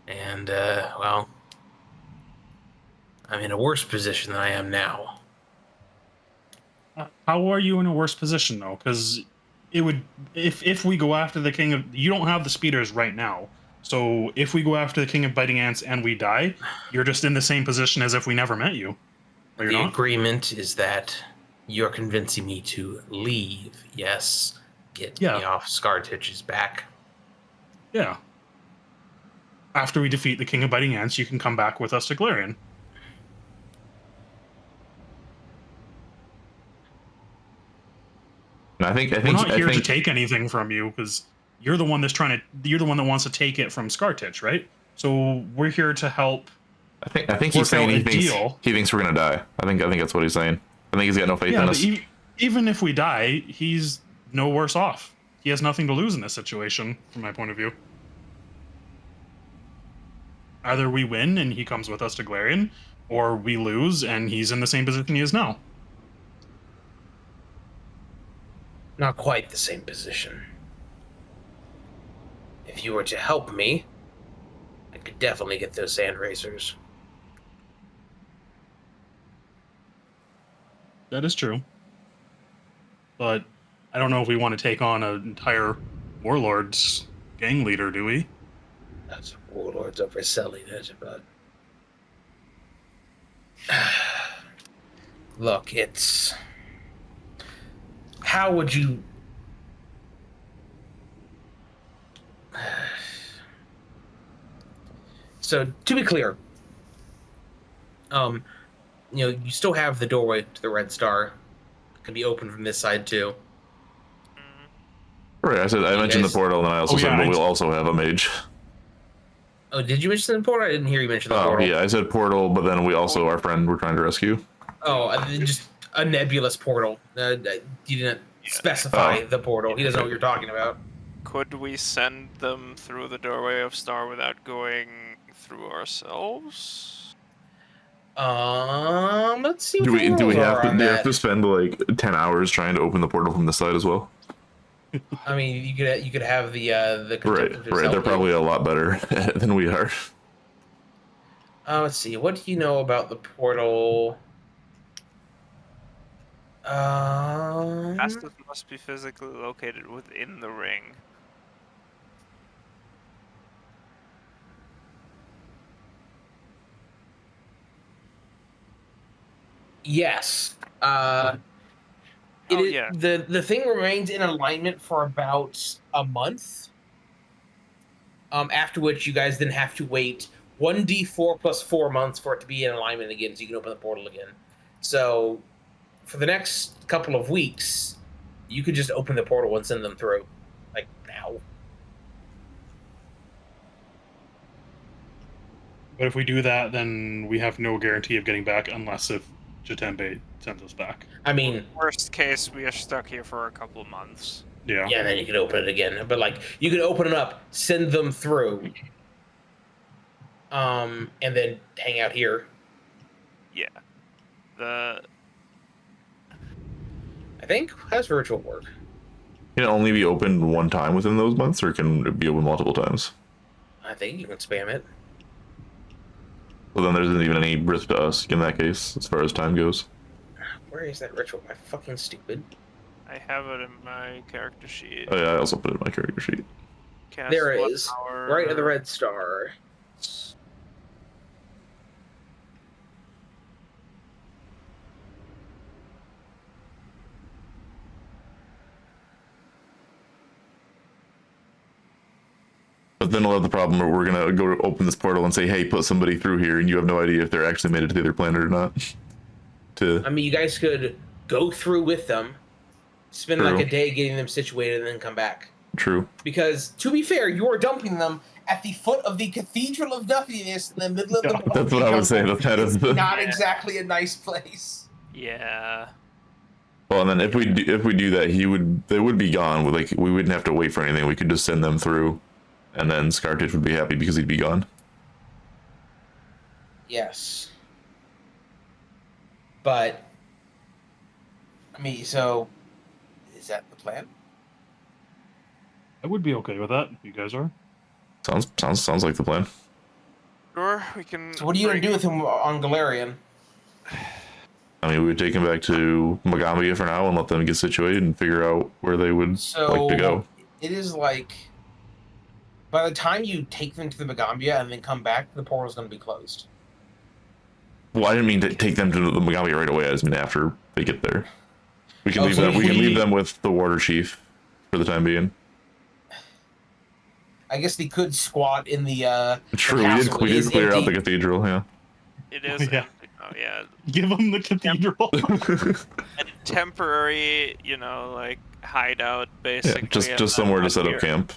And, well, I'm in a worse position than I am now. How are you in a worse position though? Because it would if we go after the King of, you don't have the speeders right now. So if we go after the King of Biting Ants and we die, you're just in the same position as if we never met you. Or The you're not? agreement is that you're convincing me to leave. Yes, get me off Scartitch's back. Yeah. After we defeat the King of Biting Ants, you can come back with us to Galarian. And I think We're not here to take anything from you, because you're the one that's you're the one that wants to take it from Scartitch, right? So we're here to help. I think he's work saying out a deal. he thinks we're gonna die. I think that's what he's saying. I think he's got no faith in Yeah, us. but even if we die, he's no worse off. He has nothing to lose in this situation, from my point of view. Either we win and he comes with us to Galarian, or we lose and he's in the same position he is now. Not quite the same position. If you were to help me, I could definitely get those sand racers. That is true. But I don't know if we want to take on an entire Warlords gang leader, do we? That's Warlords overselling it, but... Look, it's... How would you... So, to be clear, you still have the doorway to the Red Star. It can be open from this side, too. Right, I mentioned the portal, and I also said we'll also have a mage. Oh, did you mention the portal? I didn't hear you mention the portal. Oh, yeah, I said portal, but then we also, our friend, we're trying to rescue. Oh, just a nebulous portal. You didn't specify the portal. He doesn't know what you're talking about. Could we send them through the doorway of Star without going through ourselves? Let's see. Do we have to spend like 10 hours trying to open the portal from this side as well? I mean, you could have the right. They're probably a lot better than we are. Let's see. What do you know about the portal? Fastest must be physically located within the ring. Yes. Yeah. The thing remains in alignment for about a month. After which you guys then have to wait 1d4 plus 4 months for it to be in alignment again, so you can open the portal again. So, for the next couple of weeks, you could just open the portal and send them through, like now. But if we do that, then we have no guarantee of getting back unless if Jatembe sends us back. I mean, Worst case, we are stuck here for a couple of months. Yeah. yeah, then you can open it again. But like, you can open it up, send them through, and then hang out here. Yeah. I think. How does virtual work? Can it only be opened one time within those months, or can it be opened multiple times? I think you can spam it. Well, then there isn't even any risk to us in that case, as far as time goes. Where is that ritual? Am I fucking stupid? I have it in my character sheet. Oh, yeah, I also put it in my character sheet. Cast There it 1 is. hour. Right at the Red Star. But then we'll have the problem where we're gonna go to open this portal and say, hey, put somebody through here, and you have no idea if they're actually made it to the other planet or not. I mean, you guys could go through with them, spend True. like a day getting them situated, and then come back. True. Because, to be fair, you are dumping them at the foot of the Cathedral of Nothingness in the middle of the Baltic That's what I would say. Jungle. That is the... Not exactly a nice place. Yeah. Well, and then if we do that, they would be gone. Like, we wouldn't have to wait for anything. We could just send them through, and then Scartitch would be happy because he'd be gone. Yes. But, I mean, so, is that the plan? I would be okay with that if you guys are. Sounds like the plan. Sure, we can. So what are you going to do with him on Galarian? I mean, we would take him back to Magambia for now and let them get situated and figure out where they would like to go. It is like, by the time you take them to the Magambia and then come back, the portal's going to be closed. Well, I didn't mean to take them to the Magambia right away. I just mean after they get there. We can leave them. We can leave them with the Warder Chief for the time being. I guess they could squat in the. True, the we did clear empty. out the cathedral. Yeah. It is. Yeah. Oh yeah. Give them the cathedral. A temporary, like hideout, basically. Yeah, just somewhere to set up camp.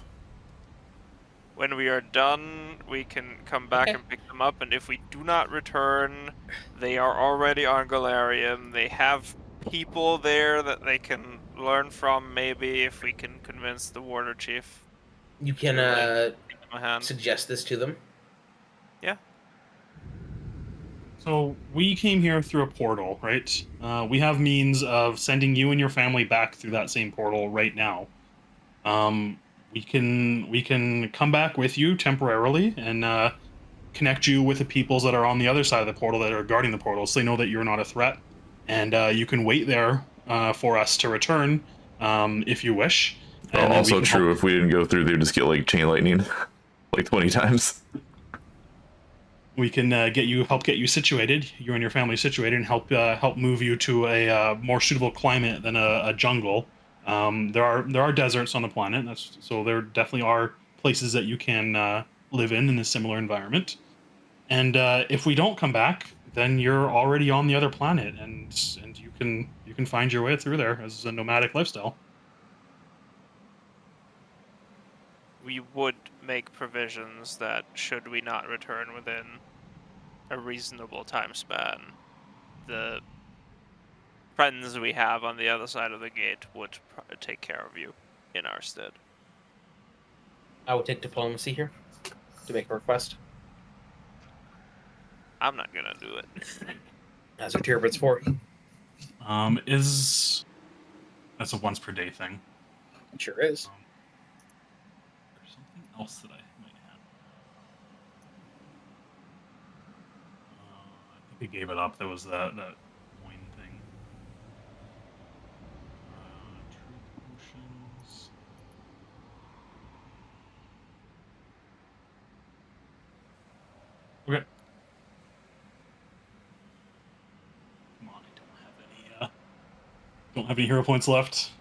when we are done, we can come back Okay. and pick them up. And if we do not return, they are already on Galarian. They have people there that they can learn from. Maybe if we can convince the warder chief You can to like give them a hand. suggest this to them. Yeah. So we came here through a portal, right? We have means of sending you and your family back through that same portal right now. We can come back with you temporarily and connect you with the peoples that are on the other side of the portal that are guarding the portal, so they know that you're not a threat, and you can wait there for us to return if you wish. And then we Also can true, if we didn't go through, they'd just get like chain lightning like 20 times. We can help get you situated, you and your family situated, and help move you to a more suitable climate than a jungle. There are deserts on the planet, so there definitely are places that you can live in a similar environment. And if we don't come back, then you're already on the other planet, and you can find your way through there as a nomadic lifestyle. We would make provisions that should we not return within a reasonable time span, the friends we have on the other side of the gate would take care of you in our stead. I will take diplomacy here to make a request. I'm not gonna do it. That's what Tyrbrit's for. That's a once per day thing. It sure is. There's something else that I might have. I think I gave it up. There was that coin thing. Truth potions. Okay. Come on, I don't have any hero points left.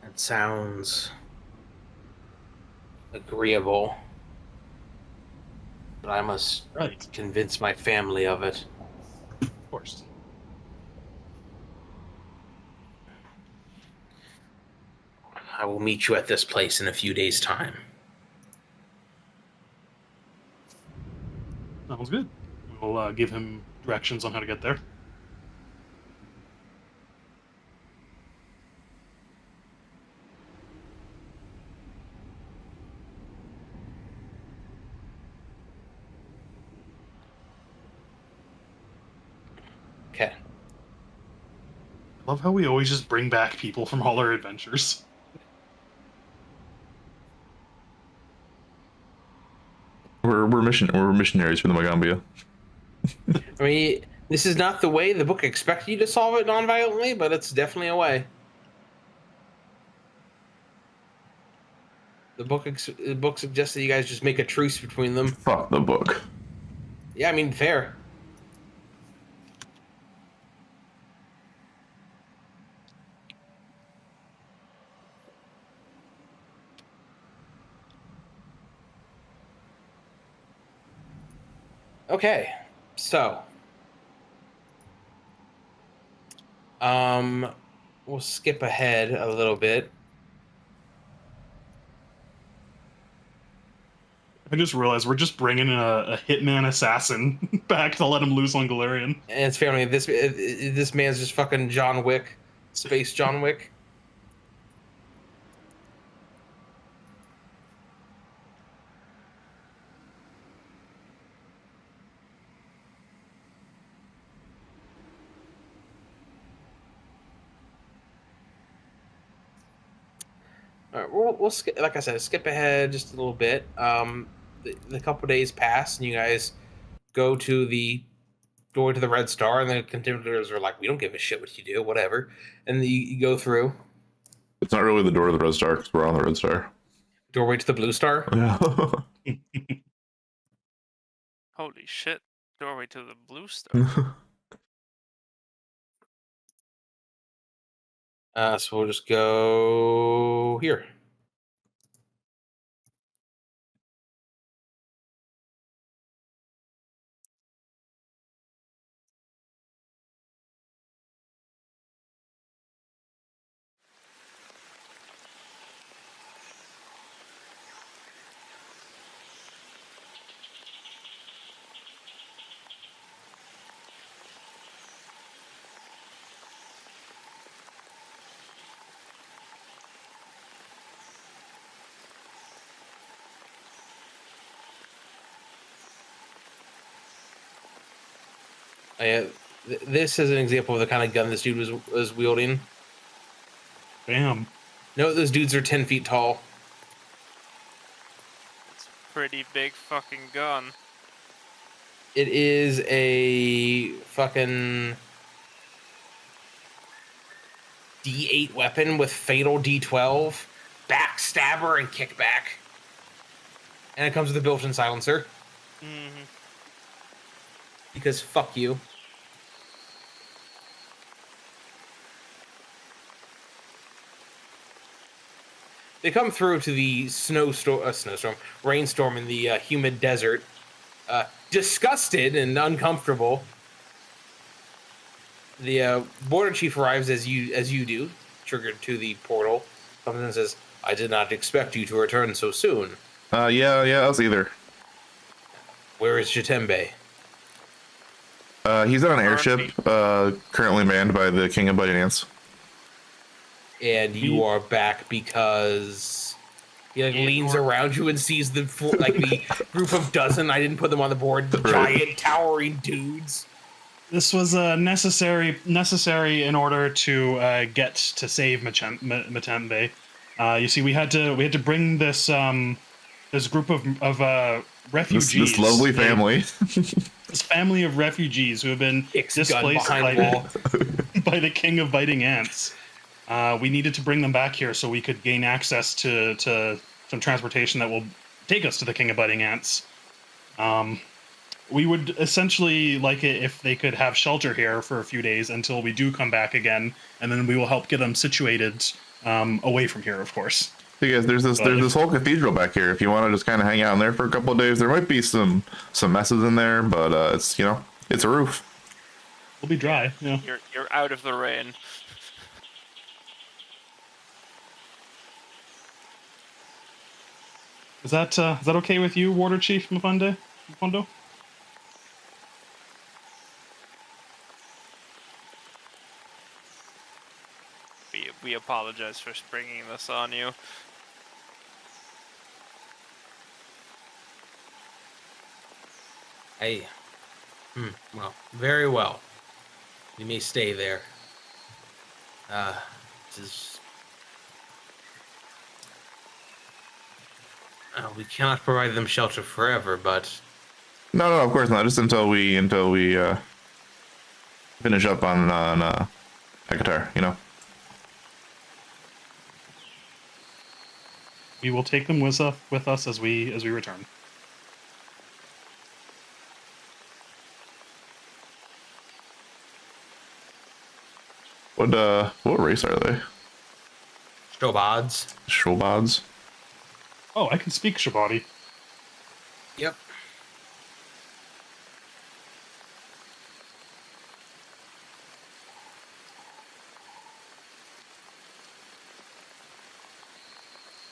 That sounds agreeable. But I must Right. convince my family of it. Of course. I will meet you at this place in a few days' time. Sounds good. We'll give him directions on how to get there. Okay. Love how we always just bring back people from all our adventures. We're missionaries for the Magambia. I mean, this is not the way the book expected you to solve it non-violently, but it's definitely a way. The book suggests that you guys just make a truce between them. Fuck the book. Yeah, I mean, fair. Okay, so we'll skip ahead a little bit. I just realized we're just bringing a hitman assassin back to let him loose on Galarian. And his family. This man's just fucking John Wick, space John Wick. All right, we'll skip, like I said, skip ahead just a little bit. The couple days pass, and you guys go to the Red Star, and the contemplators are like, "We don't give a shit what you do, whatever." And you go through It's not really the door to the Red Star because we're on the Red Star. doorway to the Blue Star. Yeah. Holy shit. Doorway to the Blue Star. So we'll just go here. This is an example of the kind of gun this dude was wielding. Damn. No, those dudes are 10 feet tall. It's a pretty big fucking gun. It is a fucking D8 weapon with fatal D12, backstabber, and kickback. And it comes with a built-in silencer. Mm-hmm. Because fuck you. They come through to the rainstorm in the humid desert, disgusted and uncomfortable. The border chief arrives as you do, triggered to the portal. Comes and says, "I did not expect you to return so soon." Yeah, us either. Where is Jatembe? He's on an airship, currently manned by the King of Biting Ants. And you are back because he leans around you and sees the group of dozen. I didn't put them on the board. The giant, towering dudes. This was necessary in order to get to save Matembe. You see, we had to bring this group of refugees. This lovely family. This family of refugees who have been displaced by the King of Biting Ants. We needed to bring them back here so we could gain access to some transportation that will take us to the King of Biting Ants. We would essentially like it if they could have shelter here for a few days until we do come back again, and then we will help get them situated away from here, of course. Hey guys, there's this whole cathedral back here. If you want to just kind of hang out in there for a couple of days, there might be some messes in there, but it's it's a roof. We'll be dry. Yeah. You're out of the rain. Is that okay with you, Warder Chief Mfundo? We apologize for springing this on you. Hey. Well, very well. You may stay there. We cannot provide them shelter forever, but No, of course not. Just until we finish up on Hekatar, We will take them with us as we return. What race are they? Strobods. Shrobods? Oh, I can speak Shabadi. Yep.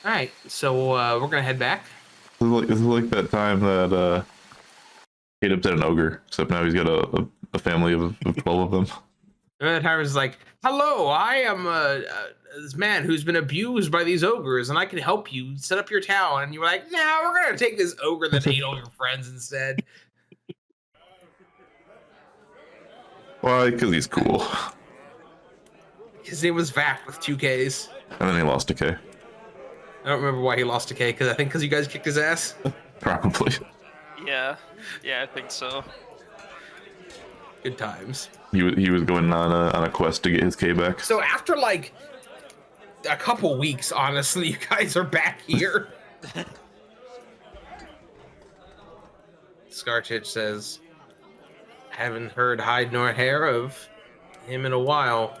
All right, so we're gonna head back. This is like that time that Kdubs had an ogre, except now he's got a family of 12 of them. And Tyrbrit's like, "Hello, I am this man who's been abused by these ogres, and I can help you set up your town." And you were like, "Nah, we're gonna take this ogre that ate all your friends instead." Why? Because he's cool. His name was Vac with 2 Ks. And then he lost a K. I don't remember why he lost a K, because you guys kicked his ass. Probably. Yeah, I think so. Good times. He was going on a quest to get his K back. So after like a couple weeks, honestly, you guys are back here. Scartitch says, "Haven't heard hide nor hair of him in a while.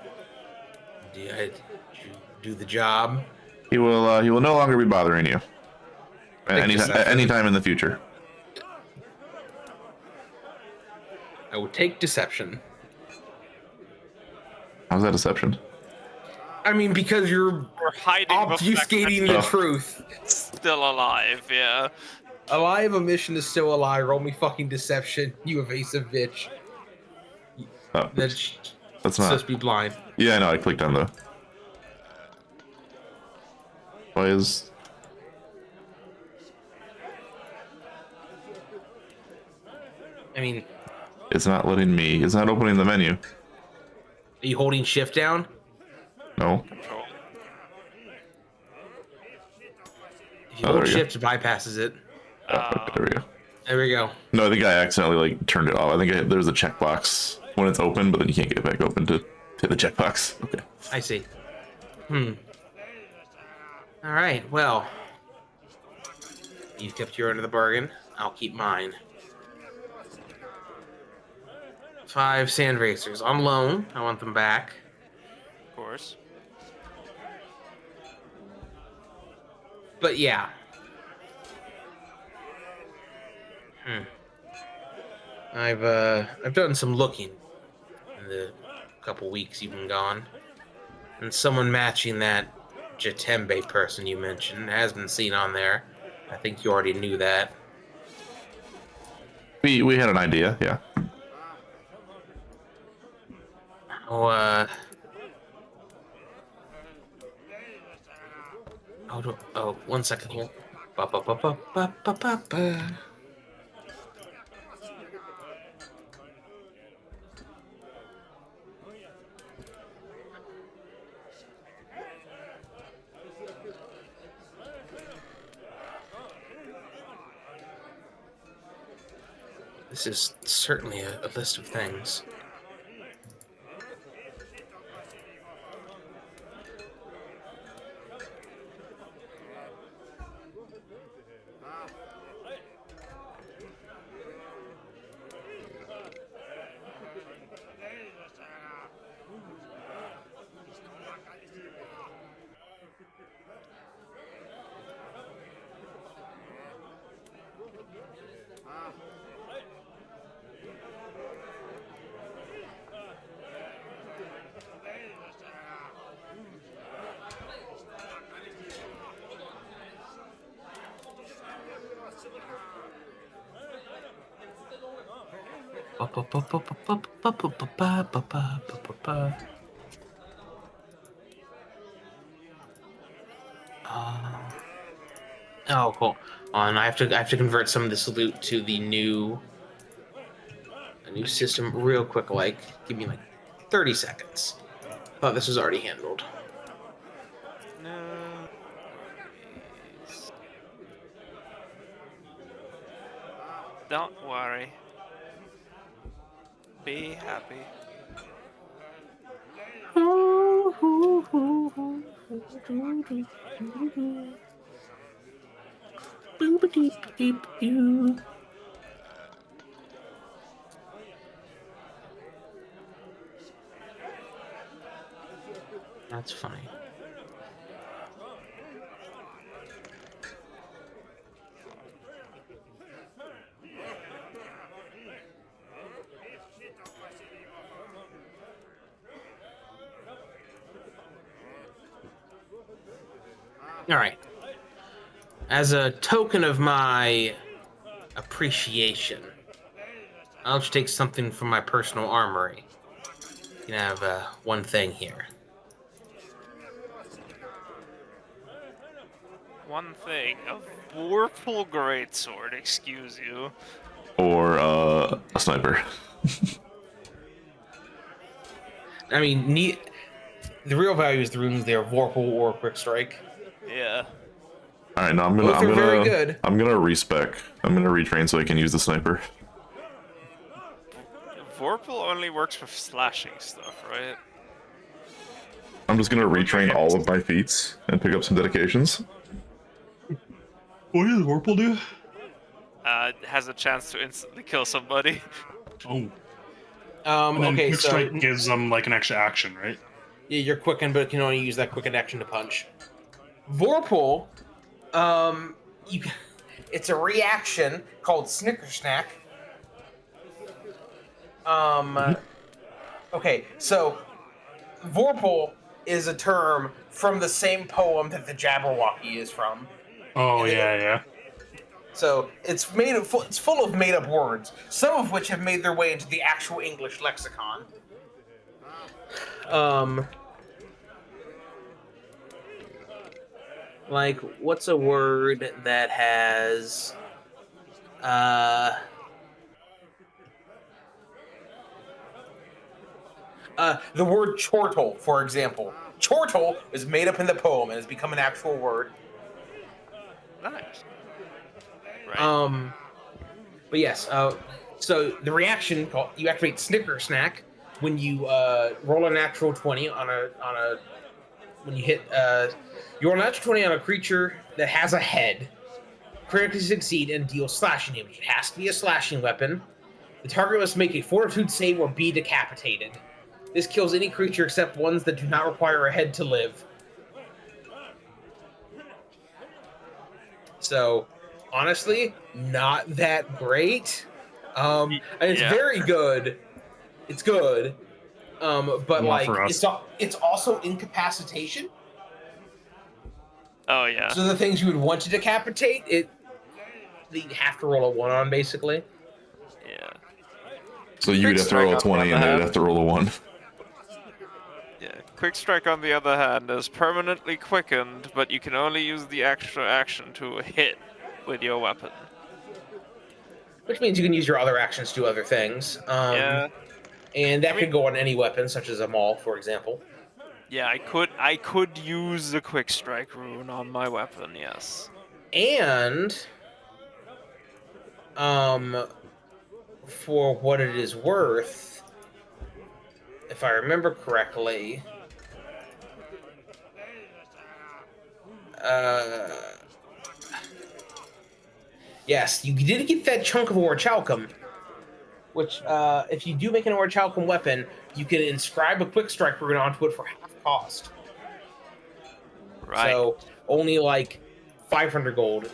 Do you do the job?" He will no longer be bothering you. Anytime in the future. I would take deception. How's that deception? I mean, because you're hiding obfuscating the truth. Still alive, yeah. Alive omission is still a lie. Roll me fucking deception, you evasive bitch. That's not supposed to be blind. Yeah, I know. I clicked on the. Why is? I mean, It's not letting me. It's not opening the menu. Are you holding shift down? No. Control. If you Oh, hold there we go. shift, it bypasses it. There we go. There we go. No, I think I accidentally like turned it off. I think there's a checkbox when it's open, but then you can't get it back open to hit the checkbox. Okay. I see. All right. Well, you kept your end of the bargain. I'll keep mine. 5 sand racers on loan. I want them back. Of course. But yeah. I've done some looking in the couple weeks you've been gone, and someone matching that Jatembe person you mentioned has been seen on there. I think you already knew that. We had an idea, yeah. Oh, 1 second here. Ba-ba-ba-ba-ba-ba-ba. This is certainly a list of things. Oh, cool. And I have to convert some of this loot to the new system real quick. Like, give me like 30 seconds. Thought this was already handled. No. Don't worry. Be happy. That's funny. All right. As a token of my appreciation, I'll just take something from my personal armory. You can have one thing here. One thing, a Vorpal Greatsword, excuse you. Or a sniper. I mean, the real value is the runes there, Vorpal or Quick Strike. Yeah. All right, now Both are very good. I'm gonna respec. I'm gonna retrain so I can use the sniper. Vorpal only works with slashing stuff, right? I'm just gonna retrain all of my feats and pick up some dedications. What does Vorpal do? Has a chance to instantly kill somebody. Oh. And then Okay, Quick so Strike gives them like an extra action, right? yeah, you're quickened, but can only use that quickened action to punch. Vorpal, it's a reaction called Snicker Snack. Okay, so Vorpal is a term from the same poem that the Jabberwocky is from. Oh yeah. So it's full of made up words, some of which have made their way into the actual English lexicon. Like, what's a word that has The word chortle, for example. Chortle is made up in the poem and has become an actual word. Nice. Right. But yes, so the reaction called you activate Snicker Snack when you roll a natural 20 on a when you hit you roll a natural 20 on a creature that has a head. Critically succeed and deal slashing damage. It has to be a slashing weapon. The target must make a Fortitude save or be decapitated. This kills any creature except ones that do not require a head to live. So, honestly, not that great. It's very good. It's good. But Not like for us. it's also incapacitation. Oh yeah. So the things you would want to decapitate, you have to roll a 1 on basically. Yeah. So you'd have to roll a 20 and they'd have to roll a 1. Yeah. Quick Strike, on the other hand, is permanently quickened, but you can only use the extra action to hit with your weapon. Which means you can use your other actions to do other things. Yeah. And that could go on any weapon, such as a maul, for example. Yeah, I could use the Quick Strike rune on my weapon, yes. And for what it is worth, if I remember correctly, yes, you did get that chunk of Orichalcum, which, if you do make an Orichalcum weapon, you can inscribe a Quick Strike rune onto it for half cost. Right. So only like 500 gold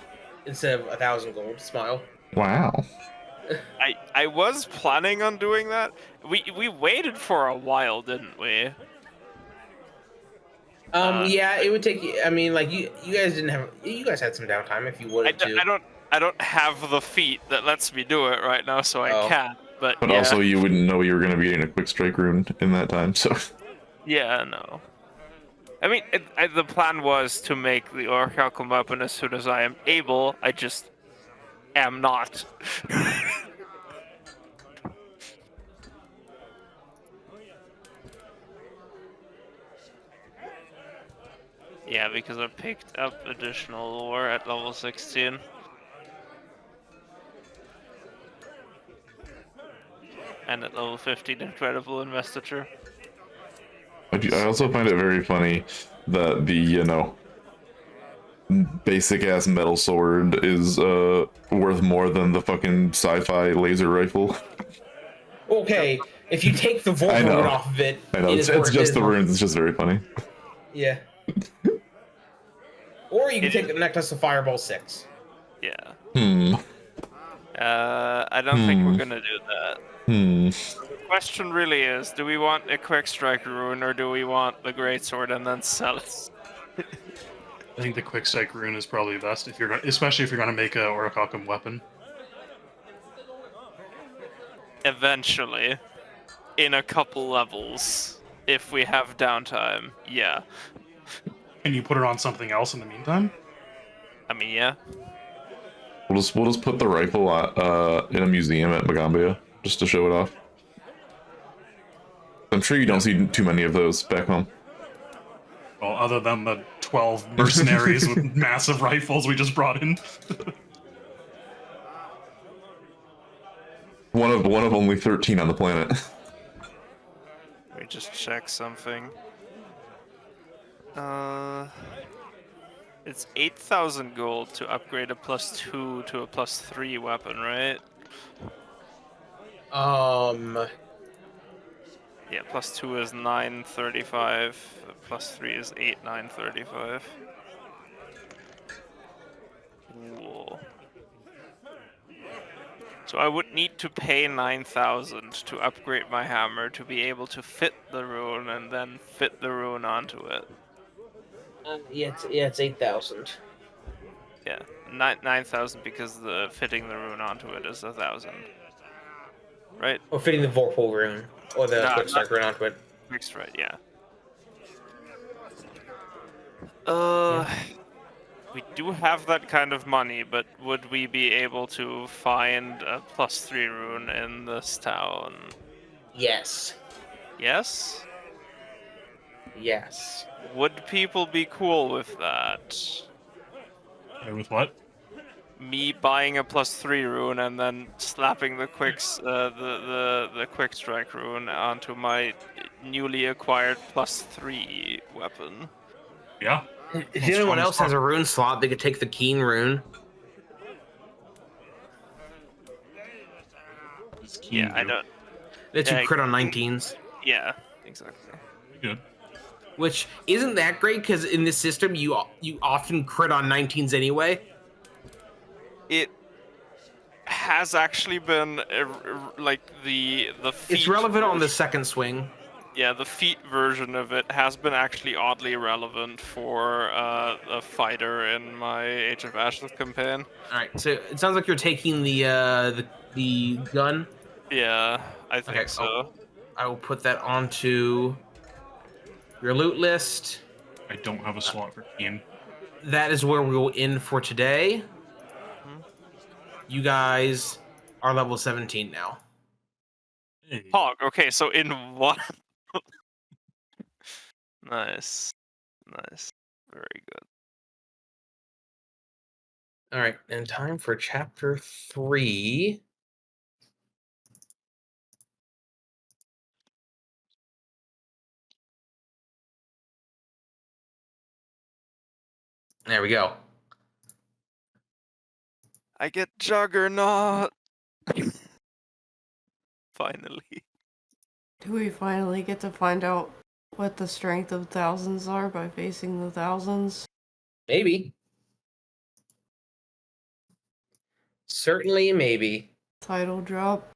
instead of 1,000 gold. Smile. Wow. I was planning on doing that. We waited for a while, didn't we? Yeah, it would take. I mean, like you guys didn't have. You guys had some downtime if you wanted to. I don't have the feat that lets me do it right now, so I can't. But yeah. Also, you wouldn't know you were going to be getting a Quick Strike rune in that time, so. Yeah, no. I mean, the plan was to make the Orichalcum weapon as soon as I am able. I just am not. Yeah, because I picked up additional lore at level 16. And at level 15, incredible investiture. I also find it very funny that the, basic ass metal sword is worth more than the fucking sci-fi laser rifle. Okay, if you take the Volta rune off of it, I know, it's just the runes, it's just very funny. Yeah. Or you can take the Necklace of Fireball 6. Yeah. Hmm. I don't think we're gonna do that. The question really is, do we want a Quick Strike rune or do we want the Greatsword and then sell it? I think the Quick Strike rune is probably best, especially if you're going to make a Orichalcum weapon. Eventually. In a couple levels. If we have downtime, yeah. Can you put it on something else in the meantime? I mean, yeah. We'll just put the rifle in a museum at Magambia, just to show it off. I'm sure you don't see too many of those back home. Well, other than the 12 mercenaries with massive rifles we just brought in. one of only 13 on the planet. Let me just check something. It's 8,000 gold to upgrade a +2 to a +3 weapon, right? Yeah, +2 is 935, +3 is 935. Whoa. So I would need to pay 9,000 to upgrade my hammer to be able to fit the rune and then fit the rune onto it. It's 8,000. Yeah, 9,000 because the fitting the rune onto it is 1,000. Right? Or fitting the Vorpal rune. Or the Quick Strike rune onto it. Mixed, right, yeah. We do have that kind of money, but would we be able to find a +3 rune in this town? Yes. Yes? Yes. Would people be cool with that? With what? Me buying a +3 rune and then slapping the the quick strike rune onto my newly acquired +3 weapon. Yeah. If Well, anyone strong as else has fuck. a rune slot, they could take the Keen rune. It's keen Yeah, I to. don't. Lets you Yeah, crit on 19s. Yeah, exactly. Good. Which isn't that great because in this system you often crit on 19s anyway. It has actually been like the feat. It's relevant on the version- second swing. Yeah, the feat version of it has been actually oddly relevant for a fighter in my Age of Ashes campaign. All right, so it sounds like you're taking the gun. Yeah, I think Okay, so. I will put that onto your loot list. I don't have a slot for keen. That is where we will end for today. Mhm. You guys are level 17 now. Hey. Hog. Okay, so in what? Nice, nice, very good. All right, and time for chapter 3. There we go. I get Juggernaut. Finally. Do we finally get to find out what the strength of thousands are by facing the thousands? Maybe. Certainly, maybe. Title drop.